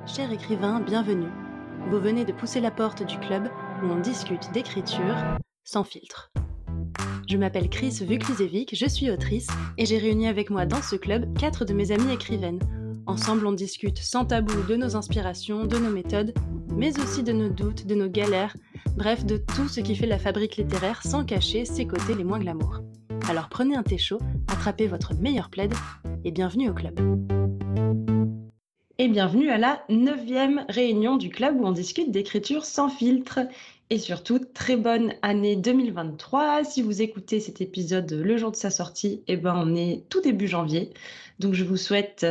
Cher écrivain, bienvenue. Vous venez de pousser la porte du club où on discute d'écriture sans filtre. Je m'appelle Chris Vuklizevic, je suis autrice et j'ai réuni avec moi dans ce club 4 de mes amies écrivaines. Ensemble, on discute sans tabou de nos inspirations, de nos méthodes, mais aussi de nos doutes, de nos galères, bref, de tout ce qui fait la fabrique littéraire sans cacher ses côtés les moins glamour. Alors prenez un thé chaud, attrapez votre meilleur plaid et bienvenue au club. Et bienvenue à la 9e réunion du club où on discute d'écriture sans filtre. Et surtout, très bonne année 2023. Si vous écoutez cet épisode le jour de sa sortie, on est tout début janvier. Donc je vous souhaite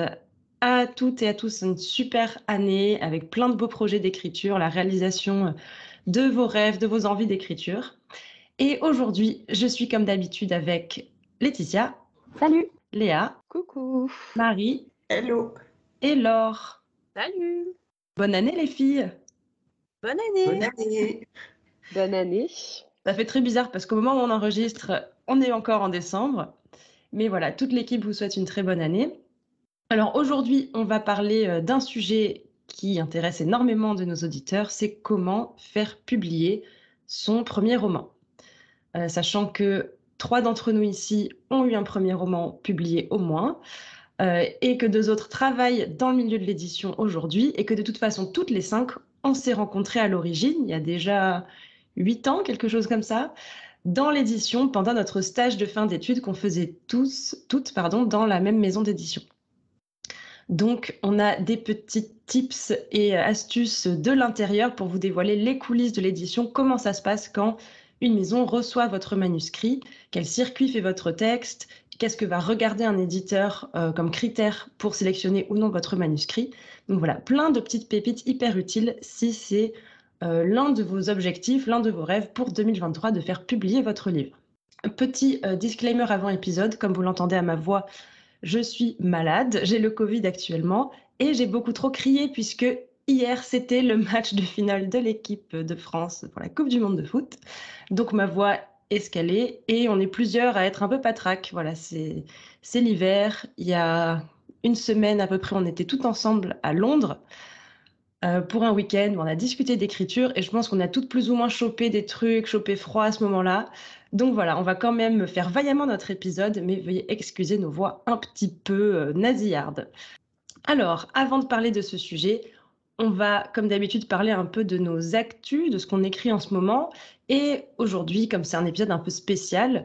à toutes et à tous une super année avec plein de beaux projets d'écriture, la réalisation de vos rêves, de vos envies d'écriture. Et aujourd'hui, je suis comme d'habitude avec Laetitia. Salut. Léa. Coucou. Marie. Hello. Et Laure. Salut. Bonne année les filles. Bonne année. Bonne année. Bonne année. Ça fait très bizarre parce qu'au moment où on enregistre, on est encore en décembre. Mais voilà, toute l'équipe vous souhaite une très bonne année. Alors aujourd'hui, on va parler d'un sujet qui intéresse énormément de nos auditeurs, c'est comment faire publier son premier roman. Sachant que 3 d'entre nous ici ont eu un premier roman publié au moins, et que 2 autres travaillent dans le milieu de l'édition aujourd'hui, et que de toute façon, toutes les 5, on s'est rencontrées à l'origine, il y a déjà 8 ans, quelque chose comme ça, dans l'édition, pendant notre stage de fin d'études qu'on faisait toutes, dans la même maison d'édition. Donc, on a des petits tips et astuces de l'intérieur pour vous dévoiler les coulisses de l'édition, comment ça se passe quand une maison reçoit votre manuscrit, quel circuit fait votre texte, qu'est-ce que va regarder un éditeur comme critère pour sélectionner ou non votre manuscrit. Donc voilà, plein de petites pépites hyper utiles si c'est l'un de vos objectifs, l'un de vos rêves pour 2023 de faire publier votre livre. Un petit disclaimer avant épisode, comme vous l'entendez à ma voix, je suis malade, j'ai le Covid actuellement et j'ai beaucoup trop crié puisque hier c'était le match de finale de l'équipe de France pour la Coupe du Monde de foot. Donc ma voix est ce qu'elle est et on est plusieurs à être un peu patraque. Voilà, c'est l'hiver. Il y a une semaine à peu près, on était tous ensemble à Londres pour un week-end où on a discuté d'écriture et je pense qu'on a toutes plus ou moins chopé des trucs, chopé froid à ce moment-là. Donc voilà, on va quand même faire vaillamment notre épisode, mais veuillez excuser nos voix un petit peu nasillardes. Alors, avant de parler de ce sujet, on va, comme d'habitude, parler un peu de nos actus, de ce qu'on écrit en ce moment. Et aujourd'hui, comme c'est un épisode un peu spécial,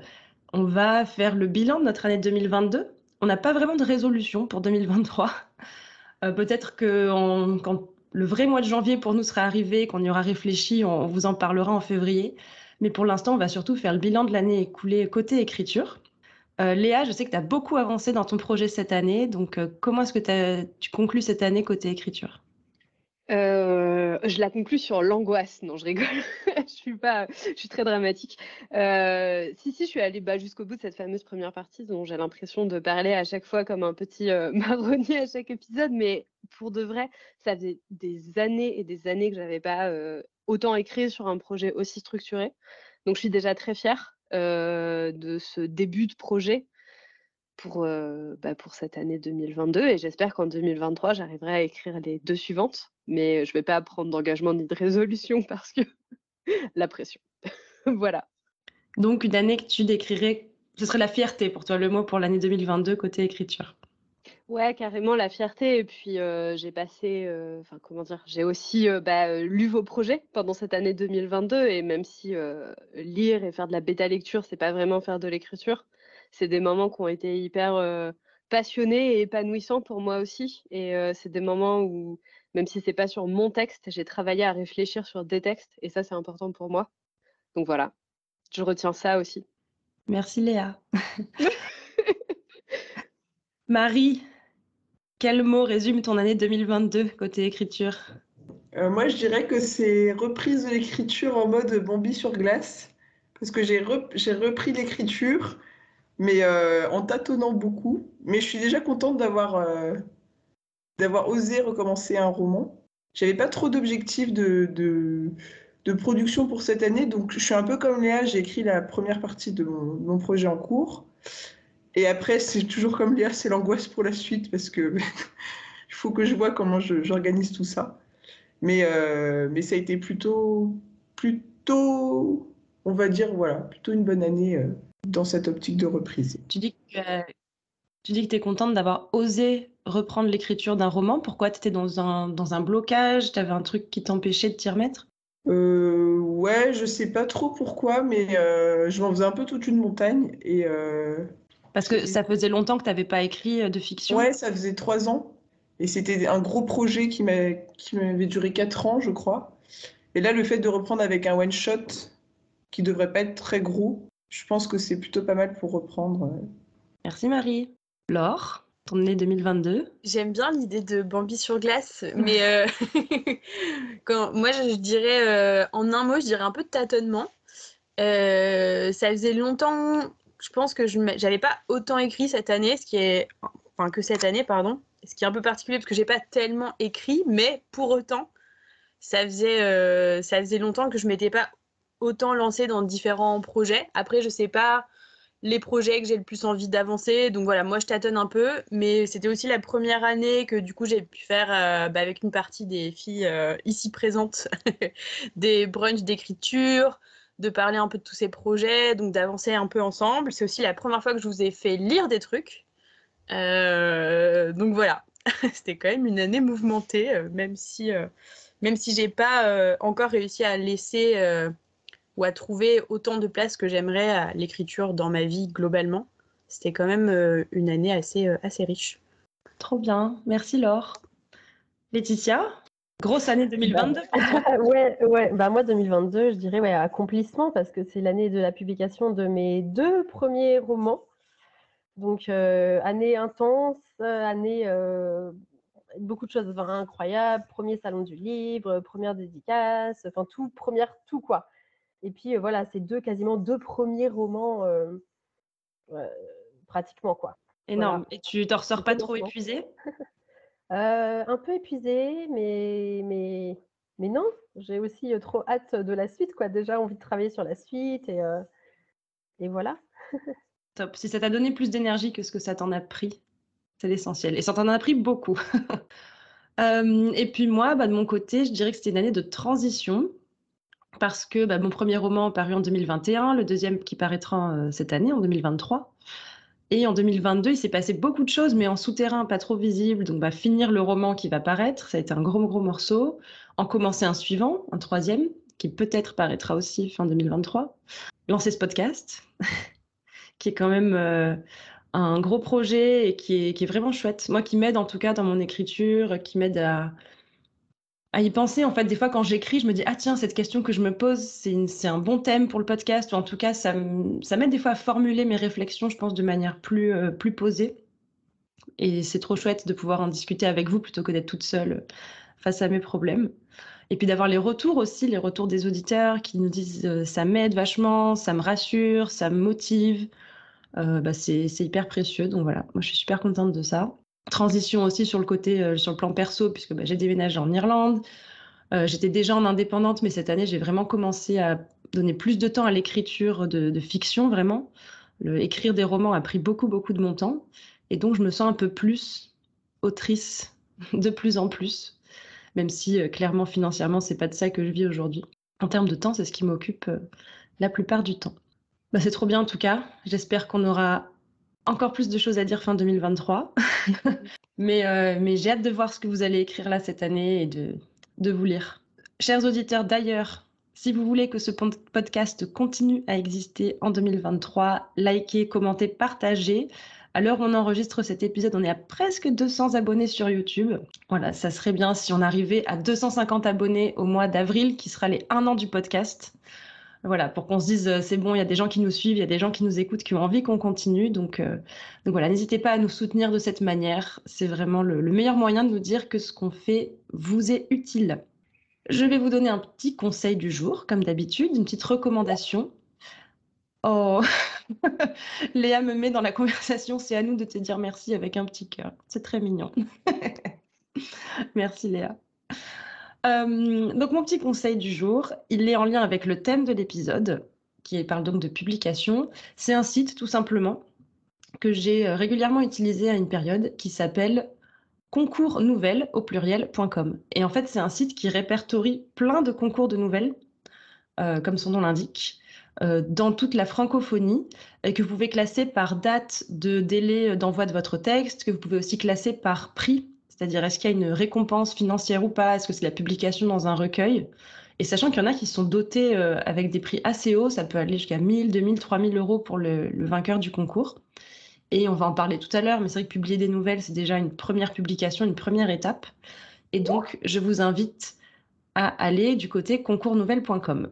on va faire le bilan de notre année 2022. On n'a pas vraiment de résolution pour 2023. Peut-être que quand le vrai mois de janvier pour nous sera arrivé, qu'on y aura réfléchi, on vous en parlera en février. Mais pour l'instant, on va surtout faire le bilan de l'année écoulée côté écriture. Léa, je sais que tu as beaucoup avancé dans ton projet cette année. Donc, comment est-ce que tu conclus cette année côté écriture ? Je la conclus sur l'angoisse. Non, je rigole. Je suis très dramatique. Si, je suis allée jusqu'au bout de cette fameuse première partie dont j'ai l'impression de parler à chaque fois comme un petit marronnier à chaque épisode. Mais pour de vrai, ça faisait des années et des années que j'avais pas autant écrit sur un projet aussi structuré. Donc, je suis déjà très fière de ce début de projet pour cette année 2022 et j'espère qu'en 2023 j'arriverai à écrire les 2 suivantes, mais je vais pas prendre d'engagement ni de résolution parce que la pression. Voilà. Donc une année que tu décrirais, ce serait la fierté pour toi, le mot pour l'année 2022 côté écriture. Ouais, carrément la fierté et puis j'ai passé, j'ai aussi lu vos projets pendant cette année 2022 et même si lire et faire de la bêta lecture c'est pas vraiment faire de l'écriture, c'est des moments qui ont été hyper passionnés et épanouissants pour moi aussi et c'est des moments où même si c'est pas sur mon texte, j'ai travaillé à réfléchir sur des textes et ça c'est important pour moi. Donc voilà, je retiens ça aussi. Merci Léa. Marie, quel mot résume ton année 2022 côté écriture ? Moi, je dirais que c'est reprise de l'écriture en mode Bambi sur glace, parce que j'ai repris l'écriture, mais en tâtonnant beaucoup. Mais je suis déjà contente d'avoir osé recommencer un roman. J'avais pas trop d'objectifs de production pour cette année, donc je suis un peu comme Léa, j'ai écrit la première partie de mon projet en cours. Et après, c'est toujours comme Léa, c'est l'angoisse pour la suite, parce que faut que je vois comment j'organise tout ça. Mais ça a été plutôt, on va dire, voilà, plutôt une bonne année dans cette optique de reprise. Tu dis que tu es contente d'avoir osé reprendre l'écriture d'un roman. Pourquoi tu étais dans un blocage? Tu avais un truc qui t'empêchait de t'y remettre? Ouais, je sais pas trop pourquoi, mais je m'en faisais un peu toute une montagne. Parce que ça faisait longtemps que tu n'avais pas écrit de fiction. Ouais, ça faisait 3 ans. Et c'était un gros projet qui m'avait duré 4 ans, je crois. Et là, le fait de reprendre avec un one-shot qui devrait pas être très gros, je pense que c'est plutôt pas mal pour reprendre. Merci Marie. Laure, ton année 2022? J'aime bien l'idée de Bambi sur glace, mais moi je dirais en un mot, je dirais un peu de tâtonnement. Ça faisait longtemps, je pense que j'avais pas autant écrit cette année, que cette année, pardon. Ce qui est un peu particulier parce que j'ai pas tellement écrit, mais pour autant, ça faisait longtemps que je m'étais pas autant lancée dans différents projets. Après, je sais pas les projets que j'ai le plus envie d'avancer. Donc voilà, moi je tâtonne un peu, mais c'était aussi la première année que du coup j'ai pu faire avec une partie des filles ici présentes des brunchs d'écriture, de parler un peu de tous ces projets, donc d'avancer un peu ensemble. C'est aussi la première fois que je vous ai fait lire des trucs. Donc voilà, c'était quand même une année mouvementée, même si j'ai pas encore réussi à laisser ou à trouver autant de place que j'aimerais à l'écriture dans ma vie globalement. C'était quand même une année assez riche. Trop bien. Merci Laure. Laetitia, grosse année 2022 pour toi. Ouais. Bah moi 2022, je dirais ouais, accomplissement parce que c'est l'année de la publication de mes 2 premiers romans. Donc année intense, année beaucoup de choses incroyables, premier salon du livre, première dédicace, enfin tout quoi. Et puis voilà, c'est quasiment 2 premiers romans pratiquement quoi. Énorme. Voilà. Et tu t'en ressors pas trop épuisée? Un peu épuisée, mais non, j'ai aussi trop hâte de la suite, quoi. Déjà envie de travailler sur la suite et voilà. Top. Si ça t'a donné plus d'énergie que ce que ça t'en a pris, c'est l'essentiel. Et ça t'en a pris beaucoup. Et puis moi, de mon côté, je dirais que c'était une année de transition parce que mon premier roman paru en 2021, le deuxième qui paraîtra cette année, en 2023. Et en 2022, il s'est passé beaucoup de choses, mais en souterrain, pas trop visible. Donc, finir le roman qui va paraître, ça a été un gros, gros morceau. En commencer un suivant, un troisième, qui peut-être paraîtra aussi fin 2023. Lancer ce podcast, qui est quand même un gros projet et qui est vraiment chouette. Moi, qui m'aide en tout cas dans mon écriture, qui m'aide à y penser. En fait, des fois, quand j'écris, je me dis, ah tiens, cette question que je me pose, c'est un bon thème pour le podcast, ou en tout cas, ça m'aide des fois à formuler mes réflexions, je pense, de manière plus posée. Et c'est trop chouette de pouvoir en discuter avec vous plutôt que d'être toute seule face à mes problèmes. Et puis d'avoir les retours aussi, les retours des auditeurs qui nous disent ça m'aide vachement, ça me rassure, ça me motive. C'est hyper précieux. Donc voilà, moi je suis super contente de ça. Transition aussi sur le côté, sur le plan perso, puisque j'ai déménagé en Irlande. J'étais déjà en indépendante, mais cette année, j'ai vraiment commencé à donner plus de temps à l'écriture de fiction, vraiment. Écrire des romans a pris beaucoup, beaucoup de mon temps. Et donc, je me sens un peu plus autrice de plus en plus, même si clairement, financièrement, c'est pas de ça que je vis aujourd'hui. En termes de temps, c'est ce qui m'occupe la plupart du temps. C'est trop bien en tout cas. J'espère qu'on aura encore plus de choses à dire fin 2023. mais j'ai hâte de voir ce que vous allez écrire là cette année et de vous lire. Chers auditeurs, d'ailleurs, si vous voulez que ce podcast continue à exister en 2023, likez, commentez, partagez. À l'heure où on enregistre cet épisode, on est à presque 200 abonnés sur YouTube. Voilà, ça serait bien si on arrivait à 250 abonnés au mois d'avril, qui sera les 1 an du podcast. Voilà, pour qu'on se dise, c'est bon, il y a des gens qui nous suivent, il y a des gens qui nous écoutent, qui ont envie qu'on continue. Donc voilà, n'hésitez pas à nous soutenir de cette manière. C'est vraiment le meilleur moyen de nous dire que ce qu'on fait vous est utile. Je vais vous donner un petit conseil du jour, comme d'habitude, une petite recommandation. Oh, Léa me met dans la conversation, c'est à nous de te dire merci avec un petit cœur. C'est très mignon. Merci Léa. Donc mon petit conseil du jour, il est en lien avec le thème de l'épisode, qui parle donc de publication. C'est un site tout simplement que j'ai régulièrement utilisé à une période qui s'appelle concoursnouvelles au pluriel.com. Et en fait, c'est un site qui répertorie plein de concours de nouvelles, comme son nom l'indique, dans toute la francophonie, et que vous pouvez classer par date de délai d'envoi de votre texte, que vous pouvez aussi classer par prix, c'est-à-dire est-ce qu'il y a une récompense financière ou pas, est-ce que c'est la publication dans un recueil. Et sachant qu'il y en a qui sont dotés avec des prix assez hauts, ça peut aller jusqu'à 1000, 2000, 3000 euros pour le vainqueur du concours. Et on va en parler tout à l'heure, mais c'est vrai que publier des nouvelles, c'est déjà une première publication, une première étape. Et donc, je vous invite à aller du côté concoursnouvelles.com.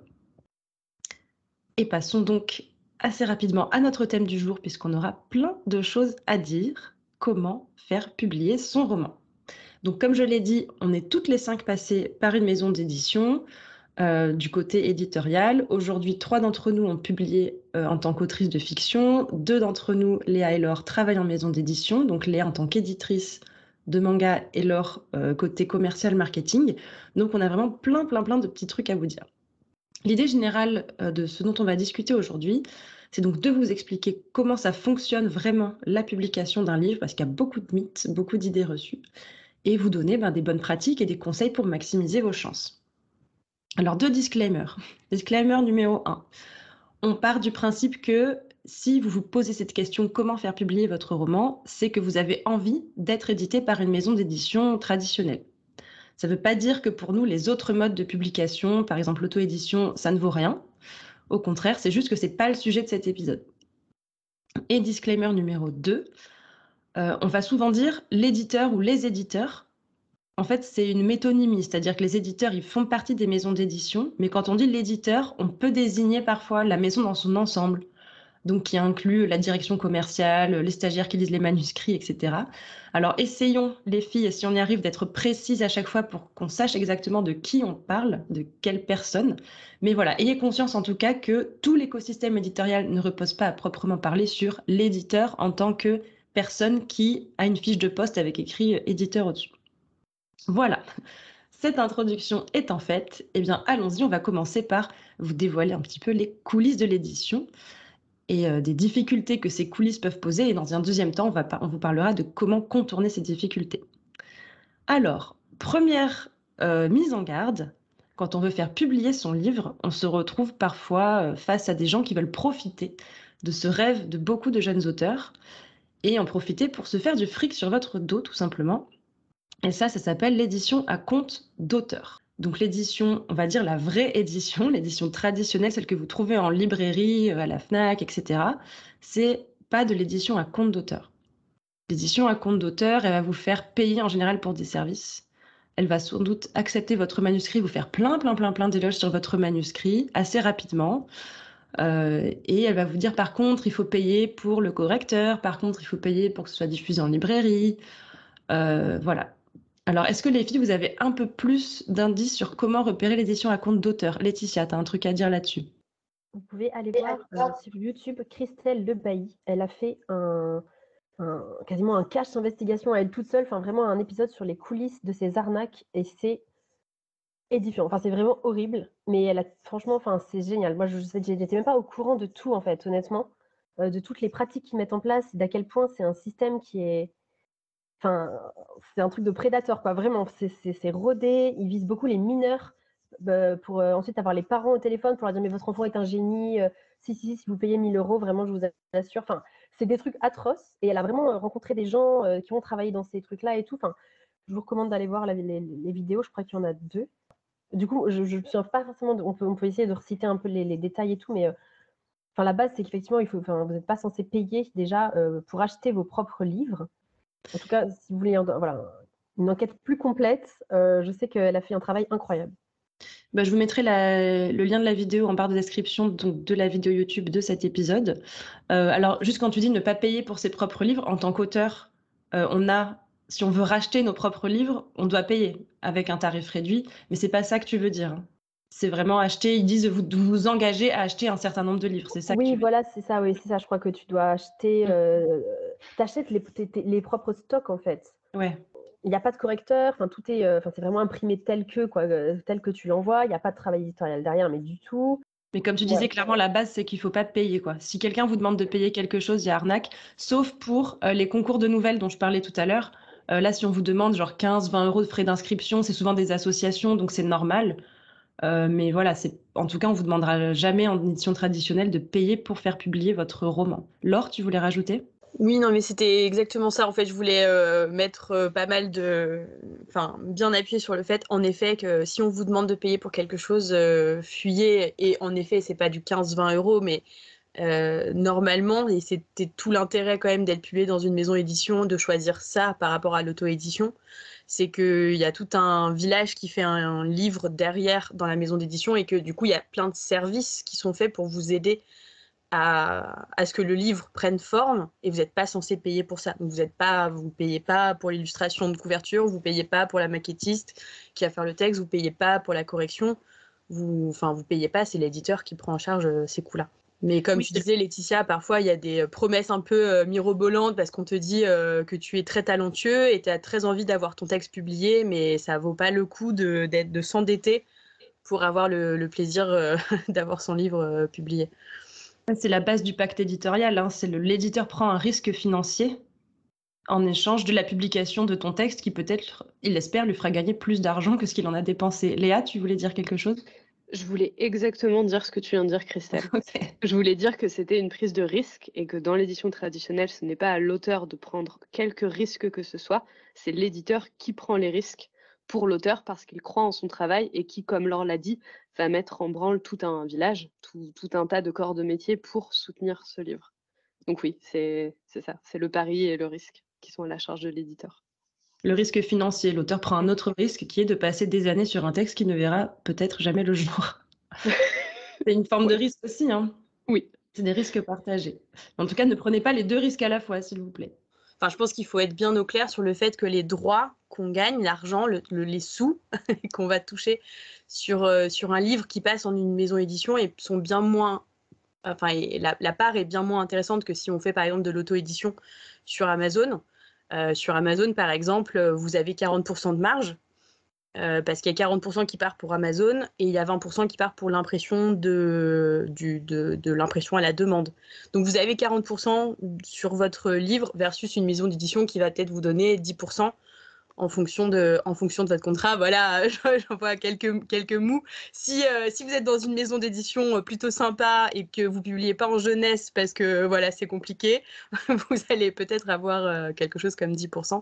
Et passons donc assez rapidement à notre thème du jour, puisqu'on aura plein de choses à dire. Comment faire publier son roman? Donc, comme je l'ai dit, on est toutes les 5 passées par une maison d'édition du côté éditorial. Aujourd'hui, 3 d'entre nous ont publié en tant qu'autrice de fiction. 2 d'entre nous, Léa et Laure, travaillent en maison d'édition. Donc, Léa en tant qu'éditrice de manga et Laure côté commercial marketing. Donc, on a vraiment plein de petits trucs à vous dire. L'idée générale de ce dont on va discuter aujourd'hui, c'est donc de vous expliquer comment ça fonctionne vraiment la publication d'un livre, parce qu'il y a beaucoup de mythes, beaucoup d'idées reçues, et vous donner des bonnes pratiques et des conseils pour maximiser vos chances. Alors, 2 disclaimers. Disclaimer numéro 1. On part du principe que si vous vous posez cette question, comment faire publier votre roman, c'est que vous avez envie d'être édité par une maison d'édition traditionnelle. Ça ne veut pas dire que pour nous, les autres modes de publication, par exemple l'auto-édition, ça ne vaut rien. Au contraire, c'est juste que ce n'est pas le sujet de cet épisode. Et disclaimer numéro 2, on va souvent dire l'éditeur ou les éditeurs. En fait, c'est une métonymie, c'est-à-dire que les éditeurs, ils font partie des maisons d'édition, mais quand on dit l'éditeur, on peut désigner parfois la maison dans son ensemble, donc qui inclut la direction commerciale, les stagiaires qui lisent les manuscrits, etc. Alors, essayons, les filles, si on y arrive, d'être précises à chaque fois pour qu'on sache exactement de qui on parle, de quelle personne. Mais voilà, ayez conscience en tout cas que tout l'écosystème éditorial ne repose pas à proprement parler sur l'éditeur en tant que personne qui a une fiche de poste avec écrit éditeur au-dessus. Voilà, cette introduction étant faite, eh bien allons-y, on va commencer par vous dévoiler un petit peu les coulisses de l'édition et des difficultés que ces coulisses peuvent poser. Et dans un deuxième temps, on vous parlera de comment contourner ces difficultés. Alors, première mise en garde, quand on veut faire publier son livre, on se retrouve parfois face à des gens qui veulent profiter de ce rêve de beaucoup de jeunes auteurs et en profiter pour se faire du fric sur votre dos, tout simplement. Et ça s'appelle l'édition à compte d'auteur. Donc l'édition, on va dire la vraie édition, l'édition traditionnelle, celle que vous trouvez en librairie, à la FNAC, etc. C'est pas de l'édition à compte d'auteur. L'édition à compte d'auteur, elle va vous faire payer en général pour des services. Elle va sans doute accepter votre manuscrit, vous faire plein d'éloges sur votre manuscrit assez rapidement. Et elle va vous dire par contre, il faut payer pour le correcteur, par contre, il faut payer pour que ce soit diffusé en librairie. Voilà. Alors, est-ce que les filles, vous avez un peu plus d'indices sur comment repérer l'édition à compte d'auteur? Laetitia, tu as un truc à dire là-dessus? Vous pouvez aller voir sur YouTube Christelle Lebailly. Elle a fait quasiment un cache investigation à elle toute seule, enfin vraiment un épisode sur les coulisses de ces arnaques et c'est édifiant. Enfin, c'est vraiment horrible, mais elle a franchement, enfin, c'est génial. Moi, j'étais même pas au courant de tout en fait, honnêtement, de toutes les pratiques qu'ils mettent en place, d'à quel point c'est un système qui est, enfin, c'est un truc de prédateur, quoi. Vraiment, c'est rodé. Ils visent beaucoup les mineurs pour ensuite avoir les parents au téléphone pour leur dire mais votre enfant est un génie. Si vous payez 1000 euros, vraiment, je vous assure. Enfin, c'est des trucs atroces. Et elle a vraiment rencontré des gens qui ont travaillé dans ces trucs-là et tout. Enfin, je vous recommande d'aller voir les vidéos. Je crois qu'il y en a 2. Du coup, je ne sais pas forcément. On peut essayer de reciter un peu les détails et tout, mais enfin, la base, c'est qu'effectivement, vous n'êtes pas censé payer déjà pour acheter vos propres livres. En tout cas, si vous voulez une enquête plus complète, je sais qu'elle a fait un travail incroyable. Je vous mettrai le lien de la vidéo en barre de description donc, de la vidéo YouTube de cet épisode. Alors, juste quand tu dis ne pas payer pour ses propres livres, en tant qu'auteur, si on veut racheter nos propres livres, on doit payer avec un tarif réduit, mais c'est pas ça que tu veux dire. C'est vraiment acheter, ils disent de vous engager à acheter un certain nombre de livres, c'est ça que tu veux voilà, c'est ça, je crois que tu dois acheter, t'achètes les propres stocks en fait. Ouais. Il n'y a pas de correcteur, enfin tout est, c'est vraiment imprimé tel que tu l'envoies, il n'y a pas de travail éditorial derrière, mais du tout. Mais comme tu disais, clairement, la base, c'est qu'il ne faut pas payer, quoi. Si quelqu'un vous demande de payer quelque chose, il y a arnaque, sauf pour les concours de nouvelles dont je parlais tout à l'heure. Là, si on vous demande genre 15-20 € de frais d'inscription, c'est souvent des associations, donc c'est normal. Mais voilà, en tout cas, on vous demandera jamais en édition traditionnelle de payer pour faire publier votre roman. Laure, tu voulais rajouter? Oui, non, mais c'était exactement ça. En fait, je voulais mettre pas mal de... Enfin, bien appuyer sur le fait, en effet, que si on vous demande de payer pour quelque chose, fuyez. Et en effet, c'est pas du 15-20 €, mais normalement, et c'était tout l'intérêt quand même d'être publié dans une maison d'édition, de choisir ça par rapport à l'auto-édition, c'est qu'il y a tout un village qui fait un livre derrière dans la maison d'édition et que du coup, il y a plein de services qui sont faits pour vous aider à ce que le livre prenne forme et vous n'êtes pas censé payer pour ça. Donc vous ne payez pas pour l'illustration de couverture, vous ne payez pas pour la maquettiste qui va faire le texte, vous ne payez pas pour la correction, vous payez pas, c'est l'éditeur qui prend en charge ces coûts-là. Mais comme tu disais, Laetitia, parfois il y a des promesses un peu mirobolantes parce qu'on te dit que tu es très talentueux et tu as très envie d'avoir ton texte publié, mais ça ne vaut pas le coup de s'endetter pour avoir le plaisir d'avoir son livre publié. C'est la base du pacte éditorial, hein. L'éditeur prend un risque financier en échange de la publication de ton texte qui peut-être, il espère, lui fera gagner plus d'argent que ce qu'il en a dépensé. Léa, tu voulais dire quelque chose? Je voulais exactement dire ce que tu viens de dire, Christelle. Ok. Je voulais dire que c'était une prise de risque et que dans l'édition traditionnelle, ce n'est pas à l'auteur de prendre quelque risque que ce soit, c'est l'éditeur qui prend les risques pour l'auteur parce qu'il croit en son travail et qui, comme Laure l'a dit, va mettre en branle tout un village, tout un tas de corps de métier pour soutenir ce livre. Donc oui, c'est ça, c'est le pari et le risque qui sont à la charge de l'éditeur. Le risque financier, l'auteur prend un autre risque qui est de passer des années sur un texte qui ne verra peut-être jamais le jour. C'est une forme de risque aussi, hein. Oui. C'est des risques partagés. En tout cas, ne prenez pas les deux risques à la fois, s'il vous plaît. Enfin, je pense qu'il faut être bien au clair sur le fait que les droits qu'on gagne, l'argent, les sous qu'on va toucher sur un livre qui passe en une maison édition sont bien moins... Enfin, la part est bien moins intéressante que si on fait par exemple de l'auto-édition sur Amazon. Sur Amazon, par exemple, vous avez 40% de marge parce qu'il y a 40% qui part pour Amazon et il y a 20% qui part pour l'impression de l'impression à la demande. Donc vous avez 40% sur votre livre versus une maison d'édition qui va peut-être vous donner 10% en fonction de votre contrat. Voilà, j'envoie quelques mots. Si vous êtes dans une maison d'édition plutôt sympa et que vous ne publiez pas en jeunesse parce que voilà, c'est compliqué, vous allez peut-être avoir quelque chose comme 10%.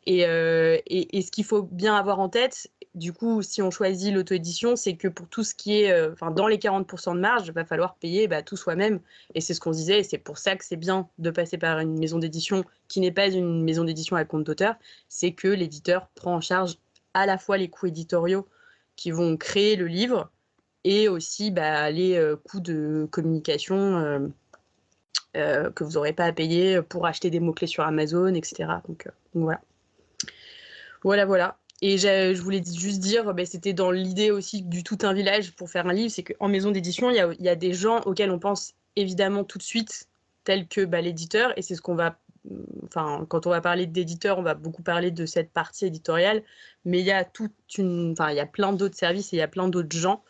Et ce qu'il faut bien avoir en tête, du coup, si on choisit l'auto-édition, c'est que pour tout ce qui est dans les 40% de marge, il va falloir payer tout soi-même. Et c'est ce qu'on se disait, et c'est pour ça que c'est bien de passer par une maison d'édition qui n'est pas une maison d'édition à compte d'auteur, c'est que l'éditeur prend en charge à la fois les coûts éditoriaux qui vont créer le livre et aussi les coûts de communication que vous n'aurez pas à payer pour acheter des mots-clés sur Amazon, etc. Donc voilà. Voilà. Et je voulais juste dire, c'était dans l'idée aussi du tout un village pour faire un livre, c'est qu'en maison d'édition, il y a des gens auxquels on pense évidemment tout de suite, tels que l'éditeur, et c'est ce qu'on va... Enfin, quand on va parler d'éditeur, on va beaucoup parler de cette partie éditoriale, mais il y a il y a plein d'autres services et il y a plein d'autres gens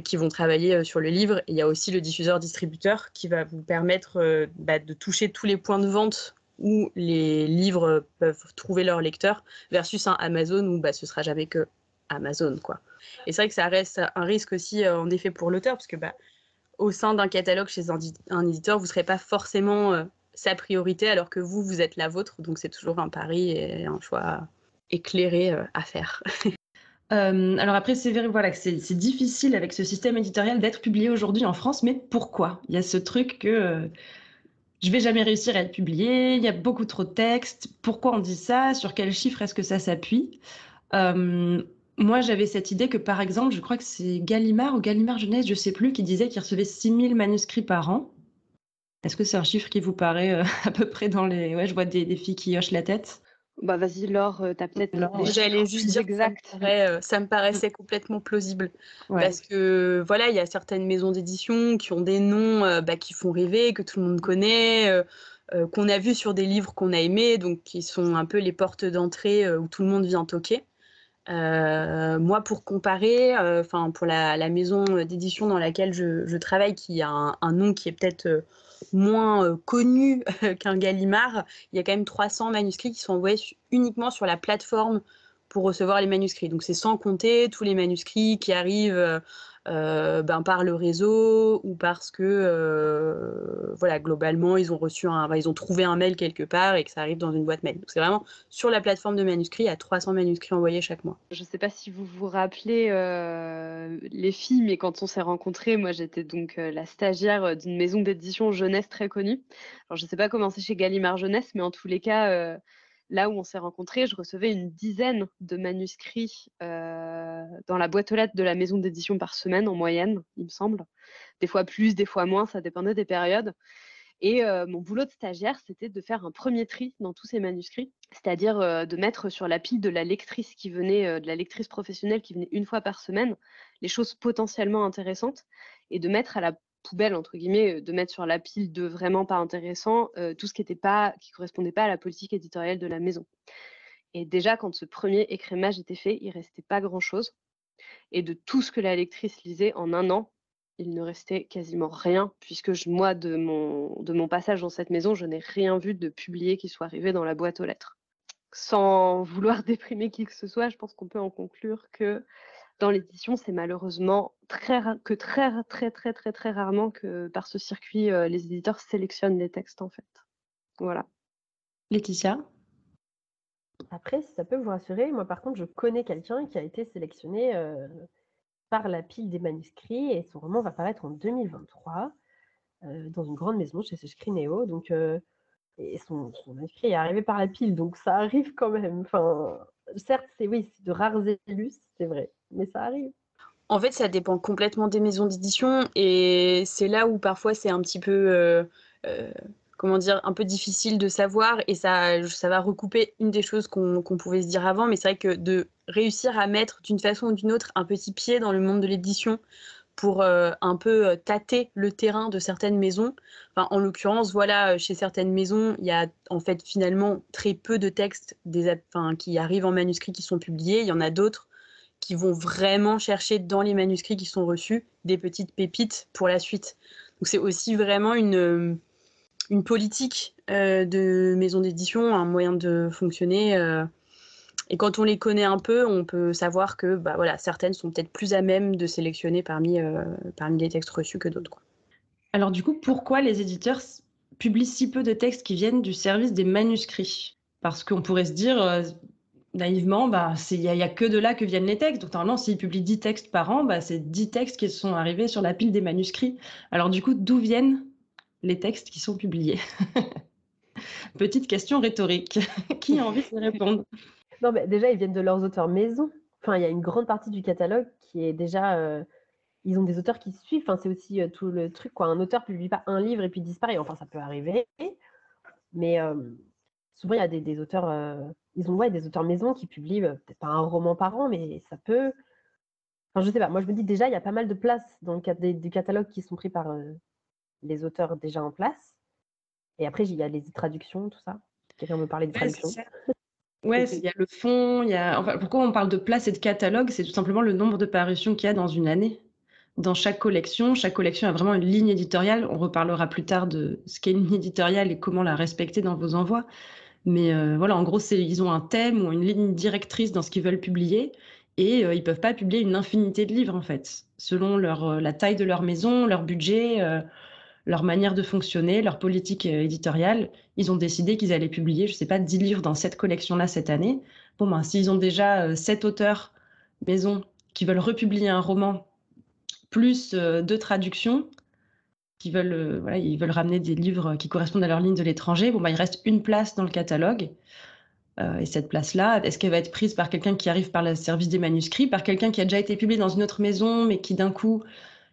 qui vont travailler sur le livre. Et il y a aussi le diffuseur-distributeur qui va vous permettre de toucher tous les points de vente où les livres peuvent trouver leur lecteur versus un Amazon où ce sera jamais que Amazon, quoi. Et c'est vrai que ça reste un risque aussi en effet pour l'auteur parce que au sein d'un catalogue chez un éditeur, vous ne serez pas forcément sa priorité alors que vous êtes la vôtre. Donc c'est toujours un pari et un choix éclairé à faire. Alors après, c'est vrai, voilà, que c'est difficile avec ce système éditorial d'être publié aujourd'hui en France, mais pourquoi? Il y a ce truc que je vais jamais réussir à être publié, il y a beaucoup trop de textes. Pourquoi on dit ça? Sur quels chiffres est-ce que ça s'appuie? Moi, j'avais cette idée que, par exemple, je crois que c'est Gallimard ou Gallimard Jeunesse, je sais plus, qui disait qu'il recevait 6000 manuscrits par an. Est-ce que c'est un chiffre qui vous paraît à peu près dans les... Ouais, je vois des filles qui hochent la tête. Vas-y, Laure, t'as peut-être J'allais juste dire exact. Ça me paraissait complètement plausible. Ouais. Parce que voilà, il y a certaines maisons d'édition qui ont des noms qui font rêver, que tout le monde connaît, qu'on a vu sur des livres qu'on a aimés, donc qui sont un peu les portes d'entrée où tout le monde vient toquer. Moi, pour comparer, pour la maison d'édition dans laquelle je travaille, qui a un nom qui est peut-être moins connu qu'un Gallimard, il y a quand même 300 manuscrits qui sont envoyés uniquement sur la plateforme pour recevoir les manuscrits. Donc c'est sans compter tous les manuscrits qui arrivent par le réseau ou parce que voilà, globalement ils ont trouvé un mail quelque part et que ça arrive dans une boîte mail. Donc c'est vraiment sur la plateforme de manuscrits, il y a 300 manuscrits envoyés chaque mois. Je ne sais pas si vous vous rappelez les filles, mais quand on s'est rencontrés, moi j'étais donc la stagiaire d'une maison d'édition jeunesse très connue. Alors je ne sais pas comment c'est chez Gallimard Jeunesse, mais en tous les cas, là où on s'est rencontrés, je recevais une dizaine de manuscrits dans la boîte aux lettres de la maison d'édition par semaine en moyenne, il me semble. Des fois plus, des fois moins, ça dépendait des périodes. Et mon boulot de stagiaire, c'était de faire un premier tri dans tous ces manuscrits, c'est-à-dire de mettre sur la pile de la lectrice qui venait, de la lectrice professionnelle qui venait une fois par semaine, les choses potentiellement intéressantes, et de mettre à la poubelle, entre guillemets, de mettre sur la pile de vraiment pas intéressant tout ce qui correspondait pas à la politique éditoriale de la maison. Et déjà, quand ce premier écrémage était fait, il restait pas grand-chose. Et de tout ce que la lectrice lisait en un an, il ne restait quasiment rien, puisque moi, de mon passage dans cette maison, je n'ai rien vu de publié qui soit arrivé dans la boîte aux lettres. Sans vouloir déprimer qui que ce soit, je pense qu'on peut en conclure que dans l'édition, c'est malheureusement très rarement que par ce circuit, les éditeurs sélectionnent les textes, en fait. Voilà. Laetitia? Après, si ça peut vous rassurer, moi par contre, je connais quelqu'un qui a été sélectionné par la pile des manuscrits et son roman va paraître en 2023 dans une grande maison chez Scrinéo. Donc, et son manuscrit est arrivé par la pile, donc ça arrive quand même. Enfin, certes, c'est de rares élus, c'est vrai, mais ça arrive. En fait, ça dépend complètement des maisons d'édition et c'est là où parfois c'est un petit peu, comment dire, un peu difficile de savoir et ça va recouper une des choses qu'on pouvait se dire avant, mais c'est vrai que de réussir à mettre d'une façon ou d'une autre un petit pied dans le monde de l'édition pour un peu tâter le terrain de certaines maisons. Enfin, en l'occurrence, voilà, chez certaines maisons, il y a en fait finalement très peu de textes qui arrivent en manuscrit qui sont publiés. Il y en a d'autres qui vont vraiment chercher dans les manuscrits qui sont reçus des petites pépites pour la suite. Donc c'est aussi vraiment une politique de maison d'édition, un moyen de fonctionner. Et quand on les connaît un peu, on peut savoir que voilà, certaines sont peut-être plus à même de sélectionner parmi les textes reçus que d'autres, quoi. Alors du coup, pourquoi les éditeurs publient si peu de textes qui viennent du service des manuscrits? Parce qu'on pourrait se dire naïvement, il n'y a que de là que viennent les textes. Donc normalement, s'ils publient 10 textes par an, c'est 10 textes qui sont arrivés sur la pile des manuscrits. Alors du coup, d'où viennent les textes qui sont publiés? Petite question rhétorique. Qui a envie de répondre? Non, mais déjà, ils viennent de leurs auteurs maison. Enfin, il y a une grande partie du catalogue qui est déjà... ils ont des auteurs qui suivent. Enfin, c'est aussi tout le truc, quoi. Un auteur ne publie pas un livre et puis disparaît. Enfin, ça peut arriver. Mais souvent, il y a des auteurs... ils ont des auteurs maison qui publient peut-être pas un roman par an, mais ça peut... Enfin, je sais pas. Moi, je me dis déjà, il y a pas mal de places dans le cadre du catalogue qui sont pris par les auteurs déjà en place. Et après, il y a les traductions, tout ça. Quelqu'un me parlait de traduction. Ouais, il y a le fond, enfin, pourquoi on parle de place et de catalogue? C'est tout simplement le nombre de parutions qu'il y a dans une année. Dans chaque collection a vraiment une ligne éditoriale. On reparlera plus tard de ce qu'est une ligne éditoriale et comment la respecter dans vos envois. Mais voilà, en gros, ils ont un thème ou une ligne directrice dans ce qu'ils veulent publier et ils peuvent pas publier une infinité de livres, en fait. Selon la taille de leur maison, leur budget, leur manière de fonctionner, leur politique éditoriale, ils ont décidé qu'ils allaient publier, je sais pas, 10 livres dans cette collection-là cette année. Bon, s'ils ont déjà 7 auteurs maison qui veulent republier un roman, plus 2 traductions, ils veulent ramener des livres qui correspondent à leur ligne de l'étranger, il reste une place dans le catalogue. Et cette place-là, est-ce qu'elle va être prise par quelqu'un qui arrive par le service des manuscrits, par quelqu'un qui a déjà été publié dans une autre maison, mais qui d'un coup,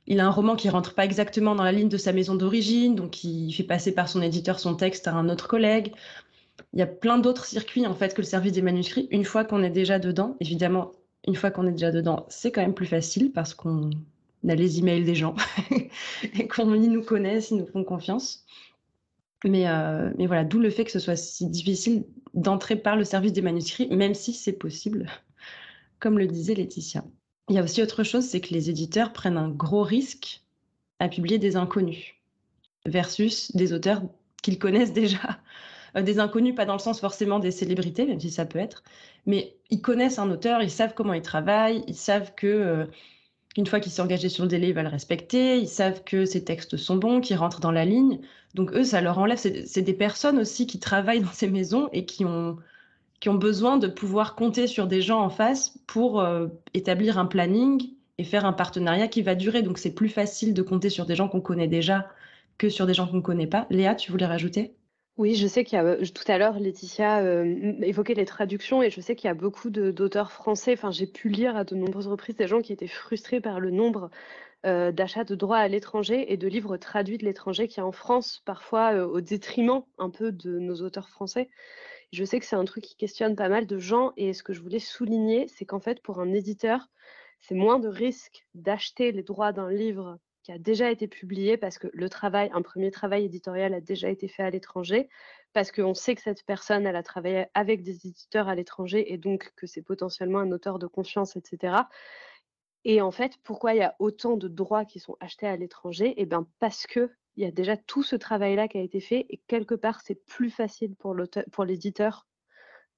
il a un roman qui rentre pas exactement dans la ligne de sa maison d'origine, donc il fait passer par son éditeur son texte à un autre collègue. Il y a plein d'autres circuits en fait que le service des manuscrits. Une fois qu'on est déjà dedans, évidemment, une fois qu'on est déjà dedans, c'est quand même plus facile parce qu'on a les emails des gens et ils nous connaissent, ils nous font confiance. Mais voilà, d'où le fait que ce soit si difficile d'entrer par le service des manuscrits, même si c'est possible, comme le disait Laetitia. Il y a aussi autre chose, c'est que les éditeurs prennent un gros risque à publier des inconnus. versus des auteurs qu'ils connaissent déjà. Des inconnus, pas dans le sens forcément des célébrités, même si ça peut être, mais ils connaissent un auteur, ils savent comment il travaille, ils savent que une fois qu'il s'est engagé sur le délai, il va le respecter, ils savent que ses textes sont bons, qu'ils rentrent dans la ligne. Donc eux, ça leur enlève. C'est des personnes aussi qui travaillent dans ces maisons et qui ont besoin de pouvoir compter sur des gens en face pour établir un planning et faire un partenariat qui va durer. Donc c'est plus facile de compter sur des gens qu'on connaît déjà que sur des gens qu'on ne connaît pas. Léa, tu voulais rajouter ? Oui, je sais qu'il y a, tout à l'heure, Laetitia évoquait les traductions et je sais qu'il y a beaucoup d'auteurs français. Enfin, j'ai pu lire à de nombreuses reprises des gens qui étaient frustrés par le nombre d'achats de droits à l'étranger et de livres traduits de l'étranger qui est en France, parfois au détriment un peu de nos auteurs français. Je sais que c'est un truc qui questionne pas mal de gens et ce que je voulais souligner, c'est qu'en fait, pour un éditeur, c'est moins de risque d'acheter les droits d'un livre qui a déjà été publié parce que un premier travail éditorial a déjà été fait à l'étranger, parce qu'on sait que cette personne, elle a travaillé avec des éditeurs à l'étranger et donc que c'est potentiellement un auteur de confiance, etc. Et en fait, pourquoi il y a autant de droits qui sont achetés à l'étranger? Eh bien, parce qu'il y a déjà tout ce travail-là qui a été fait et quelque part, c'est plus facile pour l'éditeur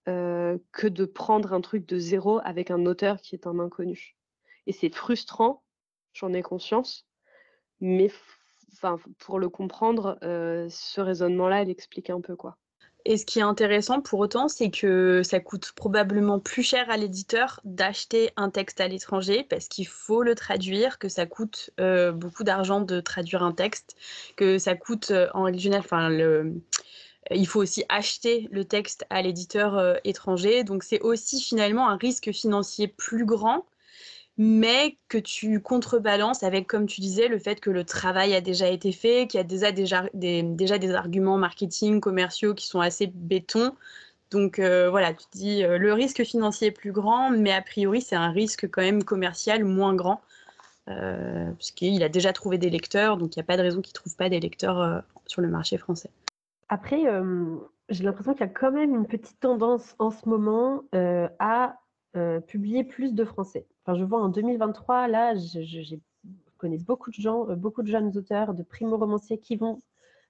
que de prendre un truc de zéro avec un auteur qui est un inconnu. Et c'est frustrant, j'en ai conscience, mais pour le comprendre, ce raisonnement-là, il explique un peu, quoi. Et ce qui est intéressant pour autant, c'est que ça coûte probablement plus cher à l'éditeur d'acheter un texte à l'étranger parce qu'il faut le traduire, que ça coûte beaucoup d'argent de traduire un texte, que ça coûte en règle générale, il faut aussi acheter le texte à l'éditeur étranger. Donc c'est aussi finalement un risque financier plus grand, mais que tu contrebalances avec, comme tu disais, le fait que le travail a déjà été fait, qu'il y a déjà des arguments marketing, commerciaux qui sont assez béton. Donc voilà, tu te dis le risque financier est plus grand, mais a priori c'est un risque quand même commercial moins grand, puisqu'il a déjà trouvé des lecteurs, donc il n'y a pas de raison qu'il ne trouve pas des lecteurs sur le marché français. Après, j'ai l'impression qu'il y a quand même une petite tendance en ce moment à publier plus de français. Enfin, je vois en 2023, là, je connais beaucoup de gens, beaucoup de jeunes auteurs, de primo-romanciers qui vont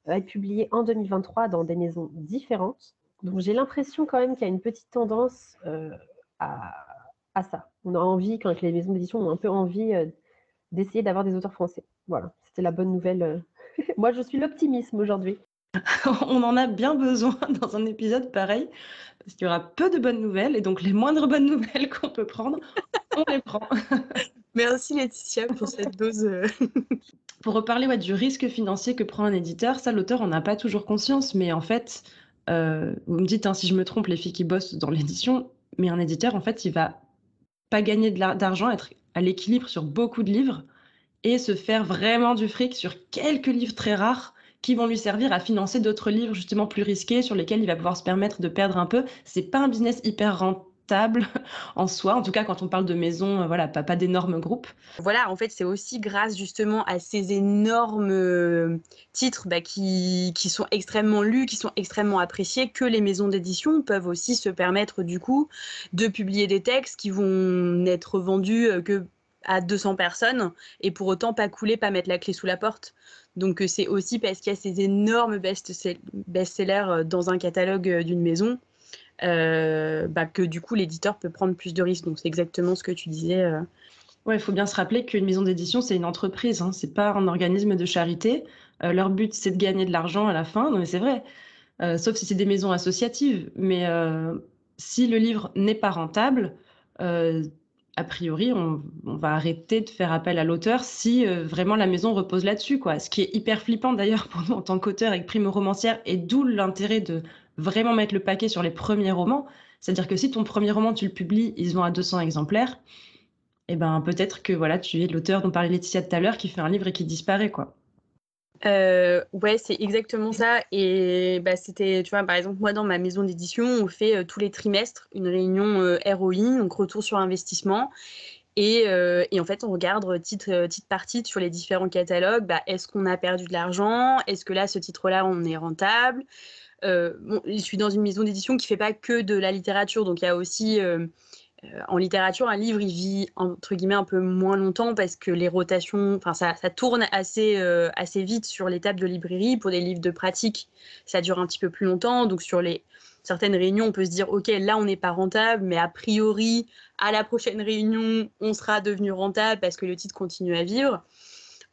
être publiés en 2023 dans des maisons différentes. Donc, j'ai l'impression quand même qu'il y a une petite tendance à ça. On a envie, quand les maisons d'édition ont un peu envie d'essayer d'avoir des auteurs français. Voilà, c'était la bonne nouvelle. Moi, je suis l'optimisme aujourd'hui. On en a bien besoin dans un épisode pareil, parce qu'il y aura peu de bonnes nouvelles, et donc les moindres bonnes nouvelles qu'on peut prendre, on les prend. Merci Laetitia pour cette dose. Pour reparler du risque financier que prend un éditeur, ça, l'auteur, on n'a pas toujours conscience, mais en fait, vous me dites si je me trompe, les filles qui bossent dans l'édition, mais un éditeur, en fait, il va pas gagner d'argent, être à l'équilibre sur beaucoup de livres, et se faire vraiment du fric sur quelques livres très rares qui vont lui servir à financer d'autres livres justement plus risqués sur lesquels il va pouvoir se permettre de perdre un peu. C'est pas un business hyper rentable en soi, en tout cas quand on parle de maisons, pas d'énormes groupes. Voilà, en fait, c'est aussi grâce justement à ces énormes titres qui sont extrêmement lus, qui sont extrêmement appréciés, que les maisons d'édition peuvent aussi se permettre du coup de publier des textes qui vont n'être vendus que à 200 personnes et pour autant pas couler, pas mettre la clé sous la porte. Donc c'est aussi parce qu'il y a ces énormes best-sellers dans un catalogue d'une maison que du coup l'éditeur peut prendre plus de risques. Donc c'est exactement ce que tu disais. Ouais, il faut bien se rappeler qu'une maison d'édition, c'est une entreprise, c'est pas un organisme de charité. Leur but, c'est de gagner de l'argent à la fin, non mais c'est vrai, sauf si c'est des maisons associatives. Mais si le livre n'est pas rentable, a priori, on va arrêter de faire appel à l'auteur si vraiment la maison repose là-dessus, quoi. Ce qui est hyper flippant d'ailleurs pour nous en tant qu'auteur et primo-romancière, et d'où l'intérêt de vraiment mettre le paquet sur les premiers romans. C'est-à-dire que si ton premier roman, tu le publies, ils vont à 200 exemplaires, et ben peut-être que tu es l'auteur dont parlait Laetitia tout à l'heure qui fait un livre et qui disparaît, quoi. Ouais, c'est exactement ça. Et c'était, tu vois, par exemple, moi dans ma maison d'édition, on fait tous les trimestres une réunion ROI, donc retour sur investissement. Et en fait, on regarde titre par titre sur les différents catalogues. Est-ce qu'on a perdu de l'argent? Est-ce que là, ce titre-là, on est rentable? Je suis dans une maison d'édition qui ne fait pas que de la littérature, donc il y a aussi en littérature, un livre, il vit entre guillemets un peu moins longtemps parce que les rotations, enfin ça tourne assez vite sur les tables de librairie. Pour des livres de pratique, ça dure un petit peu plus longtemps. Donc sur certaines réunions, on peut se dire, ok, là on n'est pas rentable, mais a priori, à la prochaine réunion, on sera devenu rentable parce que le titre continue à vivre.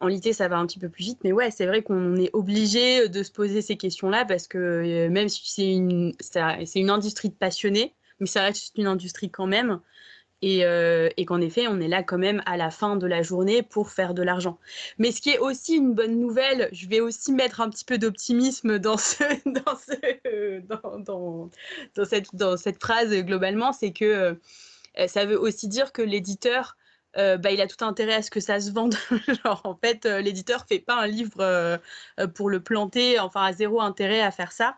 En litté, ça va un petit peu plus vite, mais ouais, c'est vrai qu'on est obligé de se poser ces questions-là parce que même si c'est une industrie de passionnés, mais ça reste une industrie quand même, et qu'en effet, on est là quand même à la fin de la journée pour faire de l'argent. Mais ce qui est aussi une bonne nouvelle, je vais aussi mettre un petit peu d'optimisme dans cette phrase globalement, c'est que ça veut aussi dire que l'éditeur, il a tout intérêt à ce que ça se vende. Genre, en fait, l'éditeur fait pas un livre pour le planter, enfin, à zéro intérêt à faire ça.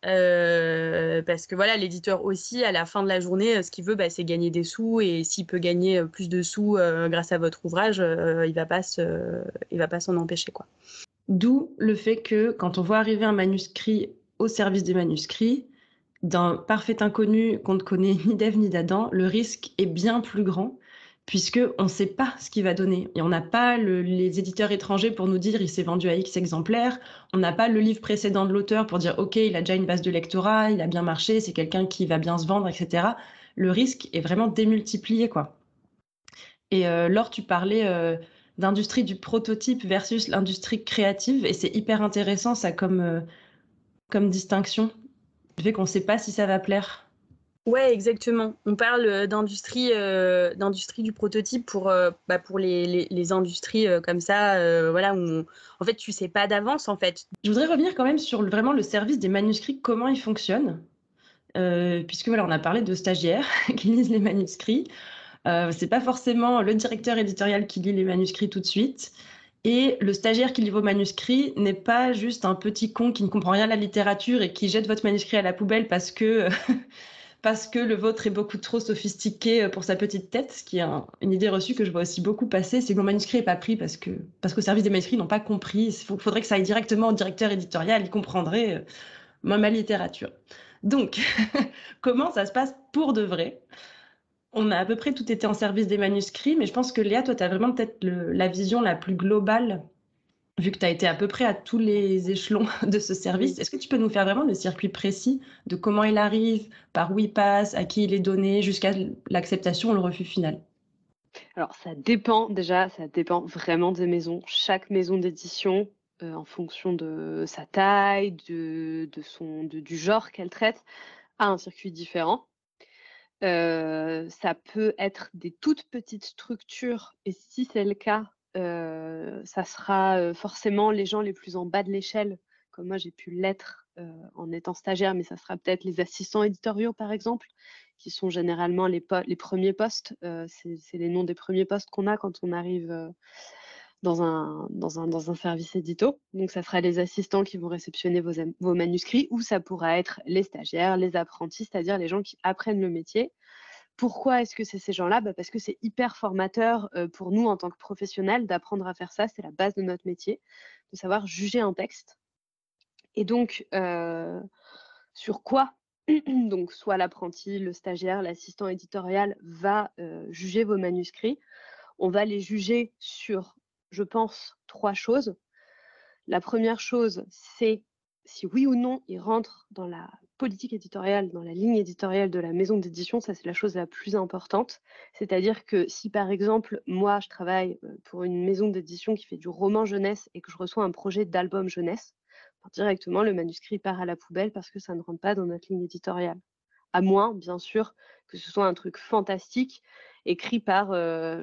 Parce que voilà, l'éditeur aussi, à la fin de la journée, ce qu'il veut, c'est gagner des sous. Et s'il peut gagner plus de sous grâce à votre ouvrage, il va pas s'en empêcher, quoi. D'où le fait que quand on voit arriver un manuscrit au service des manuscrits, d'un parfait inconnu qu'on ne connaît ni d'Ève ni d'Adam, le risque est bien plus grand puisqu'on ne sait pas ce qu'il va donner. Et on n'a pas les éditeurs étrangers pour nous dire il s'est vendu à X exemplaires. On n'a pas le livre précédent de l'auteur pour dire ok, il a déjà une base de lectorat, il a bien marché, c'est quelqu'un qui va bien se vendre, etc. Le risque est vraiment démultiplié, quoi. Et Laure, tu parlais d'industrie du prototype versus l'industrie créative, et c'est hyper intéressant ça comme distinction, le fait qu'on ne sait pas si ça va plaire. Ouais, exactement. On parle d'industrie du prototype pour les industries comme ça, voilà, où en fait tu sais pas d'avance en fait. Je voudrais revenir quand même sur vraiment le service des manuscrits, comment il fonctionne, puisque voilà, on a parlé de stagiaires qui lisent les manuscrits. C'est pas forcément le directeur éditorial qui lit les manuscrits tout de suite. Et le stagiaire qui lit vos manuscrits n'est pas juste un petit con qui ne comprend rien à la littérature et qui jette votre manuscrit à la poubelle parce que le vôtre est beaucoup trop sophistiqué pour sa petite tête, ce qui est une idée reçue que je vois aussi beaucoup passer, c'est que mon manuscrit n'est pas pris parce qu'au service des manuscrits, ils n'ont pas compris. Il faudrait que ça aille directement au directeur éditorial, il comprendrait ma littérature. Donc, comment ça se passe pour de vrai? On a à peu près tout été en service des manuscrits, mais je pense que Léa, toi, tu as vraiment peut-être la vision la plus globale, vu que tu as été à peu près à tous les échelons de ce service. Est-ce que tu peux nous faire vraiment le circuit précis de comment il arrive, par où il passe, à qui il est donné, jusqu'à l'acceptation ou le refus final? Alors, ça dépend vraiment des maisons. Chaque maison d'édition, en fonction de sa taille, du genre qu'elle traite, a un circuit différent. Ça peut être des toutes petites structures et si c'est le cas, ça sera, forcément les gens les plus en bas de l'échelle, comme moi j'ai pu l'être, en étant stagiaire, mais ça sera peut-être les assistants éditoriaux, par exemple, qui sont généralement les premiers postes. C'est les noms des premiers postes qu'on a quand on arrive, dans un service édito. Donc ça sera les assistants qui vont réceptionner vos manuscrits ou ça pourra être les stagiaires, les apprentis, c'est-à-dire les gens qui apprennent le métier. Pourquoi est-ce que c'est ces gens-là? Parce que c'est hyper formateur, pour nous en tant que professionnels d'apprendre à faire ça. C'est la base de notre métier, de savoir juger un texte et donc sur quoi donc soit l'apprenti, le stagiaire, l'assistant éditorial va, juger vos manuscrits. On va les juger sur, je pense, 3 choses. La première chose, c'est si oui ou non ils rentrent dans la politique éditoriale, dans la ligne éditoriale de la maison d'édition. Ça, c'est la chose la plus importante. C'est-à-dire que si, par exemple, moi, je travaille pour une maison d'édition qui fait du roman jeunesse et que je reçois un projet d'album jeunesse, directement, le manuscrit part à la poubelle parce que ça ne rentre pas dans notre ligne éditoriale. À moins, bien sûr, que ce soit un truc fantastique écrit par,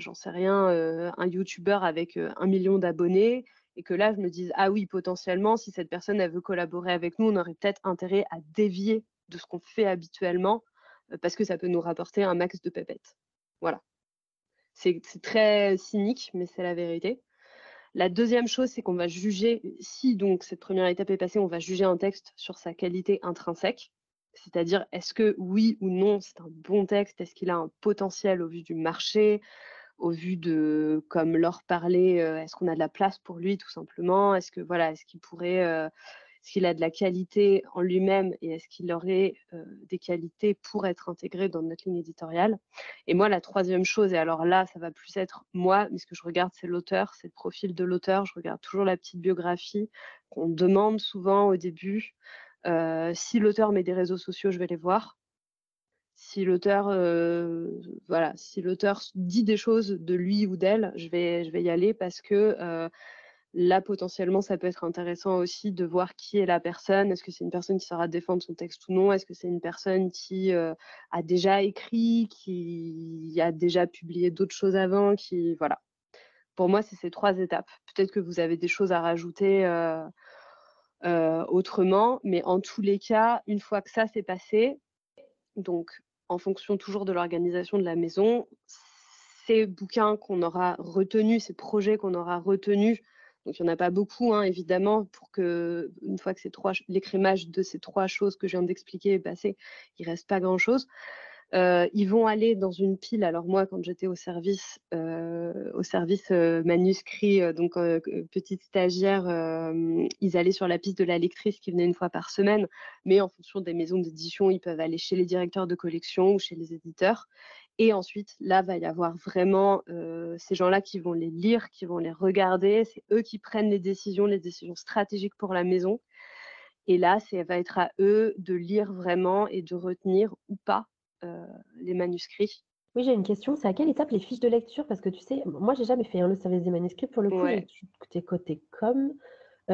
j'en sais rien, un youtubeur avec 1 million d'abonnés et que là, je me dise, ah oui, potentiellement, si cette personne, elle veut collaborer avec nous, on aurait peut-être intérêt à dévier de ce qu'on fait habituellement parce que ça peut nous rapporter un max de pépettes. Voilà. C'est très cynique, mais c'est la vérité. La deuxième chose, c'est qu'on va juger, si donc cette première étape est passée, on va juger un texte sur sa qualité intrinsèque. C'est-à-dire, est-ce que oui ou non, c'est un bon texte? Est-ce qu'il a un potentiel au vu du marché, au vu de, comme Laure parlait, est-ce qu'on a de la place pour lui tout simplement? Est-ce qu'il pourrait, Est-ce qu'il a de la qualité en lui-même et est-ce qu'il aurait des qualités pour être intégré dans notre ligne éditoriale? Et moi, la troisième chose, et alors là, ça va plus être moi, mais ce que je regarde, c'est l'auteur, c'est le profil de l'auteur. Je regarde toujours la petite biographie qu'on demande souvent au début. Si l'auteur met des réseaux sociaux, je vais les voir. Si l'auteur si l'auteur dit des choses de lui ou d'elle, je vais y aller parce que là, potentiellement, ça peut être intéressant aussi de voir qui est la personne. Est-ce que c'est une personne qui saura défendre son texte ou non? Est-ce que c'est une personne qui a déjà écrit, qui a déjà publié d'autres choses avant, voilà. Pour moi, c'est ces 3 étapes. Peut-être que vous avez des choses à rajouter autrement, mais en tous les cas, une fois que ça s'est passé, donc en fonction toujours de l'organisation de la maison, ces bouquins qu'on aura retenus, ces projets qu'on aura retenus, donc il n'y en a pas beaucoup, hein, évidemment, pour que, une fois que l'écrémage de ces 3 choses que je viens d'expliquer est passé, il ne reste pas grand-chose. Ils vont aller dans une pile. Alors moi, quand j'étais au service manuscrit, donc petite stagiaire, ils allaient sur la piste de la lectrice qui venait une fois par semaine. Mais en fonction des maisons d'édition, ils peuvent aller chez les directeurs de collection ou chez les éditeurs. Et ensuite, là, va y avoir vraiment ces gens-là qui vont les lire, qui vont les regarder. C'est eux qui prennent les décisions stratégiques pour la maison. Et là, ça va être à eux de lire vraiment et de retenir ou pas les manuscrits. Oui, j'ai une question. C'est à quelle étape les fiches de lecture? Parce que tu sais, moi, j'ai jamais fait le service des manuscrits. Pour le coup, Ouais. t'es côté com.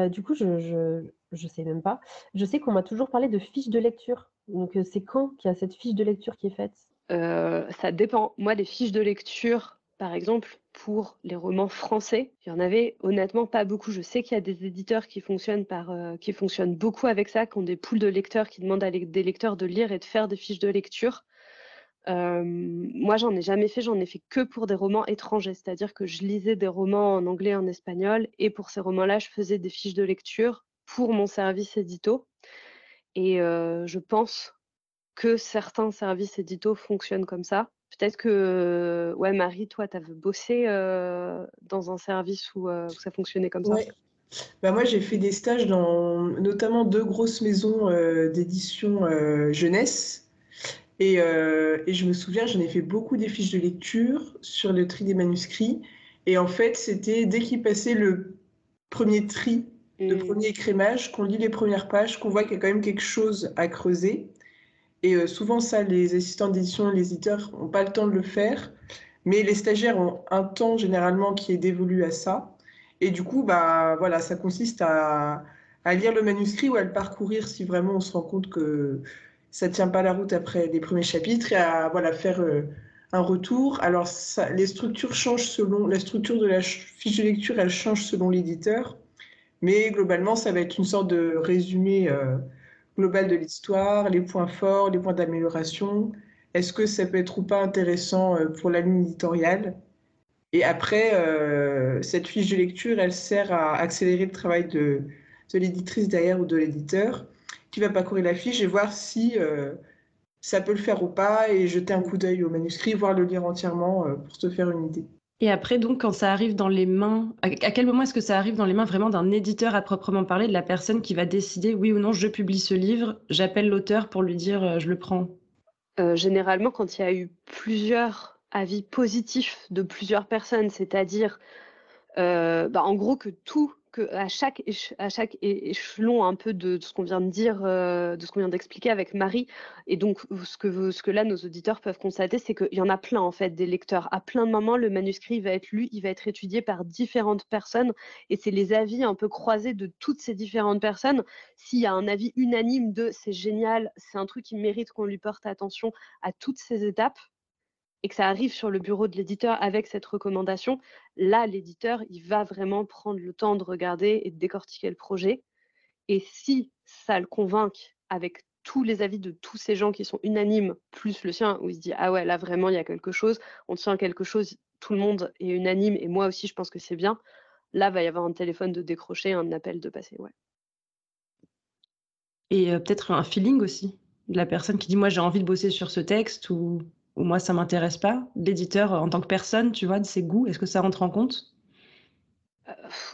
Du coup, je sais même pas. Je sais qu'on m'a toujours parlé de fiches de lecture. Donc, c'est quand qu'il y a cette fiche de lecture qui est faite? Ça dépend. Moi, les fiches de lecture, par exemple, pour les romans français, il y en avait honnêtement pas beaucoup. Je sais qu'il y a des éditeurs qui fonctionnent beaucoup avec ça, qui ont des pools de lecteurs, qui demandent à des lecteurs de lire et de faire des fiches de lecture. Moi, j'en ai jamais fait, j'en ai fait que pour des romans étrangers, c'est-à-dire que je lisais des romans en anglais, en espagnol, et pour ces romans-là, je faisais des fiches de lecture pour mon service édito. Et je pense que certains services édito fonctionnent comme ça. Peut-être que, ouais, Marie, toi, tu avais bossé dans un service où ça fonctionnait comme ça. Ouais. Bah moi, j'ai fait des stages dans notamment 2 grosses maisons d'édition jeunesse. Et je me souviens, j'en ai fait beaucoup des fiches de lecture sur le tri des manuscrits. Et en fait, c'était dès qu'il passait le premier tri, le premier écrémage, qu'on lit les premières pages, qu'on voit qu'il y a quand même quelque chose à creuser. Et souvent, ça, les assistants d'édition, les éditeurs n'ont pas le temps de le faire. Mais les stagiaires ont un temps généralement qui est dévolu à ça. Et du coup, bah, voilà, ça consiste à lire le manuscrit ou à le parcourir si vraiment on se rend compte que ça ne tient pas la route après les premiers chapitres et à voilà, faire un retour. Alors, les structures changent selon la structure de la fiche de lecture, elle change selon l'éditeur. Mais globalement, ça va être une sorte de résumé global de l'histoire, les points forts, les points d'amélioration. Est-ce que ça peut être ou pas intéressant pour la ligne éditoriale? Et après, cette fiche de lecture, elle sert à accélérer le travail de l'éditrice derrière ou de l'éditeur qui va parcourir la fiche et voir si ça peut le faire ou pas et jeter un coup d'œil au manuscrit, voire le lire entièrement pour se faire une idée. Et après, donc, quand ça arrive dans les mains, à quel moment est-ce que ça arrive dans les mains vraiment d'un éditeur à proprement parler, de la personne qui va décider, oui ou non, je publie ce livre, j'appelle l'auteur pour lui dire, je le prends? Généralement, quand il y a eu plusieurs avis positifs de plusieurs personnes, c'est-à-dire, en gros, à chaque échelon un peu de ce qu'on vient de dire, de ce qu'on vient d'expliquer avec Marie, et donc ce que là nos auditeurs peuvent constater, c'est qu'il y en a plein en fait des lecteurs. À plein de moments, le manuscrit va être lu, il va être étudié par différentes personnes, et c'est les avis un peu croisés de toutes ces différentes personnes. S'il y a un avis unanime de c'est génial, c'est un truc qui mérite qu'on lui porte attention à toutes ces étapes, et que ça arrive sur le bureau de l'éditeur avec cette recommandation, là, l'éditeur, il va vraiment prendre le temps de regarder et de décortiquer le projet. Et si ça le convainc avec tous les avis de tous ces gens qui sont unanimes, plus le sien, où il se dit « Ah ouais, là, vraiment, il y a quelque chose, on tient à quelque chose, tout le monde est unanime, et moi aussi, je pense que c'est bien », là, va y avoir un téléphone de décrocher, un appel de passer, ouais. Et peut-être un feeling aussi, de la personne qui dit, moi, j'ai envie de bosser sur ce texte, ou moi, ça m'intéresse pas. L'éditeur, en tant que personne, tu vois, de ses goûts, est-ce que ça rentre en compte?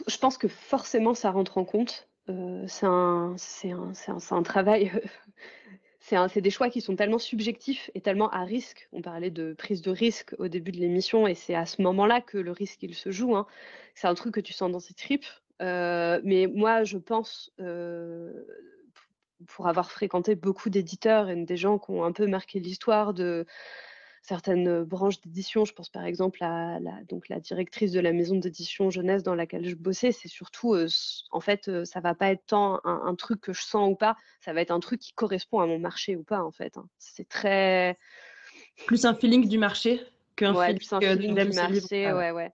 Je pense que forcément, ça rentre en compte. c'est un travail, c'est des choix qui sont tellement subjectifs et tellement à risque. On parlait de prise de risque au début de l'émission et c'est à ce moment-là que le risque, il se joue, hein. C'est un truc que tu sens dans tes tripes. Mais moi, je pense, pour avoir fréquenté beaucoup d'éditeurs et des gens qui ont un peu marqué l'histoire de certaines branches d'édition. Je pense par exemple à la directrice de la maison d'édition jeunesse dans laquelle je bossais. C'est surtout, en fait, ça va pas être tant un truc que je sens ou pas, ça va être un truc qui correspond à mon marché ou pas, en fait, hein. C'est très Plus un feeling du marché qu'un ouais, feeling plus un feeling j'aime du ce livre. marché, ouais, ouais.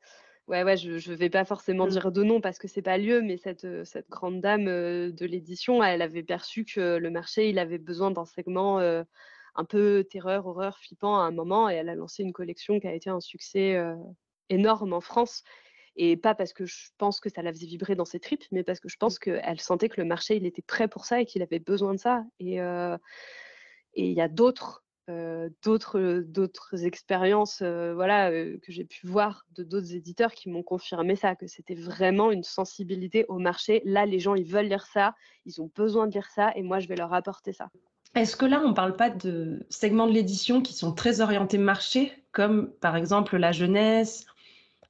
Ouais, ouais, je vais pas forcément dire de nom parce que c'est pas lieu, mais cette grande dame, de l'édition, elle avait perçu que le marché, il avait besoin d'un segment, un peu terreur, horreur, flippant à un moment et elle a lancé une collection qui a été un succès, énorme en France et pas parce que je pense que ça la faisait vibrer dans ses tripes, mais parce que je pense qu'elle sentait que le marché, il était prêt pour ça et qu'il avait besoin de ça et il y a d'autres expériences, voilà, que j'ai pu voir de d'autres éditeurs qui m'ont confirmé ça, que c'était vraiment une sensibilité au marché. Là, les gens, ils veulent lire ça, ils ont besoin de lire ça et moi, je vais leur apporter ça. Est-ce que là, on ne parle pas de segments de l'édition qui sont très orientés marché, comme par exemple la jeunesse?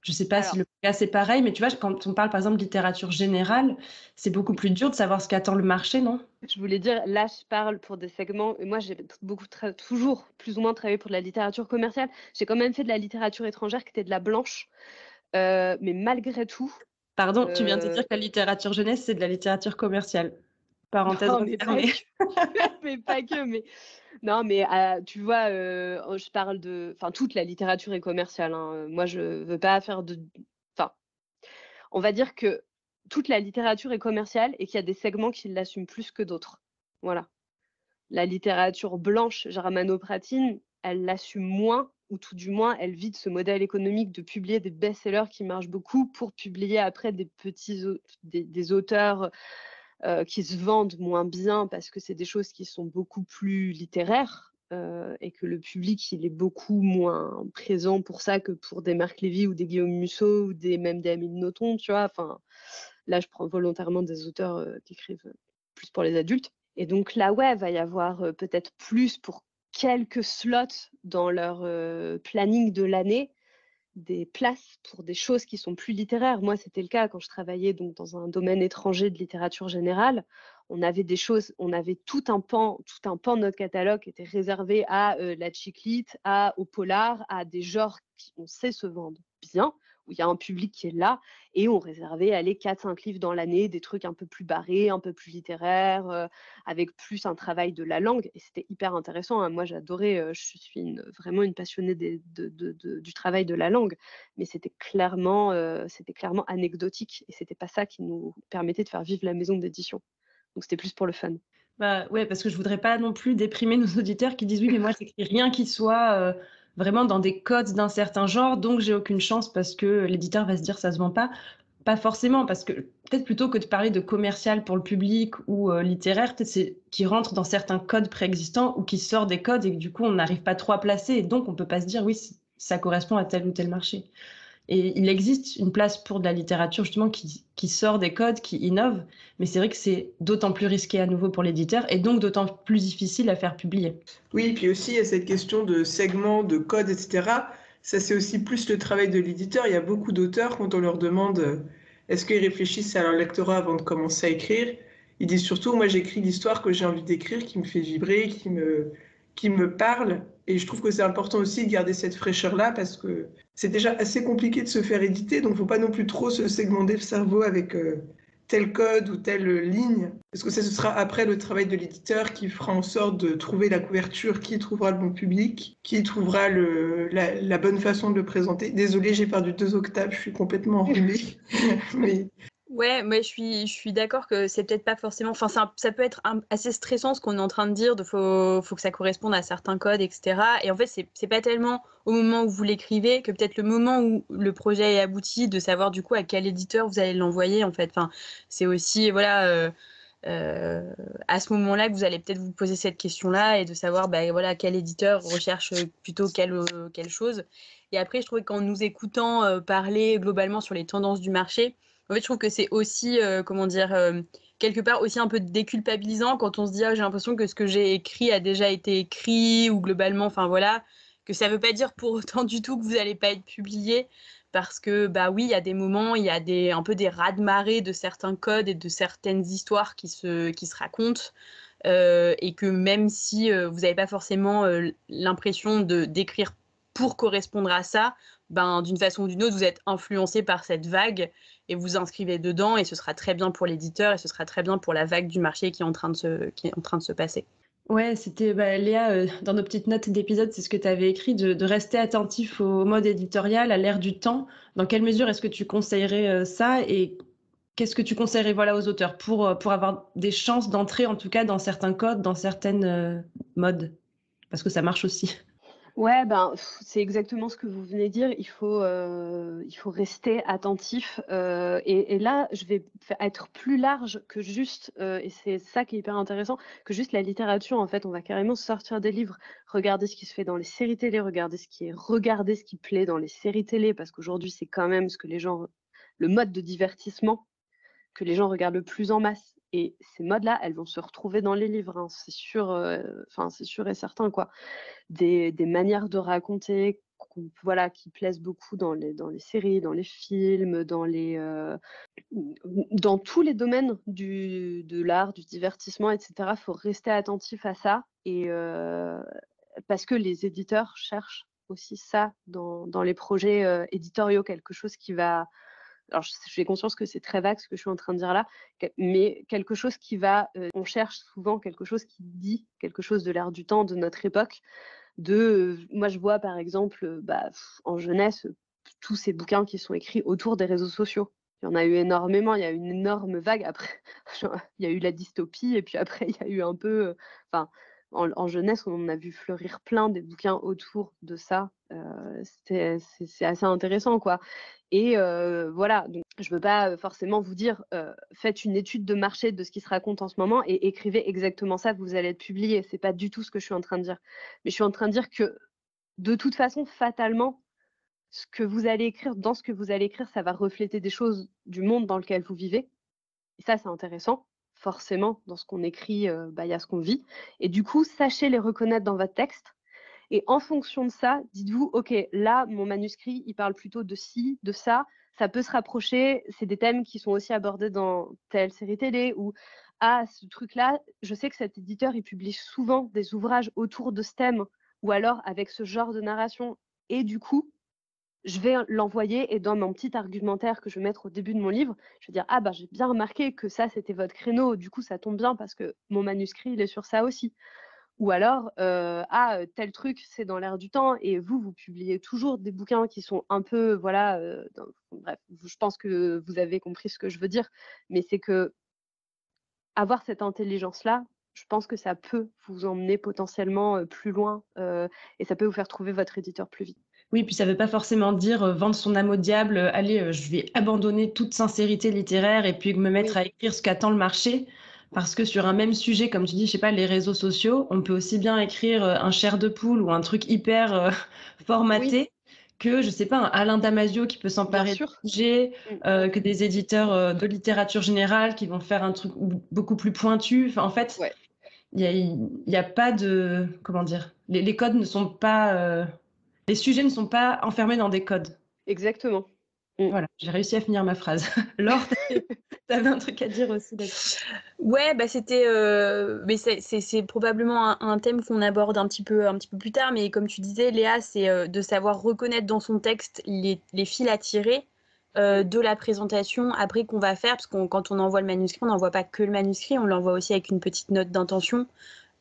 Je ne sais pas si Alors, le cas c'est pareil, mais tu vois, quand on parle par exemple de littérature générale, c'est beaucoup plus dur de savoir ce qu'attend le marché, non? je voulais dire, là, je parle pour des segments et moi, j'ai beaucoup toujours plus ou moins travaillé pour de la littérature commerciale. J'ai quand même fait de la littérature étrangère qui était de la blanche, mais malgré tout, Pardon, tu viens de dire heu que la littérature jeunesse, c'est de la littérature commerciale. Parenthèse non, mais pas refermée. que, mais pas que, mais non, mais tu vois, je parle enfin, toute la littérature est commerciale, hein, moi, je veux pas faire enfin, on va dire que toute la littérature est commerciale et qu'il y a des segments qui l'assument plus que d'autres. Voilà. La littérature blanche germano-pratine, elle l'assume moins ou tout du moins, elle vit de ce modèle économique de publier des best-sellers qui marchent beaucoup pour publier après des auteurs qui se vendent moins bien parce que c'est des choses qui sont beaucoup plus littéraires et que le public il est beaucoup moins présent pour ça que pour des Marc Lévy ou des Guillaume Musso ou même des Amélie Nothomb, tu vois. Enfin, là, je prends volontairement des auteurs qui écrivent plus pour les adultes. Et donc là, ouais, va y avoir peut-être plus pour quelques slots dans leur planning de l'année des places pour des choses qui sont plus littéraires. Moi, c'était le cas quand je travaillais donc dans un domaine étranger de littérature générale. On avait des choses, on avait tout un pan de notre catalogue qui était réservé à la chick lit, au polar, à des genres qui on sait se vendre bien, où il y a un public qui est là, et on réservait aller 4-5 livres dans l'année, des trucs un peu plus barrés, un peu plus littéraires, avec plus un travail de la langue. Et c'était hyper intéressant, hein. Moi, j'adorais, je suis vraiment une passionnée du travail de la langue, mais c'était clairement anecdotique et c'était pas ça qui nous permettait de faire vivre la maison d'édition. Donc c'était plus pour le fun. Bah, ouais, parce que je voudrais pas non plus déprimer nos auditeurs qui disent: «Oui, mais moi j'écris rien qui soit, vraiment dans des codes d'un certain genre, donc j'ai aucune chance parce que l'éditeur va se dire: "Ça se vend pas"». Pas forcément, parce que peut-être plutôt que de parler de commercial pour le public ou, littéraire, peut-être c'est qui rentre dans certains codes préexistants ou qui sort des codes et que du coup on n'arrive pas trop à placer et donc on peut pas se dire: «Oui, ça correspond à tel ou tel marché». Et il existe une place pour de la littérature justement qui sort des codes, qui innove, mais c'est vrai que c'est d'autant plus risqué à nouveau pour l'éditeur et donc d'autant plus difficile à faire publier. Oui, puis aussi, il y a cette question de segments, de codes, etc. Ça, c'est aussi plus le travail de l'éditeur. Il y a beaucoup d'auteurs, quand on leur demande est-ce qu'ils réfléchissent à leur lectorat avant de commencer à écrire, ils disent surtout, moi, j'écris l'histoire que j'ai envie d'écrire, qui me fait vibrer, qui me parle. Et je trouve que c'est important aussi de garder cette fraîcheur-là parce que c'est déjà assez compliqué de se faire éditer, donc il ne faut pas non plus trop se segmenter le cerveau avec tel code ou telle ligne, parce que ça, ce sera après le travail de l'éditeur qui fera en sorte de trouver la couverture, qui trouvera le bon public, qui trouvera la bonne façon de le présenter. Désolée, j'ai perdu 2 octaves, je suis complètement enrhumée. Mais Ouais, mais je suis d'accord que c'est peut-être pas forcément. Enfin, ça peut être assez stressant ce qu'on est en train de dire. Faut que ça corresponde à certains codes, etc. Et en fait, c'est pas tellement au moment où vous l'écrivez que peut-être le moment où le projet est abouti, de savoir du coup à quel éditeur vous allez l'envoyer. En fait, enfin, c'est aussi voilà. À ce moment-là que vous allez peut-être vous poser cette question-là et de savoir voilà, quel éditeur recherche plutôt quelle chose. Et après, je trouvais qu'en nous écoutant parler globalement sur les tendances du marché, En fait, je trouve que c'est aussi, quelque part aussi un peu déculpabilisant quand on se dit, ah, j'ai l'impression que ce que j'ai écrit a déjà été écrit, ou globalement, enfin voilà, que ça veut pas dire pour autant du tout que vous n'allez pas être publié, parce que, bah oui, il y a des moments, il y a un peu des raz-de-marée de certains codes et de certaines histoires qui se racontent, et que même si vous n'avez pas forcément l'impression d'écrire pour correspondre à ça, ben, d'une façon ou d'une autre, vous êtes influencé par cette vague et vous inscrivez dedans, et ce sera très bien pour l'éditeur et ce sera très bien pour la vague du marché qui est en train de se passer. Ouais, c'était Léa, dans nos petites notes d'épisode, c'est ce que tu avais écrit, de rester attentif au mode éditorial, à l'ère du temps. Dans quelle mesure est-ce que tu conseillerais ça, et qu'est-ce que tu conseillerais aux auteurs pour avoir des chances d'entrer, en tout cas, dans certains codes, dans certaines modes? Parce que ça marche aussi. Ouais, c'est exactement ce que vous venez de dire. Il faut rester attentif. Et là, je vais être plus large que juste, et c'est ça qui est hyper intéressant, que juste la littérature. En fait, on va carrément sortir des livres, regarder ce qui se fait dans les séries télé, regarder ce qui plaît dans les séries télé, parce qu'aujourd'hui, c'est quand même le mode de divertissement que les gens regardent le plus en masse. Et ces modes-là, elles vont se retrouver dans les livres, hein, c'est sûr, c'est sûr et certain, quoi. Des manières de raconter qui plaisent beaucoup dans les séries, dans les films, dans tous les domaines de l'art, du divertissement, etc. Il faut rester attentif à ça, et parce que les éditeurs cherchent aussi ça dans les projets éditoriaux, quelque chose qui va... Alors, j'ai conscience que c'est très vague ce que je suis en train de dire là, mais quelque chose qui va... on cherche souvent quelque chose qui dit quelque chose de l'air du temps, de notre époque. Moi, je vois par exemple, en jeunesse, tous ces bouquins qui sont écrits autour des réseaux sociaux. Il y en a eu énormément, il y a eu une énorme vague. Après, il y a eu la dystopie, et puis après, il y a eu un peu... en jeunesse, on a vu fleurir plein des bouquins autour de ça. C'est assez intéressant, quoi. Et voilà, donc je ne veux pas forcément vous dire faites une étude de marché de ce qui se raconte en ce moment et écrivez exactement ça, vous allez être publié. Ce n'est pas du tout ce que je suis en train de dire. Mais je suis en train de dire que de toute façon, fatalement, ce que vous allez écrire, ça va refléter des choses du monde dans lequel vous vivez. Et ça, c'est intéressant. Forcément, dans ce qu'on écrit, il y a ce qu'on vit. Et du coup, sachez les reconnaître dans votre texte. Et en fonction de ça, dites-vous, OK, là, mon manuscrit, il parle plutôt de ci, de ça. Ça peut se rapprocher. C'est des thèmes qui sont aussi abordés dans telle série télé, ou ce truc-là, je sais que cet éditeur, il publie souvent des ouvrages autour de ce thème, ou alors avec ce genre de narration. Et du coup, je vais l'envoyer, et dans mon petit argumentaire que je vais mettre au début de mon livre, je vais dire, j'ai bien remarqué que ça, c'était votre créneau. Du coup, ça tombe bien parce que mon manuscrit, il est sur ça aussi. Ou alors, tel truc, c'est dans l'air du temps, et vous publiez toujours des bouquins qui sont un peu, bref, je pense que vous avez compris ce que je veux dire, mais c'est que avoir cette intelligence-là, je pense que ça peut vous emmener potentiellement plus loin, et ça peut vous faire trouver votre éditeur plus vite. Oui, puis ça ne veut pas forcément dire vendre son âme au diable, allez, je vais abandonner toute sincérité littéraire et puis me mettre à écrire ce qu'attend le marché. Parce que sur un même sujet, comme tu dis, je sais pas, les réseaux sociaux, on peut aussi bien écrire un chair de poule ou un truc hyper formaté que, je sais pas, un Alain Damasio qui peut s'emparer de sujet, que des éditeurs de littérature générale qui vont faire un truc beaucoup plus pointu. Enfin, en fait, il y a pas de... Comment dire? Les codes ne sont pas... les sujets ne sont pas enfermés dans des codes. Exactement. Voilà, j'ai réussi à finir ma phrase. Laure, tu avais un truc à dire aussi là-dessus? Ouais, c'était, mais c'est probablement un thème qu'on aborde un petit peu plus tard, mais comme tu disais, Léa, c'est de savoir reconnaître dans son texte les fils à tirer de la présentation après qu'on va faire, parce que quand on envoie le manuscrit, on n'envoie pas que le manuscrit, on l'envoie aussi avec une petite note d'intention,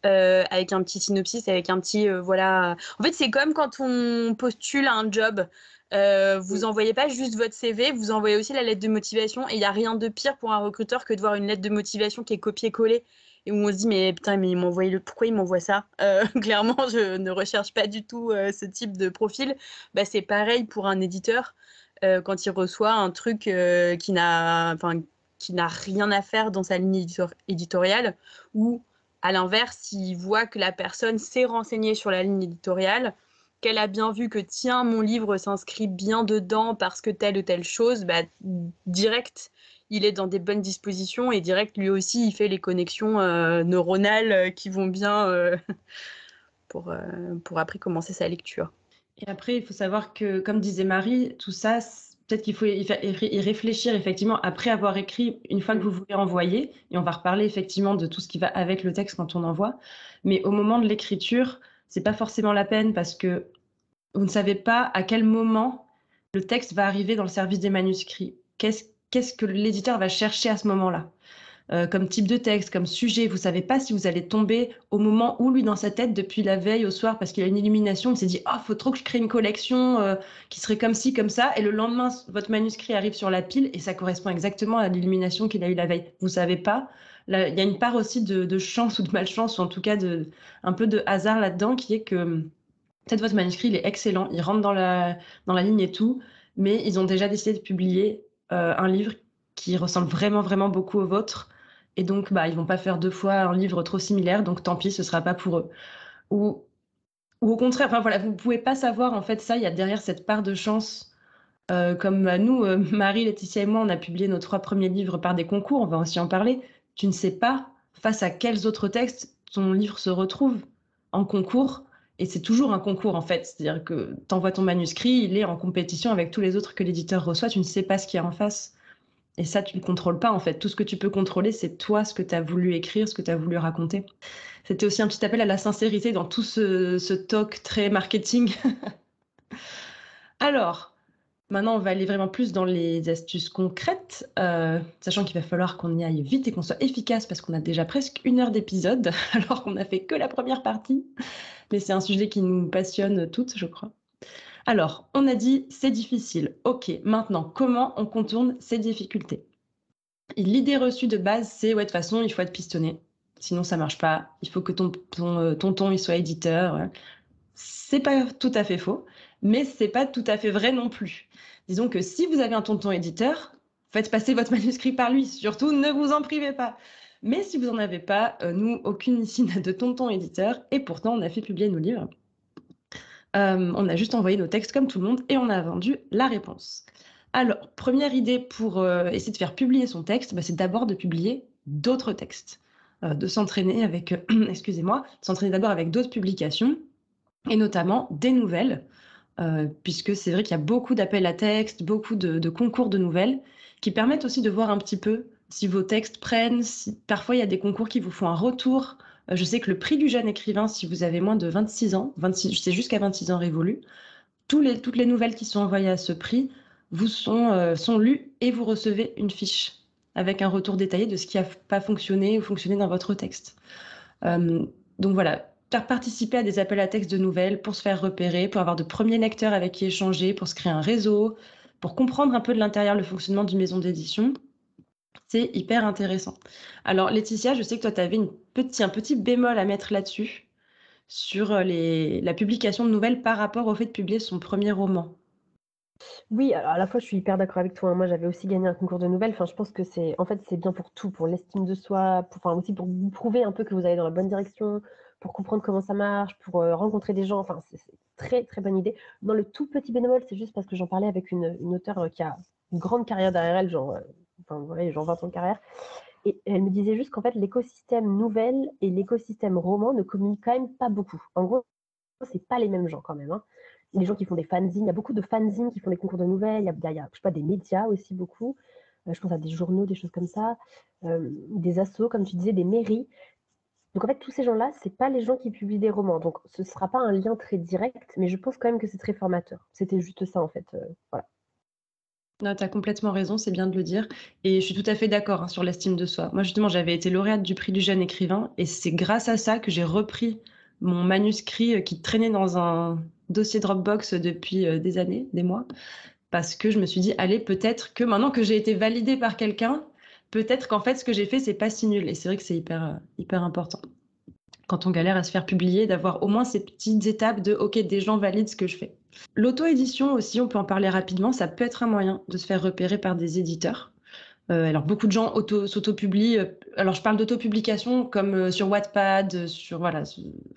avec un petit synopsis, avec un petit voilà. En fait, c'est comme quand on postule à un job. Vous envoyez pas juste votre CV, vous envoyez aussi la lettre de motivation, et il n'y a rien de pire pour un recruteur que de voir une lettre de motivation qui est copiée-collée et où on se dit mais putain, mais pourquoi il m'envoie ça? Clairement, je ne recherche pas du tout ce type de profil. C'est pareil pour un éditeur quand il reçoit un truc qui n'a rien à faire dans sa ligne éditoriale, ou à l'inverse, il voit que la personne s'est renseignée sur la ligne éditoriale, qu'elle a bien vu que tiens, mon livre s'inscrit bien dedans parce que telle ou telle chose, direct, il est dans des bonnes dispositions et direct, lui aussi, il fait les connexions neuronales qui vont bien pour après commencer sa lecture. Et après, il faut savoir que, comme disait Marie, tout ça, peut-être qu'il faut y réfléchir effectivement après avoir écrit, une fois que vous voulez envoyer, et on va reparler effectivement de tout ce qui va avec le texte quand on envoie, mais au moment de l'écriture, c'est pas forcément la peine parce que vous ne savez pas à quel moment le texte va arriver dans le service des manuscrits. Qu'est-ce que l'éditeur va chercher à ce moment-là? Comme type de texte, comme sujet. Vous ne savez pas si vous allez tomber au moment où lui, dans sa tête, depuis la veille au soir, parce qu'il a une illumination, il s'est dit « Ah, faut trop que je crée une collection qui serait comme ci, comme ça ». Et le lendemain, votre manuscrit arrive sur la pile et ça correspond exactement à l'illumination qu'il a eue la veille. Vous ne savez pas. Là, il y a une part aussi de chance ou de malchance, ou en tout cas un peu de hasard là-dedans, qui est que peut-être votre manuscrit, il est excellent, il rentre dans la ligne et tout, mais ils ont déjà décidé de publier un livre qui ressemble vraiment, vraiment beaucoup au vôtre. Et donc, ils vont pas faire 2 fois un livre trop similaire, donc tant pis, ce sera pas pour eux. Ou au contraire, enfin voilà, vous pouvez pas savoir, en fait, ça, il y a derrière cette part de chance. Comme nous, Marie, Laetitia et moi, on a publié nos 3 premiers livres par des concours, on va aussi en parler. Tu ne sais pas face à quels autres textes ton livre se retrouve en concours. Et c'est toujours un concours, en fait. C'est-à-dire que tu envoies ton manuscrit, il est en compétition avec tous les autres que l'éditeur reçoit, tu ne sais pas ce qu'il y a en face. Et ça, tu ne le contrôles pas, en fait. Tout ce que tu peux contrôler, c'est toi, ce que tu as voulu écrire, ce que tu as voulu raconter. C'était aussi un petit appel à la sincérité dans tout ce talk très marketing. Alors, maintenant, on va aller vraiment plus dans les astuces concrètes, sachant qu'il va falloir qu'on y aille vite et qu'on soit efficace parce qu'on a déjà presque 1 heure d'épisode, alors qu'on n'a fait que la première partie. Mais c'est un sujet qui nous passionne toutes, je crois. Alors, on a dit c'est difficile. Ok, maintenant, comment on contourne ces difficultés? L'idée reçue de base, c'est ouais, de toute façon, il faut être pistonné. Sinon, ça marche pas. Il faut que ton tonton il soit éditeur. Ouais. C'est pas tout à fait faux, mais c'est pas tout à fait vrai non plus. Disons que si vous avez un tonton éditeur, faites passer votre manuscrit par lui. Surtout, ne vous en privez pas. Mais si vous n'en avez pas, nous, aucune ici n'a de tonton éditeur, et pourtant, on a fait publier nos livres. On a juste envoyé nos textes comme tout le monde et on a vendu la réponse. Alors, première idée pour essayer de faire publier son texte, c'est d'abord de publier d'autres textes, de s'entraîner avec, excusez-moi, s'entraîner d'abord avec d'autres publications et notamment des nouvelles, puisque c'est vrai qu'il y a beaucoup d'appels à texte, beaucoup de concours de nouvelles qui permettent aussi de voir un petit peu si vos textes prennent, si parfois il y a des concours qui vous font un retour. Je sais que le prix du jeune écrivain, si vous avez moins de 26 ans, c'est jusqu'à 26 ans révolus, toutes les nouvelles qui sont envoyées à ce prix vous sont lues et vous recevez une fiche avec un retour détaillé de ce qui n'a pas fonctionné ou fonctionné dans votre texte. Donc voilà, faire participer à des appels à texte de nouvelles pour se faire repérer, pour avoir de premiers lecteurs avec qui échanger, pour se créer un réseau, pour comprendre un peu de l'intérieur le fonctionnement d'une maison d'édition. C'est hyper intéressant. Alors Laetitia, je sais que toi, tu avais un petit bémol à mettre là-dessus, sur la publication de nouvelles par rapport au fait de publier son premier roman. Oui, alors à la fois, je suis hyper d'accord avec toi. Moi, j'avais aussi gagné un concours de nouvelles. Enfin, je pense que c'est bien pour tout, pour l'estime de soi, aussi pour vous prouver un peu que vous allez dans la bonne direction, pour comprendre comment ça marche, pour rencontrer des gens. Enfin, c'est très, très bonne idée. Dans le tout petit bémol, c'est juste parce que j'en parlais avec une auteure qui a une grande carrière derrière elle, genre 20 ans de carrière. Et elle me disait juste qu'en fait, l'écosystème nouvelle et l'écosystème roman ne communiquent quand même pas beaucoup. En gros, c'est pas les mêmes gens quand même. Hein. Les gens qui font des fanzines, il y a beaucoup de fanzines qui font des concours de nouvelles, il y a je sais pas, des médias aussi beaucoup. Je pense à des journaux, des choses comme ça, des assos, comme tu disais, des mairies. Donc en fait, tous ces gens-là, c'est pas les gens qui publient des romans. Donc ce sera pas un lien très direct, mais je pense quand même que c'est très formateur. C'était juste ça en fait. Voilà. Non, tu as complètement raison, c'est bien de le dire. Et je suis tout à fait d'accord sur l'estime de soi. Moi, justement, j'avais été lauréate du prix du jeune écrivain et c'est grâce à ça que j'ai repris mon manuscrit qui traînait dans un dossier Dropbox depuis des années, des mois, parce que je me suis dit, allez, peut-être que maintenant que j'ai été validée par quelqu'un, peut-être qu'en fait, ce que j'ai fait, c'est pas si nul. Et c'est vrai que c'est hyper important. Quand on galère à se faire publier, d'avoir au moins ces petites étapes de « ok, des gens valident ce que je fais ». L'auto-édition aussi, on peut en parler rapidement, ça peut être un moyen de se faire repérer par des éditeurs. Alors beaucoup de gens s'auto-publient, alors je parle d'auto-publication comme sur Wattpad, sur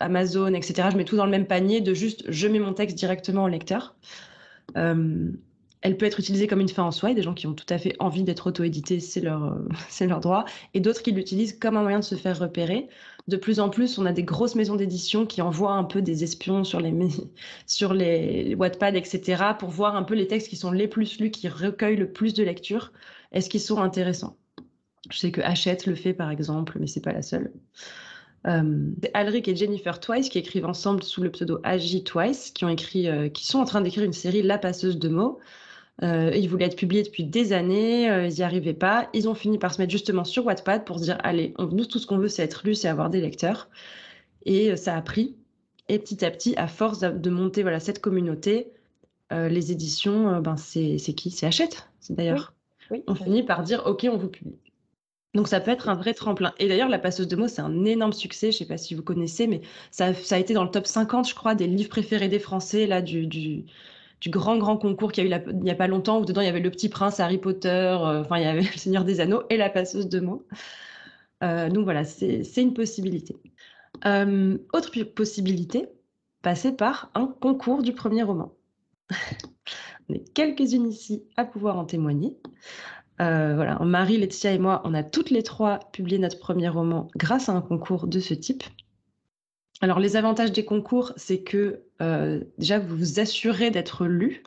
Amazon, etc. Je mets tout dans le même panier de juste je mets mon texte directement au lecteur. Elle peut être utilisée comme une fin en soi. Il y a des gens qui ont tout à fait envie d'être auto-édités, c'est c'est leur droit. Et d'autres qui l'utilisent comme un moyen de se faire repérer. De plus en plus, on a des grosses maisons d'édition qui envoient un peu des espions sur sur les Wattpad, etc., pour voir un peu les textes qui sont les plus lus, qui recueillent le plus de lectures. Est-ce qu'ils sont intéressants? Je sais que Hachette le fait, par exemple, mais c'est pas la seule. C'est Alric et Jennifer Twice qui écrivent ensemble sous le pseudo AJ Twice, qui sont en train d'écrire une série La passeuse de mots. Ils voulaient être publiés depuis des années, ils n'y arrivaient pas. Ils ont fini par se mettre justement sur Wattpad pour se dire allez, nous tout ce qu'on veut c'est être lu, c'est avoir des lecteurs. Et ça a pris. Et petit à petit, à force de monter voilà, cette communauté, les éditions, c'est qui? C'est Hachette, d'ailleurs. Oui, On finit par dire ok, on vous publie. Donc ça peut être un vrai tremplin. Et d'ailleurs, La passeuse de mots, c'est un énorme succès. Je ne sais pas si vous connaissez, mais ça a été dans le top 50, je crois, des livres préférés des Français, là, du grand concours qu'il y a eu il n'y a pas longtemps, où dedans, il y avait Le Petit Prince, Harry Potter, enfin, il y avait Le Seigneur des Anneaux et La passeuse de mots. Donc voilà, c'est une possibilité. Autre possibilité, passer par un concours du premier roman. On est quelques-unes ici à pouvoir en témoigner. Voilà, Marie, Laetitia et moi, on a toutes les trois publié notre premier roman grâce à un concours de ce type. Alors, les avantages des concours, c'est que déjà, vous vous assurez d'être lu.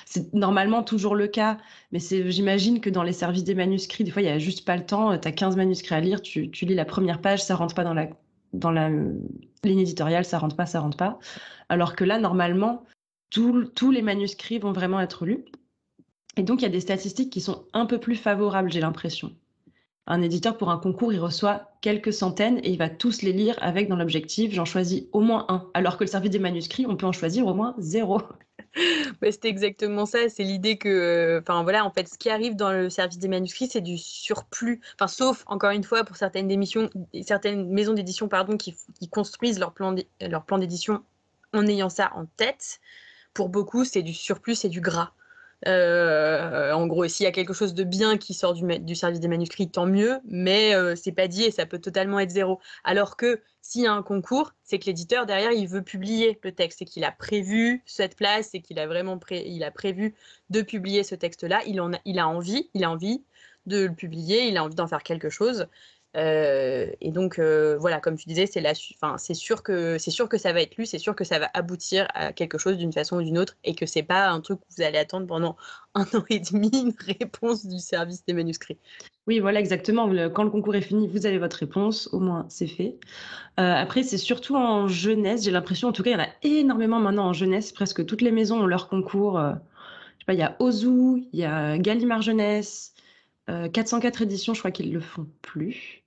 C'est normalement toujours le cas, mais j'imagine que dans les services des manuscrits, des fois, il n'y a juste pas le temps. Tu as 15 manuscrits à lire, tu lis la première page, ça rentre pas dans la ligne éditoriale, ça rentre pas. Alors que là, normalement, tous les manuscrits vont vraiment être lus. Et donc, il y a des statistiques qui sont un peu plus favorables, j'ai l'impression. Un éditeur, pour un concours, il reçoit quelques centaines et il va tous les lire avec dans l'objectif, j'en choisis au moins un. Alors que le service des manuscrits, on peut en choisir au moins 0. Ouais, c'était exactement ça. C'est l'idée que, enfin voilà, en fait, ce qui arrive dans le service des manuscrits, c'est du surplus. Enfin, sauf encore une fois pour certaines maisons d'édition, pardon, qui construisent leur plan d'édition en ayant ça en tête. Pour beaucoup, c'est du surplus, c'est du gras. En gros, s'il y a quelque chose de bien qui sort du service des manuscrits, tant mieux, mais c'est pas dit et ça peut totalement être 0. Alors que s'il y a un concours, c'est que l'éditeur derrière il veut publier le texte et qu'il a prévu cette place et qu'il a vraiment prévu de publier ce texte-là. Il a envie de le publier, il a envie d'en faire quelque chose. Et donc voilà, comme tu disais, c'est sûr que ça va être lu, c'est sûr que ça va aboutir à quelque chose d'une façon ou d'une autre, et que c'est pas un truc où vous allez attendre pendant 1 an et demi une réponse du service des manuscrits. Oui, voilà, exactement. Quand le concours est fini, vous avez votre réponse, au moins c'est fait. Après, c'est surtout en jeunesse, j'ai l'impression, en tout cas, il y en a énormément maintenant en jeunesse, presque toutes les maisons ont leur concours. Je sais pas, il y a Ozu, il y a Gallimard Jeunesse, 404 éditions, je crois qu'ils le font plus.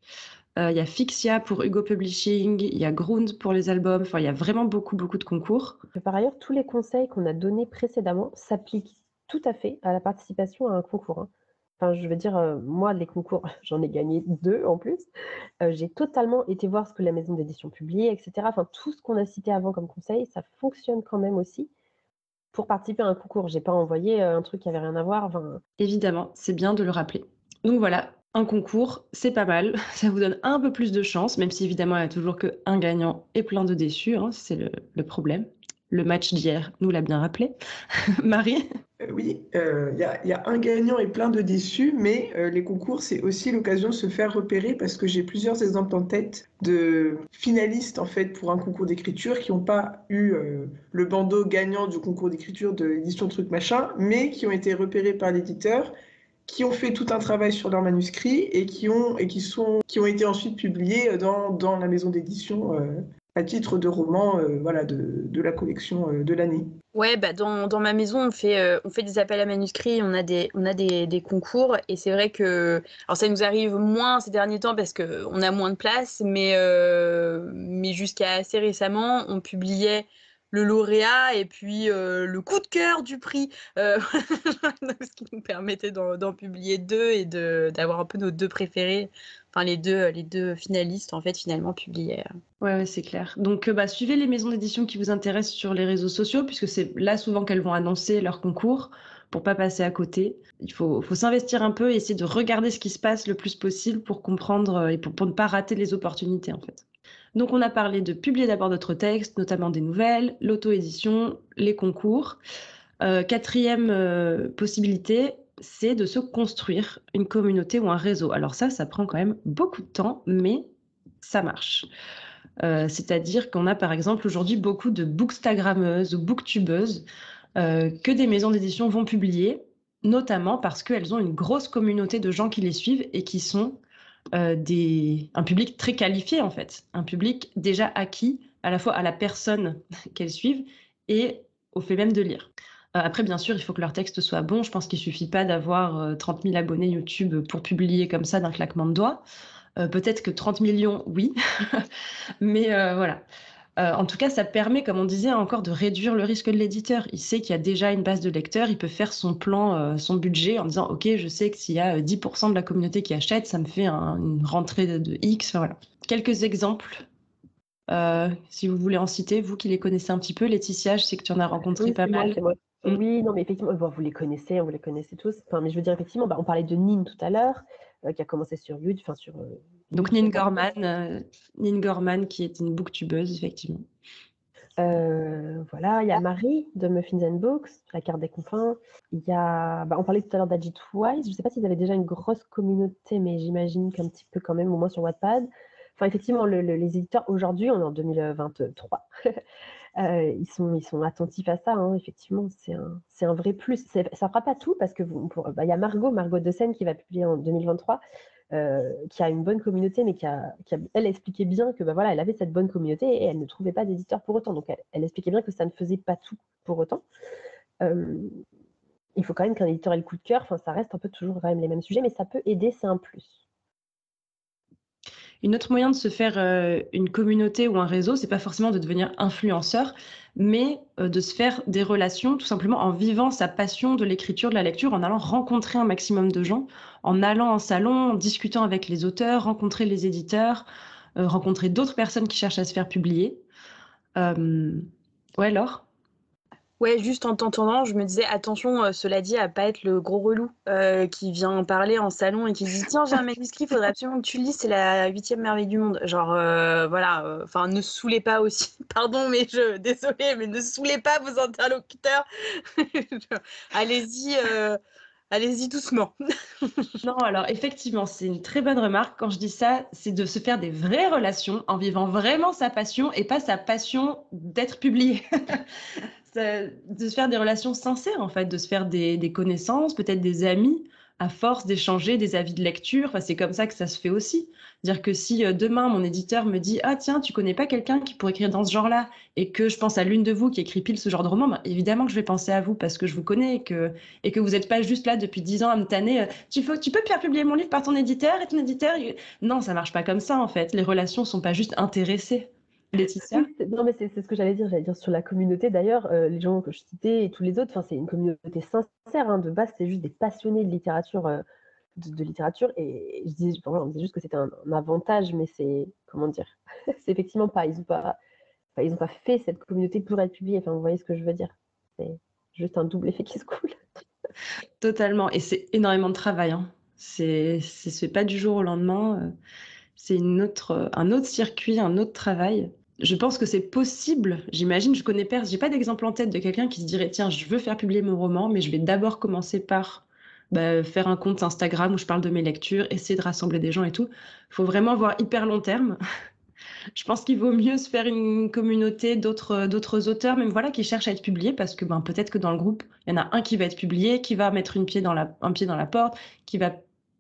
Il y a Fixia pour Hugo Publishing, il y a Grund pour les albums, enfin il y a vraiment beaucoup de concours. Par ailleurs, tous les conseils qu'on a donnés précédemment s'appliquent tout à fait à la participation à un concours, hein. Enfin, je veux dire, moi, les concours, j'en ai gagné 2 en plus. J'ai totalement été voir ce que la maison d'édition publiait, etc. Enfin, tout ce qu'on a cité avant comme conseil, ça fonctionne quand même aussi pour participer à un concours. J'ai pas envoyé un truc qui avait rien à voir. Enfin, Évidemment, c'est bien de le rappeler. Donc voilà, un concours, c'est pas mal. Ça vous donne un peu plus de chance, même si évidemment il n'y a toujours qu'un gagnant et plein de déçus, hein, c'est le problème. Le match d'hier nous l'a bien rappelé. Marie? Oui, il y a un gagnant et plein de déçus, mais les concours, c'est aussi l'occasion de se faire repérer, parce que j'ai plusieurs exemples en tête de finalistes en fait pour un concours d'écriture qui n'ont pas eu le bandeau gagnant du concours d'écriture de l'édition truc machin, mais qui ont été repérés par l'éditeur, qui ont fait tout un travail sur leur manuscrit et qui ont été ensuite publiés dans la maison d'édition à titre de roman, voilà, de la collection de l'année. Ouais, bah dans ma maison, on fait des appels à manuscrits, on a des concours, et c'est vrai que, alors ça nous arrive moins ces derniers temps parce qu'on a moins de place, mais jusqu'à assez récemment, on publiait le lauréat et puis le coup de cœur du prix, ce qui nous permettait d'en publier 2 et d'avoir un peu nos 2 préférés. Enfin, les deux finalistes, en fait, finalement, publiés. Ouais, c'est clair. Donc, suivez les maisons d'édition qui vous intéressent sur les réseaux sociaux, puisque c'est là souvent qu'elles vont annoncer leur concours pour pas passer à côté. Il faut s'investir un peu et essayer de regarder ce qui se passe le plus possible pour comprendre et pour ne pas rater les opportunités, en fait. Donc, on a parlé de publier d'abord notre texte, notamment des nouvelles, l'auto-édition, les concours. Quatrième possibilité, c'est de se construire une communauté ou un réseau. Alors ça prend quand même beaucoup de temps, mais ça marche. C'est-à-dire qu'on a par exemple aujourd'hui beaucoup de bookstagrammeuses ou booktubeuses que des maisons d'édition vont publier, notamment parce qu'elles ont une grosse communauté de gens qui les suivent et qui sont un public très qualifié en fait, un public déjà acquis à la fois à la personne qu'elles suivent et au fait même de lire. Après, bien sûr, il faut que leur texte soit bon. Je pense qu'il ne suffit pas d'avoir 30 000 abonnés YouTube pour publier comme ça d'un claquement de doigts. Peut-être que 30 millions, oui, mais voilà. En tout cas, ça permet, comme on disait, encore de réduire le risque de l'éditeur. Il sait qu'il y a déjà une base de lecteurs, il peut faire son plan, son budget en disant « Ok, je sais que s'il y a 10% de la communauté qui achète, ça me fait une rentrée de X. » Enfin, voilà. Quelques exemples, si vous voulez en citer, vous qui les connaissez un petit peu. Laetitia, je sais que tu en as rencontré Oui, pas c'est moi, mal. c'est moi. Oui, non, mais effectivement, bon, vous les connaissez tous. Enfin, mais je veux dire, effectivement, on parlait de Nin tout à l'heure, qui a commencé sur YouTube, enfin sur Donc YouTube. Nin Gorman, qui est une booktubeuse, effectivement. Voilà, il y a Marie de Muffins and Books, La Carte des Confins. Il y a, on parlait tout à l'heure d'Agit Wise. Je ne sais pas s'ils avaient déjà une grosse communauté, mais j'imagine qu'un petit peu quand même, au moins sur Wattpad. Enfin, effectivement, les éditeurs, aujourd'hui, on est en 2023, ils sont attentifs à ça, hein, effectivement, c'est un vrai plus. Ça ne fera pas tout, parce que il y a Margot de Seine qui va publier en 2023, qui a une bonne communauté, mais elle expliquait bien que voilà, elle avait cette bonne communauté et elle ne trouvait pas d'éditeur pour autant. Donc elle expliquait bien que ça ne faisait pas tout pour autant. Il faut quand même qu'un éditeur ait le coup de cœur. Enfin, ça reste un peu toujours quand même les mêmes sujets, mais ça peut aider, c'est un plus. Une autre moyen de se faire une communauté ou un réseau, c'est pas forcément de devenir influenceur, mais de se faire des relations tout simplement en vivant sa passion de l'écriture, de la lecture, en allant rencontrer un maximum de gens, en allant en salon, en discutant avec les auteurs, rencontrer les éditeurs, rencontrer d'autres personnes qui cherchent à se faire publier. Ouais, Laure? Ouais, juste en t'entendant, je me disais attention, cela dit, à pas être le gros relou qui vient parler en salon et qui dit tiens, j'ai un manuscrit, il faudrait absolument que tu le lises, c'est la 8e merveille du monde. Genre, voilà, enfin, ne saoulez pas aussi. Pardon, mais désolée, mais ne saoulez pas vos interlocuteurs. Allez-y, allez-y doucement. Non, alors effectivement, c'est une très bonne remarque. Quand je dis ça, c'est de se faire des vraies relations en vivant vraiment sa passion et pas sa passion d'être publié. De se faire des relations sincères, en fait, de se faire des connaissances, peut-être des amis, à force d'échanger des avis de lecture. Enfin, c'est comme ça que ça se fait aussi. Dire que si demain, mon éditeur me dit « Ah tiens, tu connais pas quelqu'un qui pourrait écrire dans ce genre-là » et que je pense à l'une de vous qui écrit pile ce genre de roman, ben, évidemment que je vais penser à vous parce que je vous connais et que vous n'êtes pas juste là depuis 10 ans à me tanner. Tu peux faire publier mon livre par ton éditeur et ton éditeur... Non, ça marche pas comme ça, en fait. Les relations sont pas juste intéressées. Laetitia? Oui, non, mais c'est ce que j'allais dire. J'allais dire sur la communauté, d'ailleurs, les gens que je citais et tous les autres, c'est une communauté sincère. Hein, de base, c'est juste des passionnés de littérature. De littérature, et je disais, on disait juste que c'était un avantage, mais c'est, comment dire, c'est effectivement pas, ils ont pas fait cette communauté pour être publiée. Enfin, vous voyez ce que je veux dire, c'est juste un double effet qui se coule. Totalement, et c'est énormément de travail, hein. C'est pas du jour au lendemain, c'est un autre circuit, un autre travail. Je pense que c'est possible, j'imagine, j'ai pas d'exemple en tête de quelqu'un qui se dirait tiens, je veux faire publier mon roman, mais je vais d'abord commencer par faire un compte Instagram où je parle de mes lectures, essayer de rassembler des gens et tout. Il faut vraiment voir hyper long terme. Je pense qu'il vaut mieux se faire une communauté d'autres auteurs, même voilà, qui cherchent à être publiés, parce que peut-être que dans le groupe, il y en a un qui va être publié, qui va mettre un pied dans la porte, qui va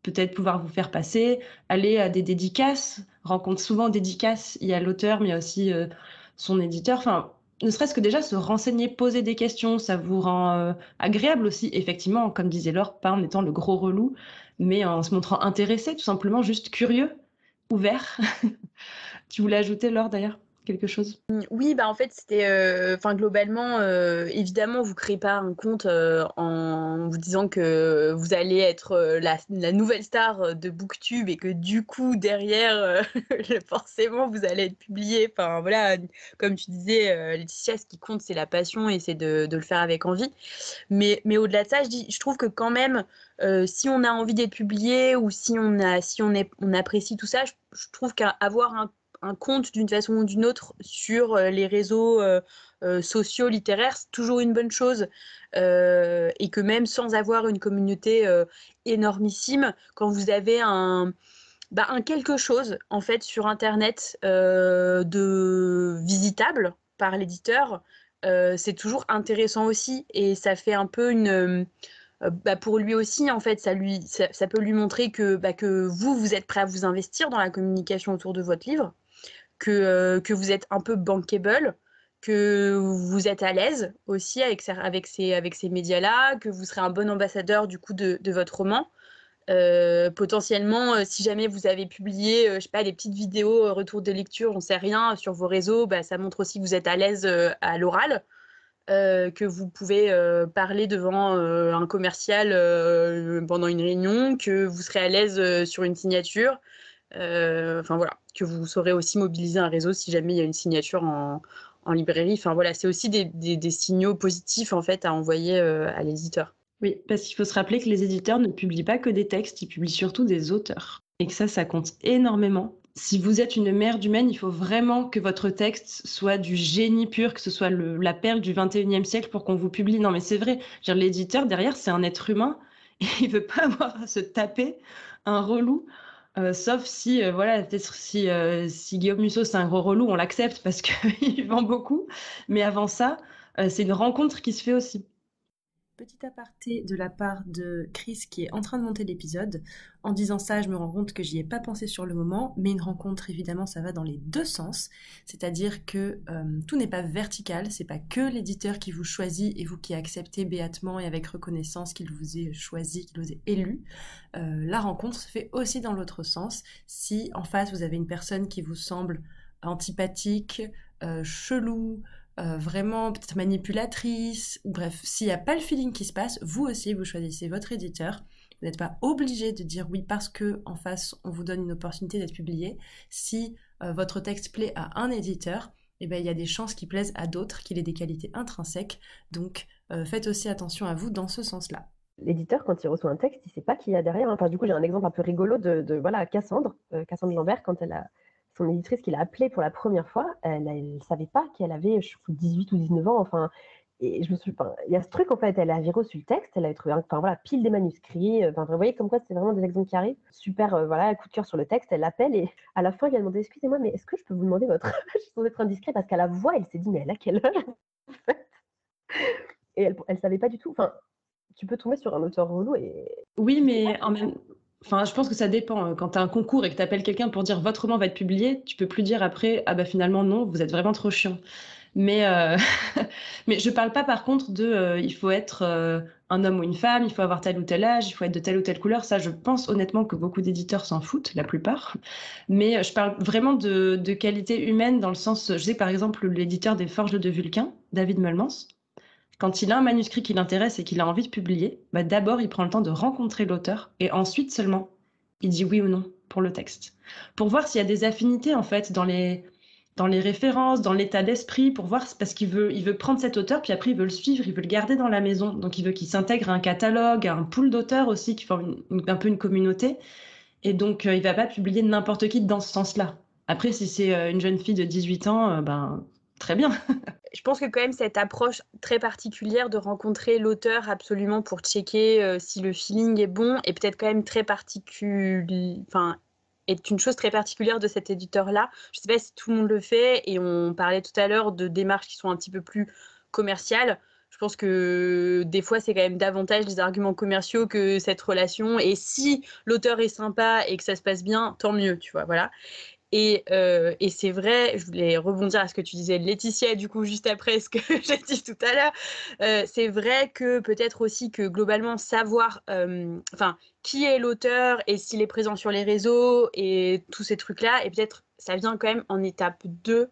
peut-être pouvoir vous faire passer, aller à des dédicaces, rencontre souvent dédicaces, il y a l'auteur, mais il y a aussi son éditeur. Enfin, ne serait-ce que déjà se renseigner, poser des questions, ça vous rend agréable aussi, effectivement, comme disait Laure, pas en étant le gros relou, mais en se montrant intéressé, tout simplement, juste curieux, ouvert. Tu voulais ajouter, Laure, d'ailleurs, quelque chose? Oui, en fait, c'était, globalement, évidemment, vous créez pas un compte en vous disant que vous allez être la nouvelle star de BookTube et que du coup, derrière, forcément, vous allez être publié. Enfin, voilà, comme tu disais, Laetitia, ce qui compte, c'est la passion et c'est de le faire avec envie. Mais au-delà de ça, je trouve que quand même, si on a envie d'être publié ou si on apprécie tout ça, je trouve qu'avoir un compte d'une façon ou d'une autre sur les réseaux sociaux, littéraires, c'est toujours une bonne chose. Et que même sans avoir une communauté énormissime, quand vous avez un quelque chose en fait sur Internet de visitable par l'éditeur, c'est toujours intéressant aussi et ça fait un peu pour lui aussi en fait ça peut lui montrer que vous êtes prêt à vous investir dans la communication autour de votre livre, que vous êtes un peu bankable, que vous êtes à l'aise aussi avec ces médias-là, que vous serez un bon ambassadeur du coup de votre roman. Potentiellement, si jamais vous avez publié, je sais pas, des petites vidéos retour de lecture, j'en sais rien, sur vos réseaux, ça montre aussi que vous êtes à l'aise à l'oral, que vous pouvez parler devant un commercial pendant une réunion, que vous serez à l'aise sur une signature. Enfin voilà, que vous saurez aussi mobiliser un réseau si jamais il y a une signature en librairie. Enfin voilà, c'est aussi des signaux positifs en fait à envoyer à l'éditeur. Oui, parce qu'il faut se rappeler que les éditeurs ne publient pas que des textes, ils publient surtout des auteurs. Et que ça compte énormément. Si vous êtes une mère humaine, il faut vraiment que votre texte soit du génie pur, que ce soit la perle du 21e siècle pour qu'on vous publie. Non, mais c'est vrai. L'éditeur, derrière, c'est un être humain et il ne veut pas avoir à se taper un relou. Sauf si, peut-être si Guillaume Musso, c'est un gros relou, on l'accepte parce qu'il vend beaucoup. Mais avant ça, c'est une rencontre qui se fait aussi. Petit aparté de la part de Chris qui est en train de monter l'épisode. En disant ça, je me rends compte que j'y ai pas pensé sur le moment, mais une rencontre, évidemment, ça va dans les deux sens. C'est-à-dire que tout n'est pas vertical, c'est pas que l'éditeur qui vous choisit et vous qui acceptez béatement et avec reconnaissance qu'il vous ait choisi, qu'il vous ait élu. La rencontre se fait aussi dans l'autre sens. Si en face vous avez une personne qui vous semble antipathique, chelou, vraiment peut-être manipulatrice, bref, s'il n'y a pas le feeling qui se passe, vous aussi vous choisissez votre éditeur. Vous n'êtes pas obligé de dire oui parce que en face on vous donne une opportunité d'être publié. Si votre texte plaît à un éditeur, il y a des chances qu'il plaise à d'autres, qu'il ait des qualités intrinsèques. Donc faites aussi attention à vous dans ce sens-là. L'éditeur, quand il reçoit un texte, il ne sait pas qui y a derrière. Enfin, du coup, j'ai un exemple un peu rigolo de Cassandre Lambert, quand elle a son éditrice qui l'a appelée pour la première fois, elle ne savait pas qu'elle avait 18 ou 19 ans. Enfin, et je me suis, il y a ce truc en fait, elle avait reçu le texte, elle avait trouvé, pile des manuscrits. Vous voyez comme quoi c'est vraiment des exemples qui arrivent. Super, coup de cœur sur le texte, elle l'appelle et à la fin, il a demandé excusez-moi, mais est-ce que je peux vous demander votre âge sans être indiscret parce qu'à la voix, elle s'est dit mais elle a quel âge en fait. Et elle savait pas du tout. Enfin, tu peux tomber sur un auteur relou et. Oui, mais en même je pense que ça dépend. Quand tu as un concours et que tu appelles quelqu'un pour dire votre roman va être publié, tu peux plus dire après ah finalement non, vous êtes vraiment trop chiant. Mais mais je parle pas par contre de il faut être un homme ou une femme, il faut avoir tel ou tel âge, il faut être de telle ou telle couleur. Ça, je pense honnêtement que beaucoup d'éditeurs s'en foutent, la plupart. Mais je parle vraiment de qualité humaine dans le sens, je sais par exemple l'éditeur des Forges de Vulcain, David Meulmans. Quand il a un manuscrit qui l'intéresse et qu'il a envie de publier, d'abord il prend le temps de rencontrer l'auteur et ensuite seulement il dit oui ou non pour le texte. Pour voir s'il y a des affinités en fait dans les références, dans l'état d'esprit, pour voir, parce qu'il veut prendre cet auteur, puis après il veut le suivre, il veut le garder dans la maison. Donc il veut qu'il s'intègre à un catalogue, à un pool d'auteurs aussi, qui forme un peu une communauté. Et donc il va pas publier n'importe qui dans ce sens-là. Après, si c'est une jeune fille de 18 ans, très bien. Je pense que quand même cette approche très particulière de rencontrer l'auteur absolument pour checker si le feeling est bon est peut-être quand même très est une chose très particulière de cet éditeur-là. Je ne sais pas si tout le monde le fait et on parlait tout à l'heure de démarches qui sont un petit peu plus commerciales. Je pense que des fois, c'est quand même davantage des arguments commerciaux que cette relation. Et si l'auteur est sympa et que ça se passe bien, tant mieux, tu vois, voilà. Et c'est vrai, je voulais rebondir à ce que tu disais, Laetitia, du coup, juste après ce que j'ai dit tout à l'heure. C'est vrai que peut-être aussi que globalement, savoir qui est l'auteur et s'il est présent sur les réseaux et tous ces trucs-là, et peut-être ça vient quand même en étape 2.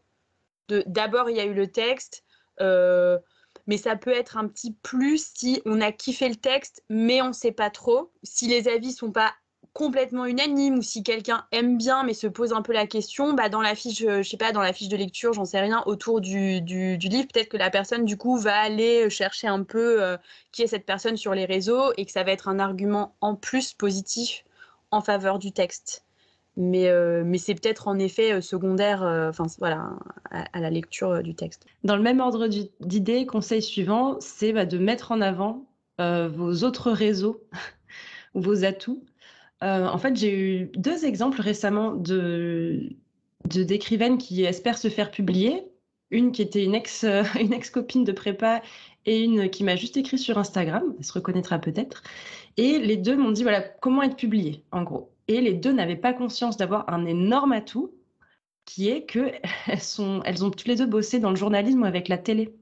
D'abord, il y a eu le texte, mais ça peut être un petit plus si on a kiffé le texte, mais on ne sait pas trop, si les avis ne sont pas complètement unanime ou si quelqu'un aime bien mais se pose un peu la question, dans la fiche, je sais pas, dans la fiche de lecture, j'en sais rien, autour du livre, peut-être que la personne du coup va aller chercher un peu qui est cette personne sur les réseaux et que ça va être un argument en plus positif en faveur du texte. Mais c'est peut-être en effet secondaire voilà, à la lecture du texte. Dans le même ordre d'idée, conseil suivant, c'est de mettre en avant vos autres réseaux ou vos atouts. En fait, j'ai eu 2 exemples récemment d'écrivaines qui espèrent se faire publier. Une qui était une ex-copine de prépa et une qui m'a juste écrit sur Instagram, elle se reconnaîtra peut-être. Et les 2 m'ont dit, voilà, comment être publiée, en gros. Et les 2 n'avaient pas conscience d'avoir un énorme atout, qui est qu'elles ont toutes les 2 bossé dans le journalisme ou avec la télé.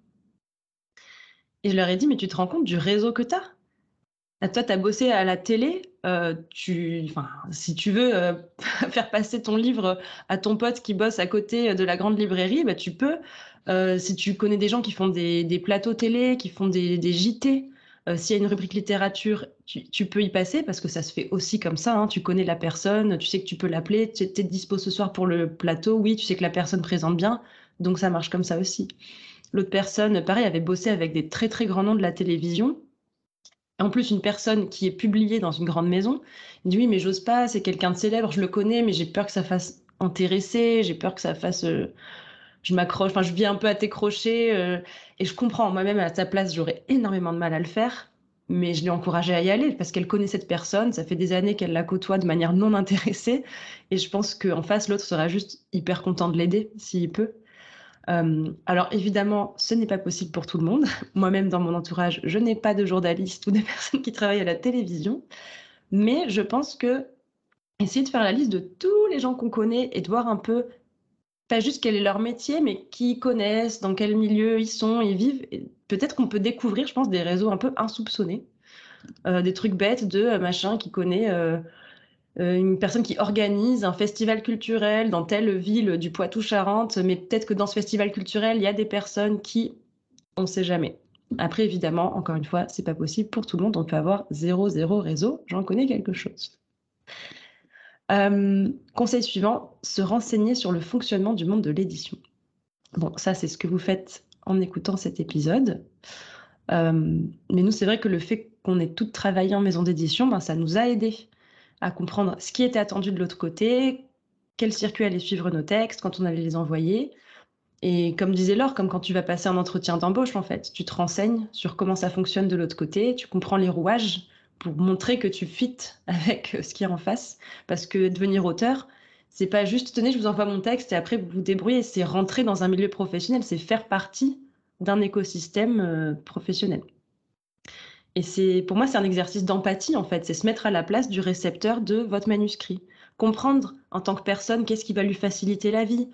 Et je leur ai dit, mais tu te rends compte du réseau que tu as? Toi, tu as bossé à la télé, si tu veux faire passer ton livre à ton pote qui bosse à côté de la grande librairie, tu peux. Si tu connais des gens qui font des plateaux télé, qui font des JT, s'il y a une rubrique littérature, tu peux y passer parce que ça se fait aussi comme ça. Hein. Tu connais la personne, tu sais que tu peux l'appeler, tu es dispo ce soir pour le plateau, oui, tu sais que la personne présente bien, donc ça marche comme ça aussi. L'autre personne, pareil, avait bossé avec des très très grands noms de la télévision. En plus, une personne qui est publiée dans une grande maison, il dit oui, mais j'ose pas, c'est quelqu'un de célèbre, je le connais, mais j'ai peur que ça fasse intéresser, j'ai peur que ça fasse, je m'accroche, je viens un peu à tes crochets, et je comprends, moi-même à ta place, j'aurais énormément de mal à le faire, mais je l'ai encouragée à y aller parce qu'elle connaît cette personne, ça fait des années qu'elle la côtoie de manière non intéressée, et je pense qu'en face, l'autre sera juste hyper content de l'aider s'il peut. Alors évidemment, ce n'est pas possible pour tout le monde. Moi-même, dans mon entourage, je n'ai pas de journalistes ou de personnes qui travaillent à la télévision. Mais je pense que essayer de faire la liste de tous les gens qu'on connaît et de voir un peu, pas juste quel est leur métier, mais qui ils connaissent, dans quel milieu ils sont, ils vivent. Et peut-être qu'on peut découvrir, je pense, des réseaux un peu insoupçonnés. Des trucs bêtes de machin qui connaît... une personne qui organise un festival culturel dans telle ville du Poitou-Charentes, mais peut-être que dans ce festival culturel, il y a des personnes qui, on ne sait jamais. Après, évidemment, encore une fois, c'est pas possible pour tout le monde. On peut avoir 0 réseau. J'en connais quelque chose. Conseil suivant, se renseigner sur le fonctionnement du monde de l'édition. Bon, ça, c'est ce que vous faites en écoutant cet épisode. Mais nous, c'est vrai que le fait qu'on ait toutes travaillé en maison d'édition, ça nous a aidés à comprendre ce qui était attendu de l'autre côté, quel circuit allait suivre nos textes, quand on allait les envoyer. Et comme disait Laure, comme quand tu vas passer un entretien d'embauche, en fait, tu te renseignes sur comment ça fonctionne de l'autre côté, tu comprends les rouages pour montrer que tu fites avec ce qu'il y a en face. Parce que devenir auteur, c'est pas juste, tenez, je vous envoie mon texte et après vous vous débrouillez, c'est rentrer dans un milieu professionnel, c'est faire partie d'un écosystème professionnel. Et pour moi, c'est un exercice d'empathie, en fait. C'est se mettre à la place du récepteur de votre manuscrit. Comprendre, en tant que personne, qu'est-ce qui va lui faciliter la vie.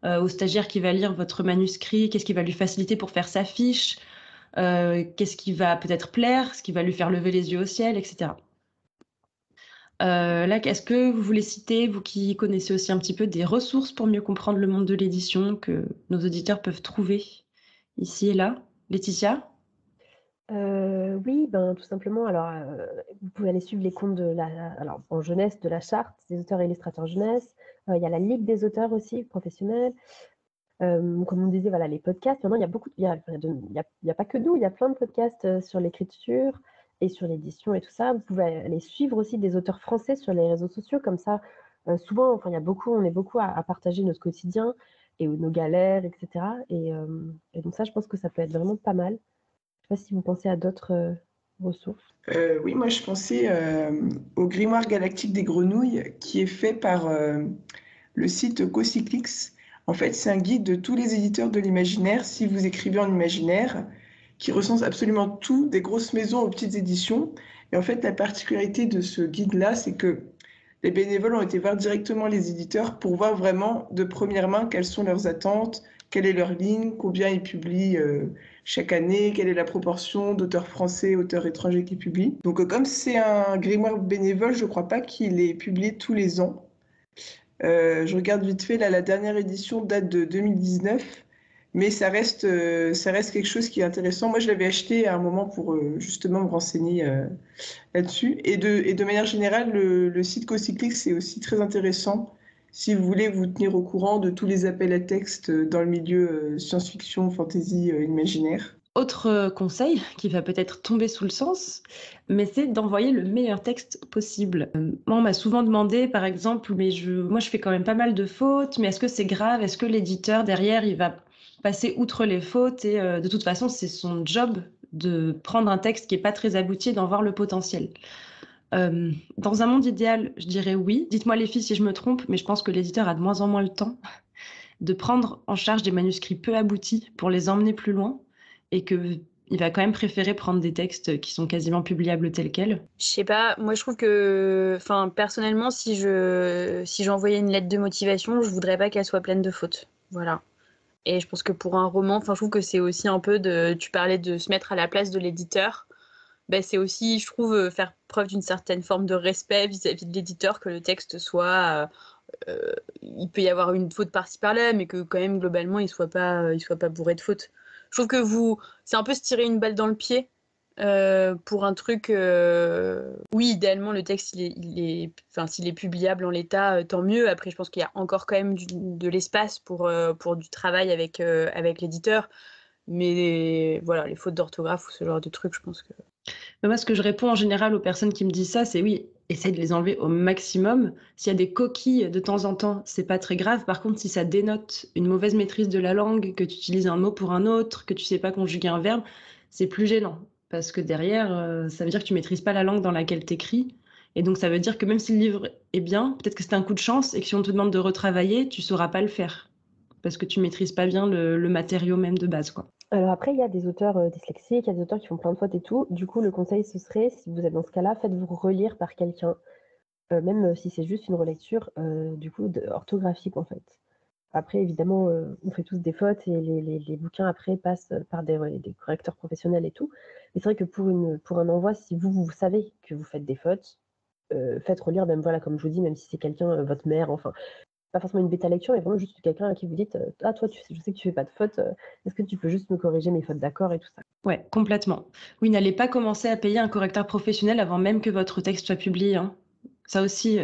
Au stagiaire qui va lire votre manuscrit, qu'est-ce qui va lui faciliter pour faire sa fiche. Qu'est-ce qui va peut-être plaire, ce qui va lui faire lever les yeux au ciel, etc. Là, est-ce que vous voulez citer, vous qui connaissez aussi un petit peu, des ressources pour mieux comprendre le monde de l'édition que nos auditeurs peuvent trouver ici et là? Laetitia? Oui, tout simplement. Alors, vous pouvez aller suivre les comptes en jeunesse de la charte des auteurs et illustrateurs jeunesse. Il y a la Ligue des auteurs aussi professionnels. Comme on disait, voilà, les podcasts. Maintenant, il y a beaucoup, il y a pas que nous, il y a plein de podcasts sur l'écriture et sur l'édition et tout ça. Vous pouvez aller suivre aussi des auteurs français sur les réseaux sociaux, comme ça. Souvent, on est beaucoup à partager notre quotidien et nos galères, etc. Et donc ça, je pense que ça peut être vraiment pas mal. Je ne sais pas si vous pensez à d'autres ressources. Oui, moi je pensais au Grimoire galactique des grenouilles qui est fait par le site Cocyclix. En fait, c'est un guide de tous les éditeurs de l'imaginaire, si vous écrivez en imaginaire, qui recense absolument tout, des grosses maisons aux petites éditions. Et en fait, la particularité de ce guide-là, c'est que les bénévoles ont été voir directement les éditeurs pour voir vraiment de première main quelles sont leurs attentes, quelle est leur ligne, combien ils publient chaque année, quelle est la proportion d'auteurs français, auteurs étrangers qui publient. Donc comme c'est un grimoire bénévole, je ne crois pas qu'il est publié tous les ans. Je regarde vite fait, là, la dernière édition date de 2019, mais ça reste quelque chose qui est intéressant. Moi, je l'avais acheté à un moment pour justement me renseigner là-dessus. Et de manière générale, le site Cocyclix, c'est aussi très intéressant si vous voulez vous tenir au courant de tous les appels à texte dans le milieu science-fiction, fantasy, imaginaire. Autre conseil qui va peut-être tomber sous le sens, mais c'est d'envoyer le meilleur texte possible. Moi, on m'a souvent demandé, par exemple, mais moi, je fais quand même pas mal de fautes, mais est-ce que c'est grave? Est-ce que l'éditeur, derrière, il va passer outre les fautes? Et de toute façon, c'est son job de prendre un texte qui n'est pas très abouti et d'en voir le potentiel. Dans un monde idéal, je dirais oui. Dites-moi les filles si je me trompe, mais je pense que l'éditeur a de moins en moins le temps de prendre en charge des manuscrits peu aboutis pour les emmener plus loin et qu'il va quand même préférer prendre des textes qui sont quasiment publiables tels quels. Je sais pas, moi je trouve que, personnellement, si j'envoyais une lettre de motivation, je voudrais pas qu'elle soit pleine de fautes. Voilà. Et je pense que pour un roman, je trouve que c'est aussi un peu tu parlais de se mettre à la place de l'éditeur. Ben, c'est aussi, je trouve, faire preuve d'une certaine forme de respect vis-à-vis de l'éditeur, que le texte soit... il peut y avoir une faute par-ci par-là, mais que quand même, globalement, il soit pas bourré de fautes. Je trouve que c'est un peu se tirer une balle dans le pied pour un truc... Oui, idéalement, le texte, s'il est publiable en l'état, tant mieux. Après, je pense qu'il y a encore quand même de l'espace pour du travail avec l'éditeur. Mais voilà, les fautes d'orthographe ou ce genre de trucs, je pense que... Mais moi, ce que je réponds en général aux personnes qui me disent ça, c'est oui, essaye de les enlever au maximum. S'il y a des coquilles de temps en temps, c'est pas très grave. Par contre, si ça dénote une mauvaise maîtrise de la langue, que tu utilises un mot pour un autre, que tu sais pas conjuguer un verbe, c'est plus gênant. Parce que derrière, ça veut dire que tu maîtrises pas la langue dans laquelle tu écris. Et donc, ça veut dire que même si le livre est bien, peut-être que c'est un coup de chance et que si on te demande de retravailler, tu sauras pas le faire. Parce que tu maîtrises pas bien le matériau même de base, quoi. Alors après, il y a des auteurs dyslexiques, il y a des auteurs qui font plein de fautes et tout. Du coup, le conseil, ce serait, si vous êtes dans ce cas-là, faites-vous relire par quelqu'un, même si c'est juste une relecture, du coup, orthographique, en fait. Après, évidemment, on fait tous des fautes et les bouquins, après, passent par des correcteurs professionnels et tout. Mais c'est vrai que pour un envoi, si vous savez que vous faites des fautes, faites relire, même, voilà, comme je vous dis, même si c'est quelqu'un, votre mère, enfin... pas forcément une bêta lecture, mais vraiment juste quelqu'un à qui vous dites ah toi je sais que tu fais pas de fautes, est-ce que tu peux juste me corriger mes fautes d'accord et tout ça. Ouais, complètement. Oui, n'allez pas commencer à payer un correcteur professionnel avant même que votre texte soit publié, hein. Ça aussi,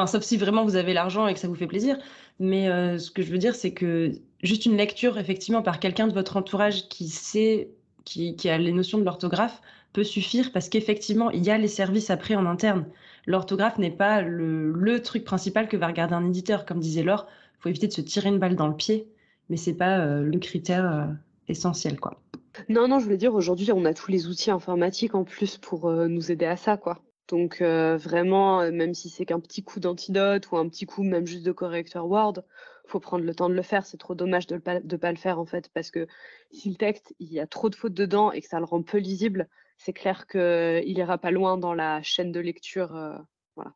sauf si vraiment vous avez l'argent et que ça vous fait plaisir. Mais ce que je veux dire, c'est que juste une lecture, effectivement, par quelqu'un de votre entourage qui sait, qui a les notions de l'orthographe, peut suffire parce qu'effectivement, il y a les services après en interne. L'orthographe n'est pas le truc principal que va regarder un éditeur. Comme disait Laure, il faut éviter de se tirer une balle dans le pied, mais c'est pas le critère essentiel, quoi. Non, je voulais dire, aujourd'hui, on a tous les outils informatiques en plus pour nous aider à ça, quoi. Donc vraiment, même si c'est qu'un petit coup d'antidote ou un petit coup même juste de correcteur Word, faut prendre le temps de le faire. C'est trop dommage de pas le faire en fait, parce que si le texte, il y a trop de fautes dedans et que ça le rend peu lisible, c'est clair qu'il ira pas loin dans la chaîne de lecture. Voilà.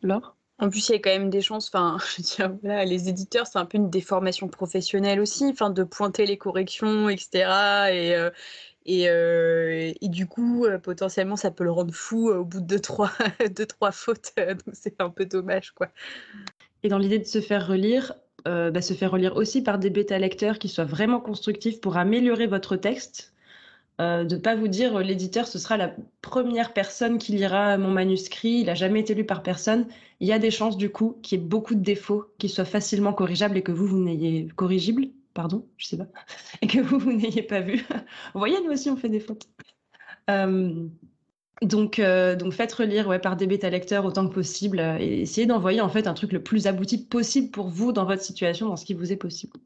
Laure ? En plus, il y a quand même des chances, je veux dire, voilà, les éditeurs, c'est un peu une déformation professionnelle aussi, de pointer les corrections, etc. Et du coup, potentiellement, ça peut le rendre fou au bout de trois fautes. Donc, c'est un peu dommage, quoi. Et dans l'idée de se faire relire aussi par des bêta-lecteurs qui soient vraiment constructifs pour améliorer votre texte. De ne pas vous dire l'éditeur, ce sera la première personne qui lira mon manuscrit, il n'a jamais été lu par personne. Il y a des chances, du coup, qu'il y ait beaucoup de défauts qui soient facilement corrigeables et que vous n'ayez corrigibles, pardon, je sais pas, et que vous n'ayez pas vu. Vous voyez, nous aussi, on fait des fautes. Donc faites relire par des bêta-lecteurs autant que possible et essayez d'envoyer en fait un truc le plus abouti possible pour vous dans votre situation, dans ce qui vous est possible.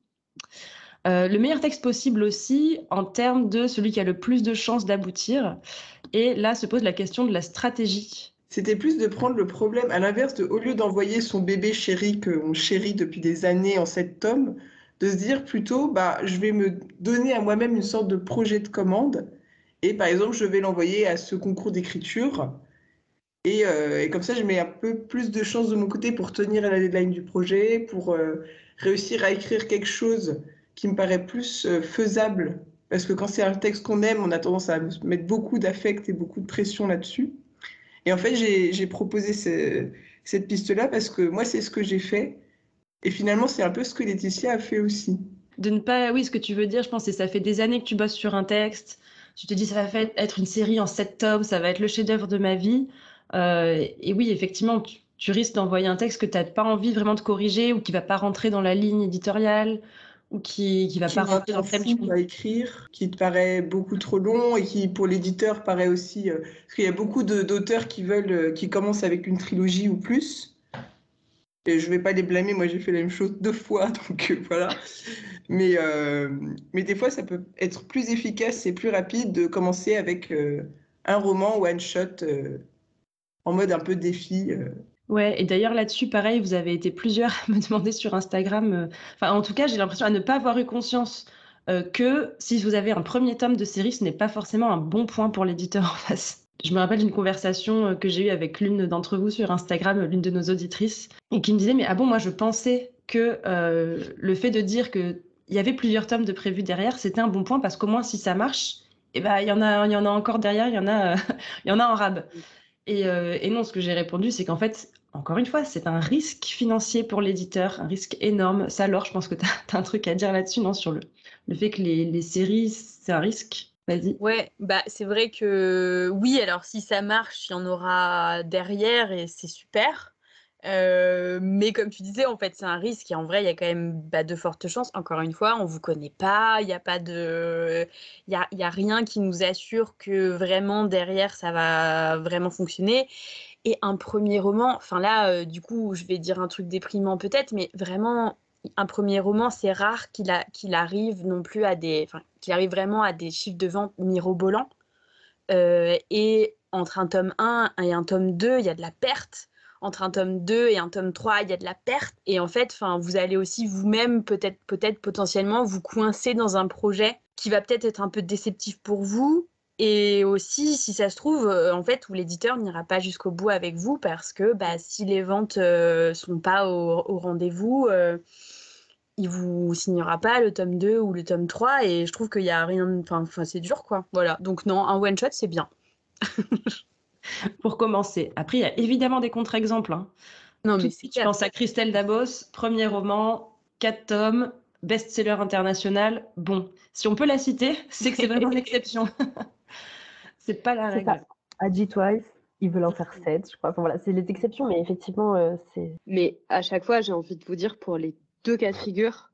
Le meilleur texte possible aussi en termes de celui qui a le plus de chances d'aboutir. Et là se pose la question de la stratégie. C'était plus de prendre le problème à l'inverse, au lieu d'envoyer son bébé chéri qu'on chérit depuis des années en 7 tomes, de se dire plutôt, je vais me donner à moi-même une sorte de projet de commande. Et par exemple, je vais l'envoyer à ce concours d'écriture. Et comme ça, je mets un peu plus de chance de mon côté pour tenir la deadline du projet, pour réussir à écrire quelque chose qui me paraît plus faisable. Parce que quand c'est un texte qu'on aime, on a tendance à mettre beaucoup d'affect et beaucoup de pression là-dessus. Et en fait, j'ai proposé cette piste-là parce que moi, c'est ce que j'ai fait. Et finalement, c'est un peu ce que Laetitia a fait aussi. De ne pas, oui, ce que tu veux dire, je pense, c'est ça fait des années que tu bosses sur un texte. Tu te dis, ça va être une série en 7 tomes, ça va être le chef-d'œuvre de ma vie. Et oui, effectivement, tu risques d'envoyer un texte que tu n'as pas envie vraiment de corriger ou qui ne va pas rentrer dans la ligne éditoriale ou qui va Qui pas va rentrer dans le thème du fou à écrire, qui te paraît beaucoup trop long et qui, pour l'éditeur, paraît aussi. Parce qu'il y a beaucoup d'auteurs qui veulent, qui commencent avec une trilogie ou plus. Et je vais pas les blâmer, moi j'ai fait la même chose 2 fois, donc voilà. Mais des fois, ça peut être plus efficace et plus rapide de commencer avec un roman one shot en mode un peu défi. Ouais, et d'ailleurs là-dessus, pareil, vous avez été plusieurs à me demander sur Instagram. Enfin, en tout cas, j'ai l'impression à ne pas avoir eu conscience que si vous avez un premier tome de série, ce n'est pas forcément un bon point pour l'éditeur en face. Je me rappelle d'une conversation que j'ai eue avec l'une d'entre vous sur Instagram, l'une de nos auditrices, et qui me disait, mais ah bon, moi je pensais que le fait de dire qu'il y avait plusieurs tomes de prévus derrière, c'était un bon point parce qu'au moins si ça marche, eh ben, il y en a encore derrière, il y en a, il y en a en rab. Et non, ce que j'ai répondu, c'est qu'en fait, encore une fois, c'est un risque financier pour l'éditeur, un risque énorme. Ça, Laure, je pense que tu as un truc à dire là-dessus, non, sur le fait que les séries, c'est un risque. Vas-y. Ouais, bah c'est vrai que oui, alors si ça marche, il y en aura derrière et c'est super. Mais comme tu disais, en fait, c'est un risque et en vrai, il y a quand même de fortes chances. Encore une fois, on vous connaît pas, il y a pas de, il y a rien qui nous assure que vraiment derrière ça va vraiment fonctionner. Et un premier roman, enfin là, du coup, je vais dire un truc déprimant peut-être, mais vraiment, un premier roman, c'est rare qu'il arrive non plus à des, enfin, qu'il arrive vraiment à des chiffres de vente mirobolants. Et entre un tome 1 et un tome 2, il y a de la perte. Entre un tome 2 et un tome 3, il y a de la perte. Et en fait, vous allez aussi vous-même, peut-être potentiellement, vous coincer dans un projet qui va peut-être être un peu déceptif pour vous. Et aussi, si ça se trouve, en fait, où l'éditeur n'ira pas jusqu'au bout avec vous parce que si les ventes sont pas au rendez-vous, il vous signera pas le tome 2 ou le tome 3 et je trouve qu'il y a rien, enfin c'est dur quoi. Voilà. Donc non, un one shot c'est bien. Pour commencer. Après, il y a évidemment des contre-exemples. Hein. Non Tout mais de c'est suite, je clair. pense à Christelle Dabos, premier roman, 4 tomes, best-seller international. Bon, si on peut la citer, c'est que c'est vraiment l'exception. C'est pas la C'est règle. ça. Agi Twice, ils veulent en faire 7, je crois. Enfin, voilà, c'est les exceptions, mais effectivement, c'est. Mais à chaque fois, j'ai envie de vous dire, pour les 2 cas de figure,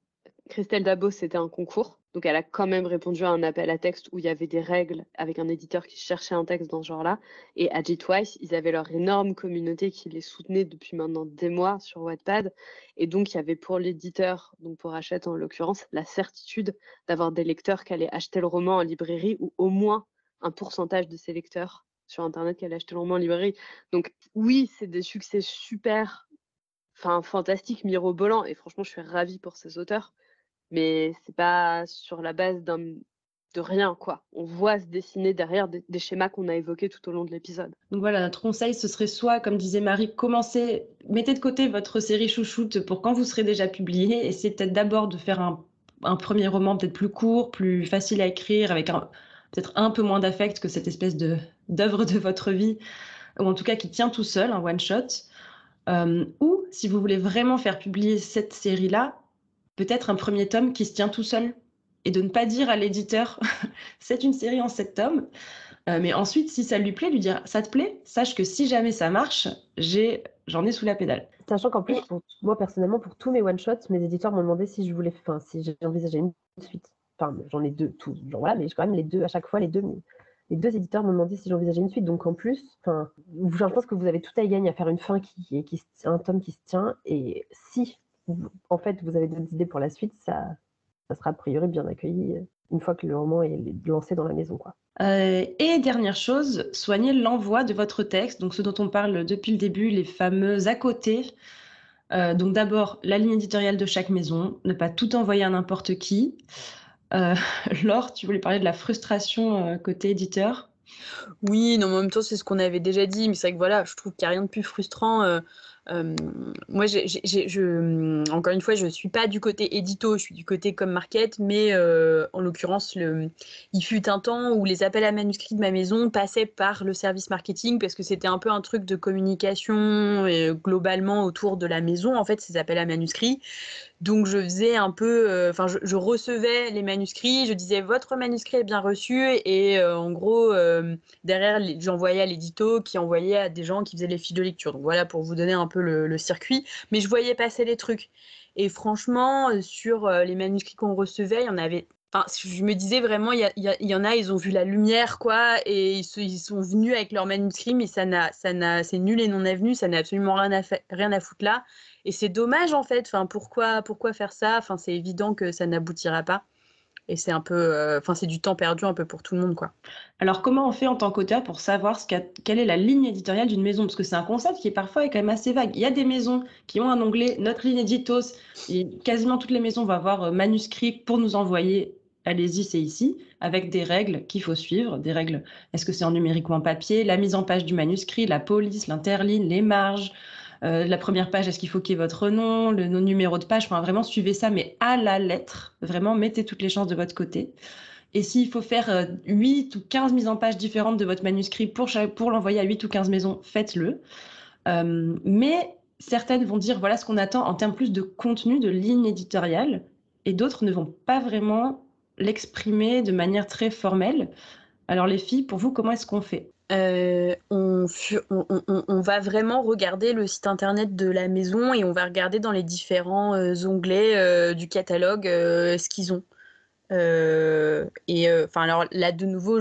Christelle Dabos, c'était un concours. Donc, elle a quand même répondu à un appel à texte où il y avait des règles avec un éditeur qui cherchait un texte dans ce genre-là. Et Agi Twice, ils avaient leur énorme communauté qui les soutenait depuis maintenant des mois sur Wattpad. Et donc, il y avait pour l'éditeur, donc pour Hachette en l'occurrence, la certitude d'avoir des lecteurs qui allaient acheter le roman en librairie ou au moins un pourcentage de ces lecteurs sur Internet qui allaient acheter le roman en librairie. Donc, oui, c'est des succès super fantastique, mirobolant, et franchement, je suis ravie pour ces auteurs, mais c'est pas sur la base de rien, quoi. On voit se dessiner derrière des schémas qu'on a évoqués tout au long de l'épisode. Donc voilà, notre conseil, ce serait soit, comme disait Marie, mettez de côté votre série chouchoute pour quand vous serez déjà publié. Essayez peut-être d'abord de faire un premier roman peut-être plus court, plus facile à écrire, avec peut-être un peu moins d'affect que cette espèce d'œuvre de votre vie, ou en tout cas qui tient tout seul, un one-shot. Ou, si vous voulez vraiment faire publier cette série-là, peut-être un premier tome qui se tient tout seul. Et de ne pas dire à l'éditeur, c'est une série en 7 tomes. Mais ensuite, si ça lui plaît, lui dire ça te plaît, sache que si jamais ça marche, j'en ai sous la pédale. Sachant qu'en plus, moi personnellement, pour tous mes one-shots, mes éditeurs m'ont demandé si si j'envisageais une suite. Enfin, j'en ai 2, tout. Genre, voilà, mais j'ai quand même les 2, à chaque fois, les deux éditeurs m'ont demandé si j'envisageais une suite. Donc en plus, je pense que vous avez tout à y gagner à faire une fin un tome qui se tient. Et si, en fait, vous avez d'autres idées pour la suite, ça sera a priori bien accueilli une fois que le roman est lancé dans la maison, quoi. Et dernière chose, soignez l'envoi de votre texte, donc ce dont on parle depuis le début, les fameux à côté. Donc d'abord, la ligne éditoriale de chaque maison, ne pas tout envoyer à n'importe qui. Laure, tu voulais parler de la frustration côté éditeur? Oui, non, mais en même temps, c'est ce qu'on avait déjà dit, mais c'est vrai que voilà, je trouve qu'il n'y a rien de plus frustrant. Moi, encore une fois, je ne suis pas du côté édito, je suis du côté com market, mais en l'occurrence, il fut un temps où les appels à manuscrits de ma maison passaient par le service marketing parce que c'était un peu un truc de communication globalement autour de la maison, en fait, ces appels à manuscrits. Donc je faisais un peu, je recevais les manuscrits, je disais votre manuscrit est bien reçu et en gros derrière j'envoyais à l'édito qui envoyait à des gens qui faisaient les fiches de lecture. Donc voilà pour vous donner un peu le circuit, mais je voyais passer les trucs. Et franchement sur les manuscrits qu'on recevait, il y en avait. Enfin, je me disais vraiment, il y en a, ils ont vu la lumière, quoi, et ils sont venus avec leur manuscrit, mais c'est nul et non avenu, ça n'a absolument rien à foutre là. Et c'est dommage, en fait. Enfin, pourquoi faire ça? Enfin, c'est évident que ça n'aboutira pas. Et c'est un peu, c'est du temps perdu un peu pour tout le monde, quoi. Alors, comment on fait en tant qu'auteur pour savoir quelle est la ligne éditoriale d'une maison? Parce que c'est un concept qui est parfois quand même assez vague. Il y a des maisons qui ont un onglet notre ligne éditos, et quasiment toutes les maisons vont avoir manuscrit pour nous envoyer. Allez-y, c'est ici, avec des règles qu'il faut suivre. Des règles, est-ce que c'est en numérique ou en papier? La mise en page du manuscrit, la police, l'interligne, les marges. La première page, est-ce qu'il faut qu'il y ait votre nom, le numéro de page? Enfin, vraiment, suivez ça, mais à la lettre. Vraiment, mettez toutes les chances de votre côté. Et s'il faut faire 8 ou 15 mises en page différentes de votre manuscrit pour l'envoyer à 8 ou 15 maisons, faites-le. Mais certaines vont dire voilà ce qu'on attend en termes plus de contenu, de ligne éditoriale, et d'autres ne vont pas vraiment l'exprimer de manière très formelle. Alors les filles, pour vous, comment est-ce qu'on fait? On va vraiment regarder le site internet de la maison et on va regarder dans les différents onglets du catalogue ce qu'ils ont. Alors là, de nouveau,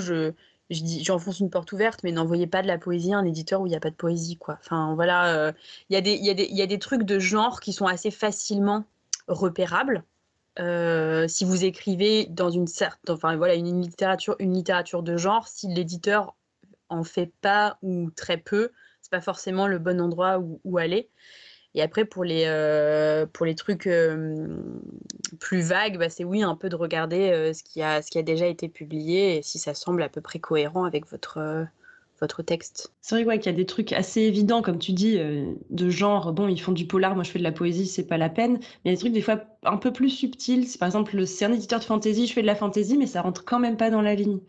j'enfonce une porte ouverte, mais n'envoyez pas de la poésie à un éditeur où il n'y a pas de poésie, quoi. Enfin, voilà, il y a des trucs de genre qui sont assez facilement repérables. Si vous écrivez dans une littérature de genre, si l'éditeur en fait pas ou très peu, c'est pas forcément le bon endroit où aller. Et après, pour les trucs plus vagues, c'est un peu de regarder ce qui a déjà été publié et si ça semble à peu près cohérent avec votre texte. C'est vrai qu'il y a des trucs assez évidents, comme tu dis, de genre, bon, ils font du polar, moi je fais de la poésie, c'est pas la peine. Mais il y a des trucs des fois un peu plus subtils. Par exemple, c'est un éditeur de fantasy, je fais de la fantasy, mais ça rentre quand même pas dans la ligne.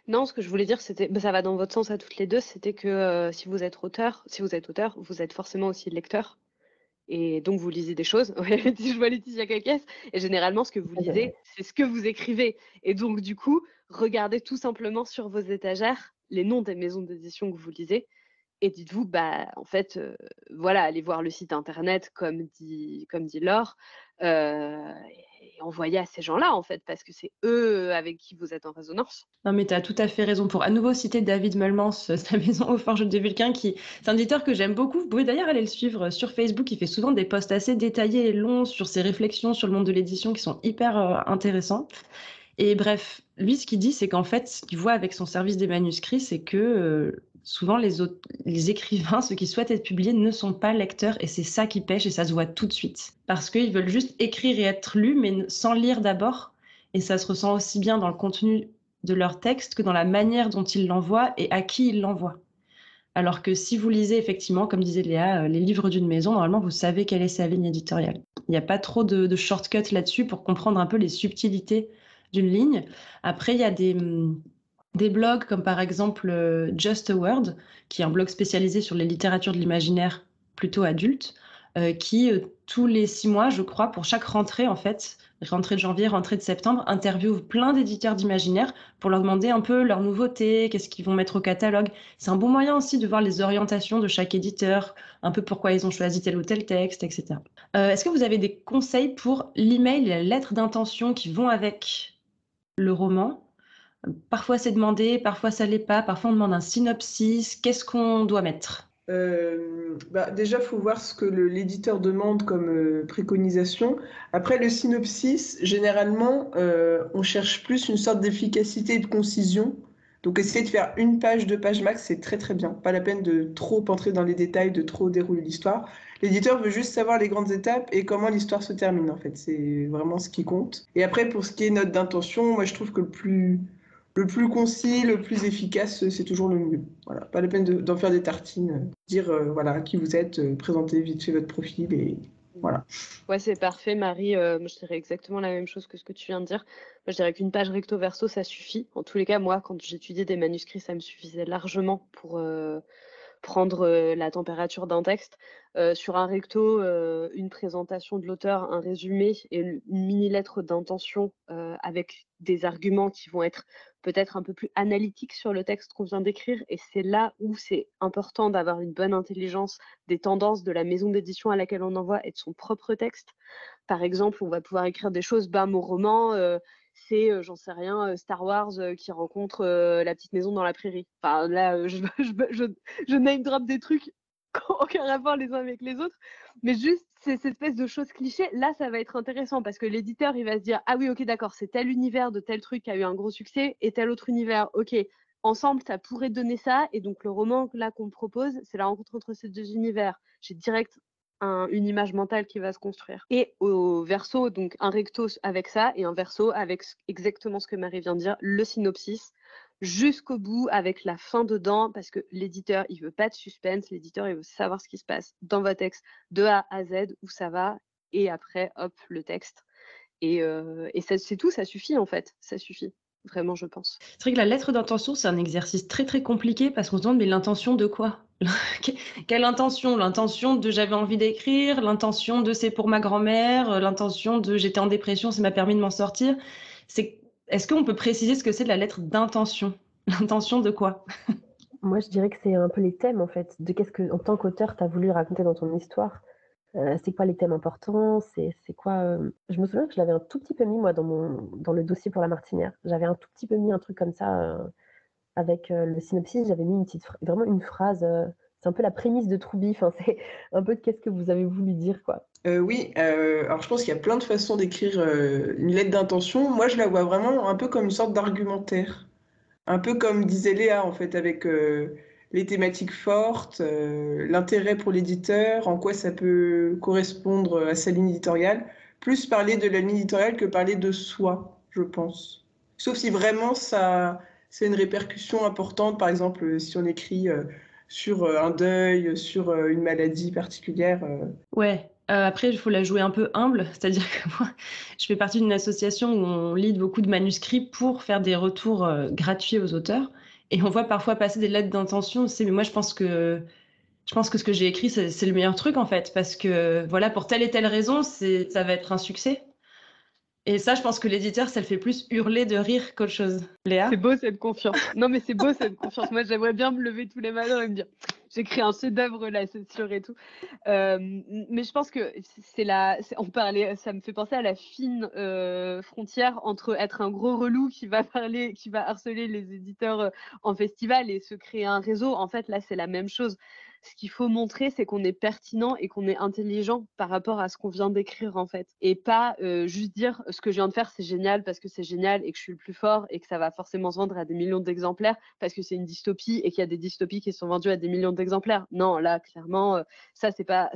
Non, ce que je voulais dire, c'était, ça va dans votre sens à toutes les deux, c'était que si vous êtes auteur, vous êtes forcément aussi lecteur. Et donc, vous lisez des choses. Je vois Laetitia Caquès. Et généralement, ce que vous lisez, c'est ce que vous écrivez. Et donc, du coup, regardez tout simplement sur vos étagères les noms des maisons d'édition que vous lisez. Et dites-vous, en fait, voilà, allez voir le site internet, comme dit Laure, et envoyez à ces gens-là, en fait, parce que c'est eux avec qui vous êtes en résonance. Non, mais tu as tout à fait raison. Pour à nouveau citer David Meulmans, sa maison aux Forges de Vulcain, c'est un éditeur que j'aime beaucoup. Vous pouvez d'ailleurs aller le suivre sur Facebook. Il fait souvent des posts assez détaillés et longs sur ses réflexions sur le monde de l'édition qui sont hyper intéressants. Et bref, lui, ce qu'il dit, c'est qu'en fait, ce qu'il voit avec son service des manuscrits, c'est que souvent les écrivains, ceux qui souhaitent être publiés, ne sont pas lecteurs et c'est ça qui pêche et ça se voit tout de suite. Parce qu'ils veulent juste écrire et être lus, mais sans lire d'abord. Et ça se ressent aussi bien dans le contenu de leur texte que dans la manière dont ils l'envoient et à qui ils l'envoient. Alors que si vous lisez effectivement, comme disait Léa, les livres d'une maison, normalement, vous savez quelle est sa ligne éditoriale. Il n'y a pas trop de shortcuts là-dessus pour comprendre un peu les subtilités d'une ligne. Après, il y a des blogs comme par exemple Just a Word, qui est un blog spécialisé sur les littératures de l'imaginaire plutôt adulte, qui tous les 6 mois, je crois, pour chaque rentrée en fait, rentrée de janvier, rentrée de septembre, interviewe plein d'éditeurs d'imaginaire pour leur demander un peu leurs nouveautés, qu'est-ce qu'ils vont mettre au catalogue. C'est un bon moyen aussi de voir les orientations de chaque éditeur, un peu pourquoi ils ont choisi tel ou tel texte, etc. Est-ce que vous avez des conseils pour l'email et la lettre d'intention qui vont avec le roman? Parfois c'est demandé, parfois ça l'est pas, parfois on demande un synopsis. Qu'est-ce qu'on doit mettre? Déjà, il faut voir ce que l'éditeur demande comme préconisation. Après, le synopsis, généralement, on cherche plus une sorte d'efficacité et de concision. Donc, essayer de faire 1 page, 2 pages max, c'est très très bien. Pas la peine de trop entrer dans les détails, de trop dérouler l'histoire. L'éditeur veut juste savoir les grandes étapes et comment l'histoire se termine, en fait. C'est vraiment ce qui compte. Et après, pour ce qui est note d'intention, moi, je trouve que le plus concis, le plus efficace, c'est toujours le mieux. Voilà, pas la peine d'en faire des tartines. Dire voilà qui vous êtes, présenter vite fait votre profil et voilà. Ouais, c'est parfait, Marie. Moi, je dirais exactement la même chose que ce que tu viens de dire. Moi, je dirais qu'une page recto verso, ça suffit. En tous les cas, moi, quand j'étudiais des manuscrits, ça me suffisait largement prendre la température d'un texte. Sur un recto, une présentation de l'auteur, un résumé et une mini-lettre d'intention avec des arguments qui vont être peut-être un peu plus analytiques sur le texte qu'on vient d'écrire. Et c'est là où c'est important d'avoir une bonne intelligence des tendances de la maison d'édition à laquelle on envoie et de son propre texte. Par exemple, on va pouvoir écrire des choses, mon roman, c'est, j'en sais rien, Star Wars qui rencontre la petite maison dans la prairie. Enfin, là, je name drop des trucs qui n'ont aucun rapport les uns avec les autres, mais juste cette espèce de choses clichés. Là, ça va être intéressant parce que l'éditeur, il va se dire, ah oui, ok, d'accord, c'est tel univers de tel truc qui a eu un gros succès et tel autre univers. Ok, ensemble, ça pourrait donner ça. Et donc, le roman là qu'on me propose, c'est la rencontre entre ces deux univers. J'ai direct une image mentale qui va se construire. Et au verso, donc un recto avec ça et un verso avec exactement ce que Marie vient de dire, le synopsis, jusqu'au bout avec la fin dedans, parce que l'éditeur, il veut pas de suspense, l'éditeur, il veut savoir ce qui se passe dans votre texte de A à Z, où ça va, et après, hop, le texte. Et ça, c'est tout, ça suffit en fait, ça suffit. Vraiment, je pense. C'est vrai que la lettre d'intention, c'est un exercice très très compliqué parce qu'on se demande, mais l'intention de quoi? Quelle intention? L'intention de j'avais envie d'écrire, l'intention de c'est pour ma grand-mère, l'intention de j'étais en dépression, ça m'a permis de m'en sortir. Est-ce qu'on peut préciser ce que c'est de la lettre d'intention? L'intention de quoi? Moi, je dirais que c'est un peu les thèmes, en fait, de qu'est-ce que, en tant qu'auteur, tu as voulu raconter dans ton histoire. C'est quoi les thèmes importants? C'est quoi Je me souviens que je l'avais un tout petit peu mis, moi, dans le dossier pour la Martinière. J'avais un tout petit peu mis un truc comme ça avec le synopsis. J'avais mis vraiment une phrase. C'est un peu la prémisse de Troubi. Enfin, c'est un peu de qu'est-ce que vous avez voulu dire, quoi. Oui, alors je pense qu'il y a plein de façons d'écrire une lettre d'intention. Moi, je la vois vraiment un peu comme une sorte d'argumentaire. Un peu comme disait Léa, en fait, avec les thématiques fortes, l'intérêt pour l'éditeur, en quoi ça peut correspondre à sa ligne éditoriale. Plus parler de la ligne éditoriale que parler de soi, je pense. Sauf si vraiment ça, c'est une répercussion importante, par exemple, si on écrit sur un deuil, sur une maladie particulière. Ouais, après, il faut la jouer un peu humble, c'est-à-dire que moi, je fais partie d'une association où on lead beaucoup de manuscrits pour faire des retours gratuits aux auteurs. Et on voit parfois passer des lettres d'intention. Mais moi, je pense que ce que j'ai écrit, c'est le meilleur truc, en fait, parce que voilà, pour telle et telle raison, ça va être un succès. Et ça, je pense que l'éditeur, ça le fait plus hurler de rire qu'autre chose. Léa? C'est beau cette confiance. Non, mais c'est beau cette confiance. Moi, j'aimerais bien me lever tous les matins et me dire, j'écris un chef-d'œuvre là, c'est sûr et tout. Mais je pense que on parlait, ça me fait penser à la fine frontière entre être un gros relou qui va harceler les éditeurs en festival et se créer un réseau. En fait, là, c'est la même chose. Ce qu'il faut montrer, c'est qu'on est pertinent et qu'on est intelligent par rapport à ce qu'on vient d'écrire, en fait. Et pas juste dire ce que je viens de faire, c'est génial parce que c'est génial et que je suis le plus fort et que ça va forcément se vendre à des millions d'exemplaires parce que c'est une dystopie et qu'il y a des dystopies qui sont vendues à des millions d'exemplaires. Non, là, clairement, ça, c'est pas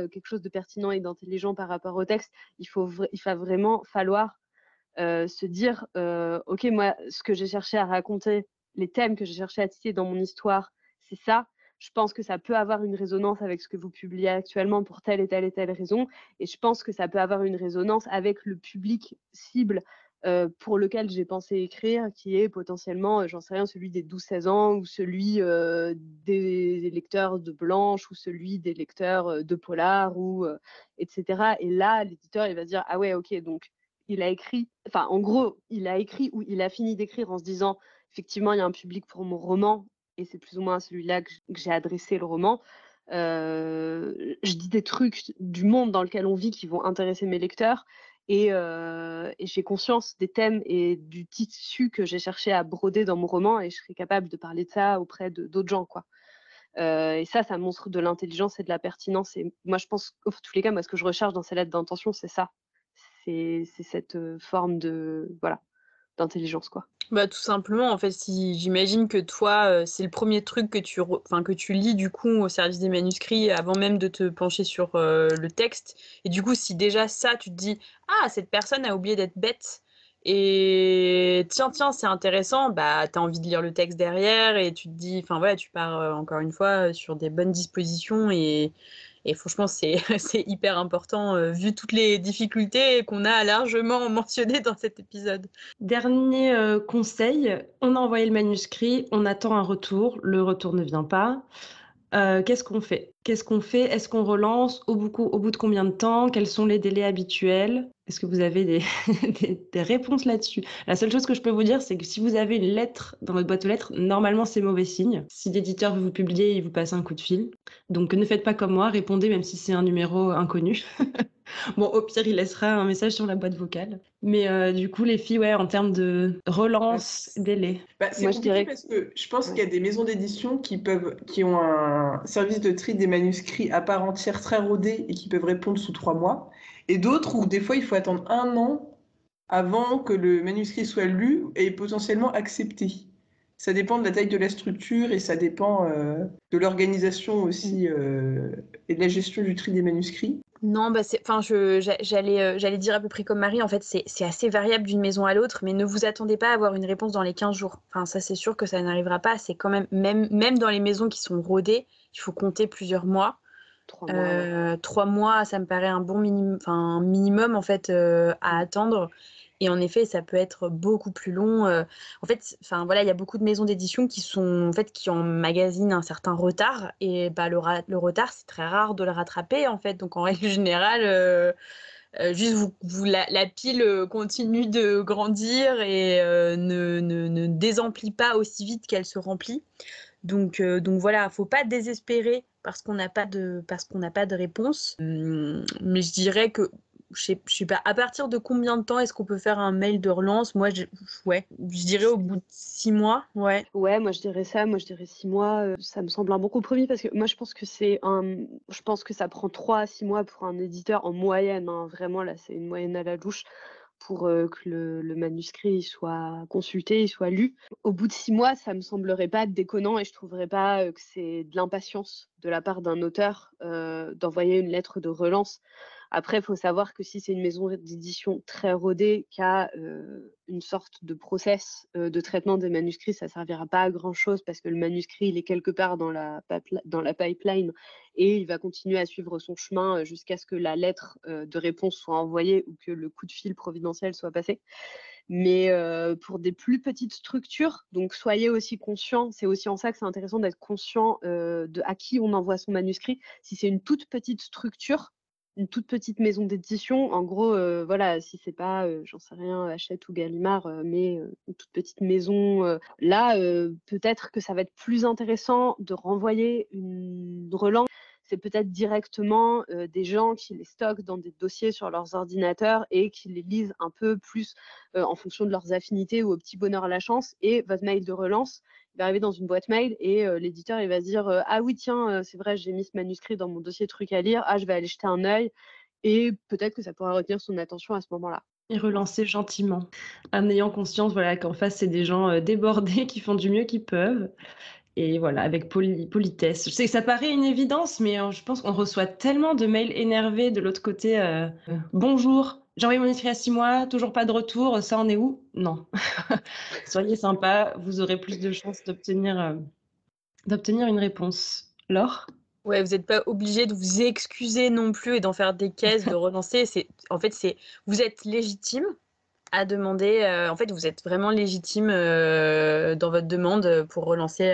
quelque chose de pertinent et d'intelligent par rapport au texte. Il va vraiment falloir se dire, ok, moi, ce que j'ai cherché à raconter, les thèmes que j'ai cherché à tisser dans mon histoire, c'est ça. Je pense que ça peut avoir une résonance avec ce que vous publiez actuellement pour telle et telle et telle raison. Et je pense que ça peut avoir une résonance avec le public cible pour lequel j'ai pensé écrire, qui est potentiellement, j'en sais rien, celui des 12-16 ans ou celui des lecteurs de Blanche ou celui des lecteurs de Polar, etc. Et là, l'éditeur, il va se dire, ah ouais, ok, donc il a écrit, enfin en gros, il a écrit ou il a fini d'écrire en se disant, effectivement, il y a un public pour mon roman, et c'est plus ou moins à celui-là que j'ai adressé le roman. Je dis des trucs du monde dans lequel on vit qui vont intéresser mes lecteurs et j'ai conscience des thèmes et du tissu que j'ai cherché à broder dans mon roman et je serai capable de parler de ça auprès d'autres gens, quoi. Et ça montre de l'intelligence et de la pertinence. Et moi, je pense, en tous les cas, moi, ce que je recherche dans ces lettres d'intention, c'est ça. C'est cette forme d'intelligence, quoi. Bah, tout simplement, en fait, si j'imagine que toi, c'est le premier truc que tu lis du coup au service des manuscrits avant même de te pencher sur le texte. Et du coup, si déjà ça, tu te dis, ah, cette personne a oublié d'être bête. Et tiens, c'est intéressant, bah, t'as envie de lire le texte derrière et tu te dis, enfin voilà, tu pars encore une fois sur des bonnes dispositions et franchement, c'est hyper important vu toutes les difficultés qu'on a largement mentionnées dans cet épisode. Dernier conseil, on a envoyé le manuscrit, on attend un retour, le retour ne vient pas. qu'est-ce qu'on fait? Est-ce qu'on relance? Au bout de combien de temps? Quels sont les délais habituels? Est-ce que vous avez des réponses là-dessus? La seule chose que je peux vous dire, c'est que si vous avez une lettre dans votre boîte aux lettres, normalement, c'est mauvais signe. Si l'éditeur veut vous publier, il vous passe un coup de fil. Donc, ne faites pas comme moi, répondez même si c'est un numéro inconnu. Bon, au pire, il laissera un message sur la boîte vocale. Mais du coup, les filles, ouais, en termes de relance, délai. C'est Moi, je compliqué dirais parce que je pense Ouais. qu'il y a des maisons d'édition qui ont un service de tri des manuscrits à part entière très rodé et qui peuvent répondre sous 3 mois. Et d'autres où des fois il faut attendre 1 an avant que le manuscrit soit lu et potentiellement accepté. Ça dépend de la taille de la structure et ça dépend de l'organisation aussi et de la gestion du tri des manuscrits. Non, j'allais dire à peu près comme Marie, en fait, c'est assez variable d'une maison à l'autre, mais ne vous attendez pas à avoir une réponse dans les 15 jours. Enfin, ça, c'est sûr que ça n'arrivera pas. C'est quand même dans les maisons qui sont rodées, il faut compter plusieurs mois. 3 mois. Ouais. 3 mois, ça me paraît un bon minimum en fait à attendre. Et en effet, ça peut être beaucoup plus long. En fait, voilà, il y a beaucoup de maisons d'édition qui emmagasinent un certain retard. Et le retard, c'est très rare de le rattraper en fait. Donc en règle générale, juste la pile continue de grandir et ne désemplit pas aussi vite qu'elle se remplit. Donc voilà, faut pas désespérer parce qu'on n'a pas de réponse. Mais je dirais que je sais pas, à partir de combien de temps est-ce qu'on peut faire un mail de relance? Moi, je dirais au bout de 6 mois. Ouais. Ouais, moi je dirais ça. Moi je dirais 6 mois. Ça me semble un bon compromis parce que moi je pense que ça prend 3 à 6 mois pour un éditeur en moyenne. Hein. Vraiment, là, c'est une moyenne à la louche pour que le manuscrit soit consulté, il soit lu. Au bout de 6 mois, ça me semblerait pas déconnant et je trouverais pas que c'est de l'impatience de la part d'un auteur d'envoyer une lettre de relance. Après, il faut savoir que si c'est une maison d'édition très rodée qui a une sorte de process de traitement des manuscrits, ça ne servira pas à grand-chose parce que le manuscrit, il est quelque part dans la pipeline et il va continuer à suivre son chemin jusqu'à ce que la lettre de réponse soit envoyée ou que le coup de fil providentiel soit passé. Mais pour des plus petites structures, donc soyez aussi conscients, c'est aussi en ça que c'est intéressant d'être conscient de à qui on envoie son manuscrit. Si c'est une toute petite structure, une toute petite maison d'édition, en gros, voilà, si c'est pas, j'en sais rien, Hachette ou Gallimard, mais une toute petite maison, là, peut-être que ça va être plus intéressant de renvoyer une relance. C'est peut-être directement des gens qui les stockent dans des dossiers sur leurs ordinateurs et qui les lisent un peu plus en fonction de leurs affinités ou au petit bonheur à la chance. Et votre mail de relance, il va arriver dans une boîte mail et l'éditeur, il va se dire ah oui, tiens, c'est vrai, j'ai mis ce manuscrit dans mon dossier truc à lire. Ah, je vais aller jeter un œil. Et peut-être que ça pourra retenir son attention à ce moment-là. Et relancer gentiment, en ayant conscience voilà, qu'en face, c'est des gens débordés qui font du mieux qu'ils peuvent. Et voilà, avec politesse. Je sais que ça paraît une évidence, mais je pense qu'on reçoit tellement de mails énervés de l'autre côté. Bonjour, j'ai envoyé mon inscrit à 6 mois, toujours pas de retour, ça en est où? Non. Soyez sympa, vous aurez plus de chances d'obtenir une réponse. Laure? Ouais, vous n'êtes pas obligé de vous excuser non plus et d'en faire des caisses, de relancer. Vous êtes légitime à demander. En fait, vous êtes vraiment légitime dans votre demande pour relancer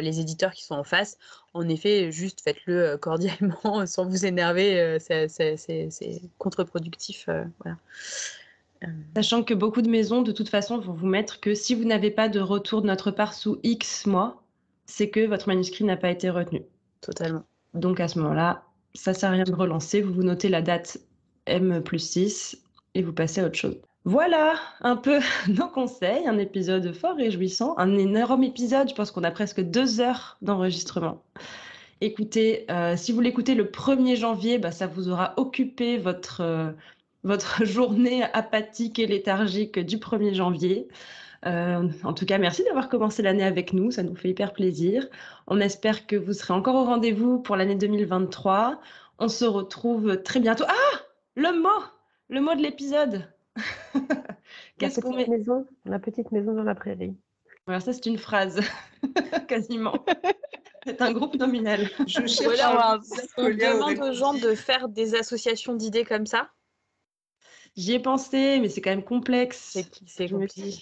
les éditeurs qui sont en face. En effet, juste faites-le cordialement, sans vous énerver. C'est contre-productif. Voilà. Sachant que beaucoup de maisons, de toute façon, vont vous mettre que si vous n'avez pas de retour de notre part sous X mois, c'est que votre manuscrit n'a pas été retenu. Totalement. Donc à ce moment-là, ça ne sert à rien de relancer. Vous notez la date M+6 et vous passez à autre chose. Voilà un peu nos conseils. Un épisode fort réjouissant. Un énorme épisode. Je pense qu'on a presque 2 heures d'enregistrement. Écoutez, si vous l'écoutez le 1er janvier, ça vous aura occupé votre journée apathique et léthargique du 1er janvier. En tout cas, merci d'avoir commencé l'année avec nous, ça nous fait hyper plaisir. On espère que vous serez encore au rendez-vous pour l'année 2023. On se retrouve très bientôt. Ah, le mot de l'épisode. Qu'est-ce qu'on met? La petite maison dans la prairie. Alors ça, c'est une phrase, quasiment. C'est un groupe nominal. Je cherche Voilà, on demande aux gens de faire des associations d'idées comme ça. J'y ai pensé, mais c'est quand même complexe. C'est compliqué.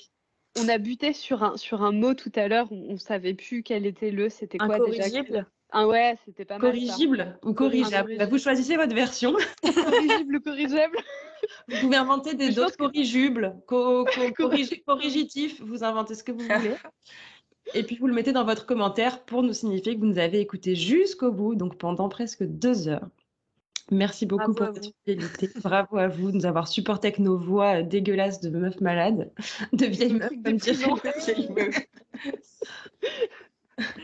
On a buté sur un mot tout à l'heure, on savait plus quel était c'était quoi déjà? Incorrigible. Ah ouais, c'était pas mal ça. Corrigible ou corrigeable. Incorrigible. Vous choisissez votre version. Corrigible ou corrigeable? Vous pouvez inventer Je d'autres pense que- corrigibles, corrigitifs, vous inventez ce que vous voulez. Et puis vous le mettez dans votre commentaire pour nous signifier que vous nous avez écoutés jusqu'au bout, donc pendant presque 2 heures. Merci beaucoup Bravo à pour cette vous. fidélité. Bravo à vous de nous avoir supporté avec nos voix dégueulasses de meufs malades, de vieilles meufs, comme dirait. Vieille meuf.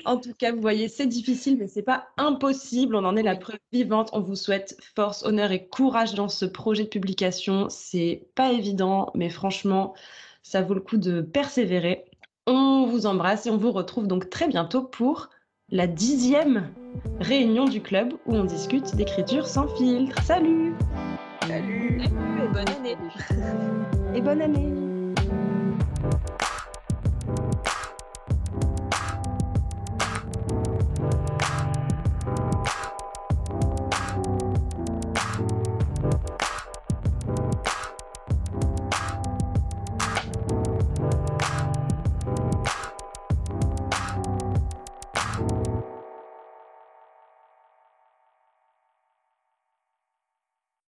En tout cas, vous voyez, c'est difficile, mais c'est pas impossible. On en est la Oui. preuve vivante. On vous souhaite force, honneur et courage dans ce projet de publication. C'est pas évident, mais franchement, ça vaut le coup de persévérer. On vous embrasse et on vous retrouve donc très bientôt pour la 10e réunion du club où on discute d'écriture sans filtre. Salut Salut. Et bonne année. et bonne année!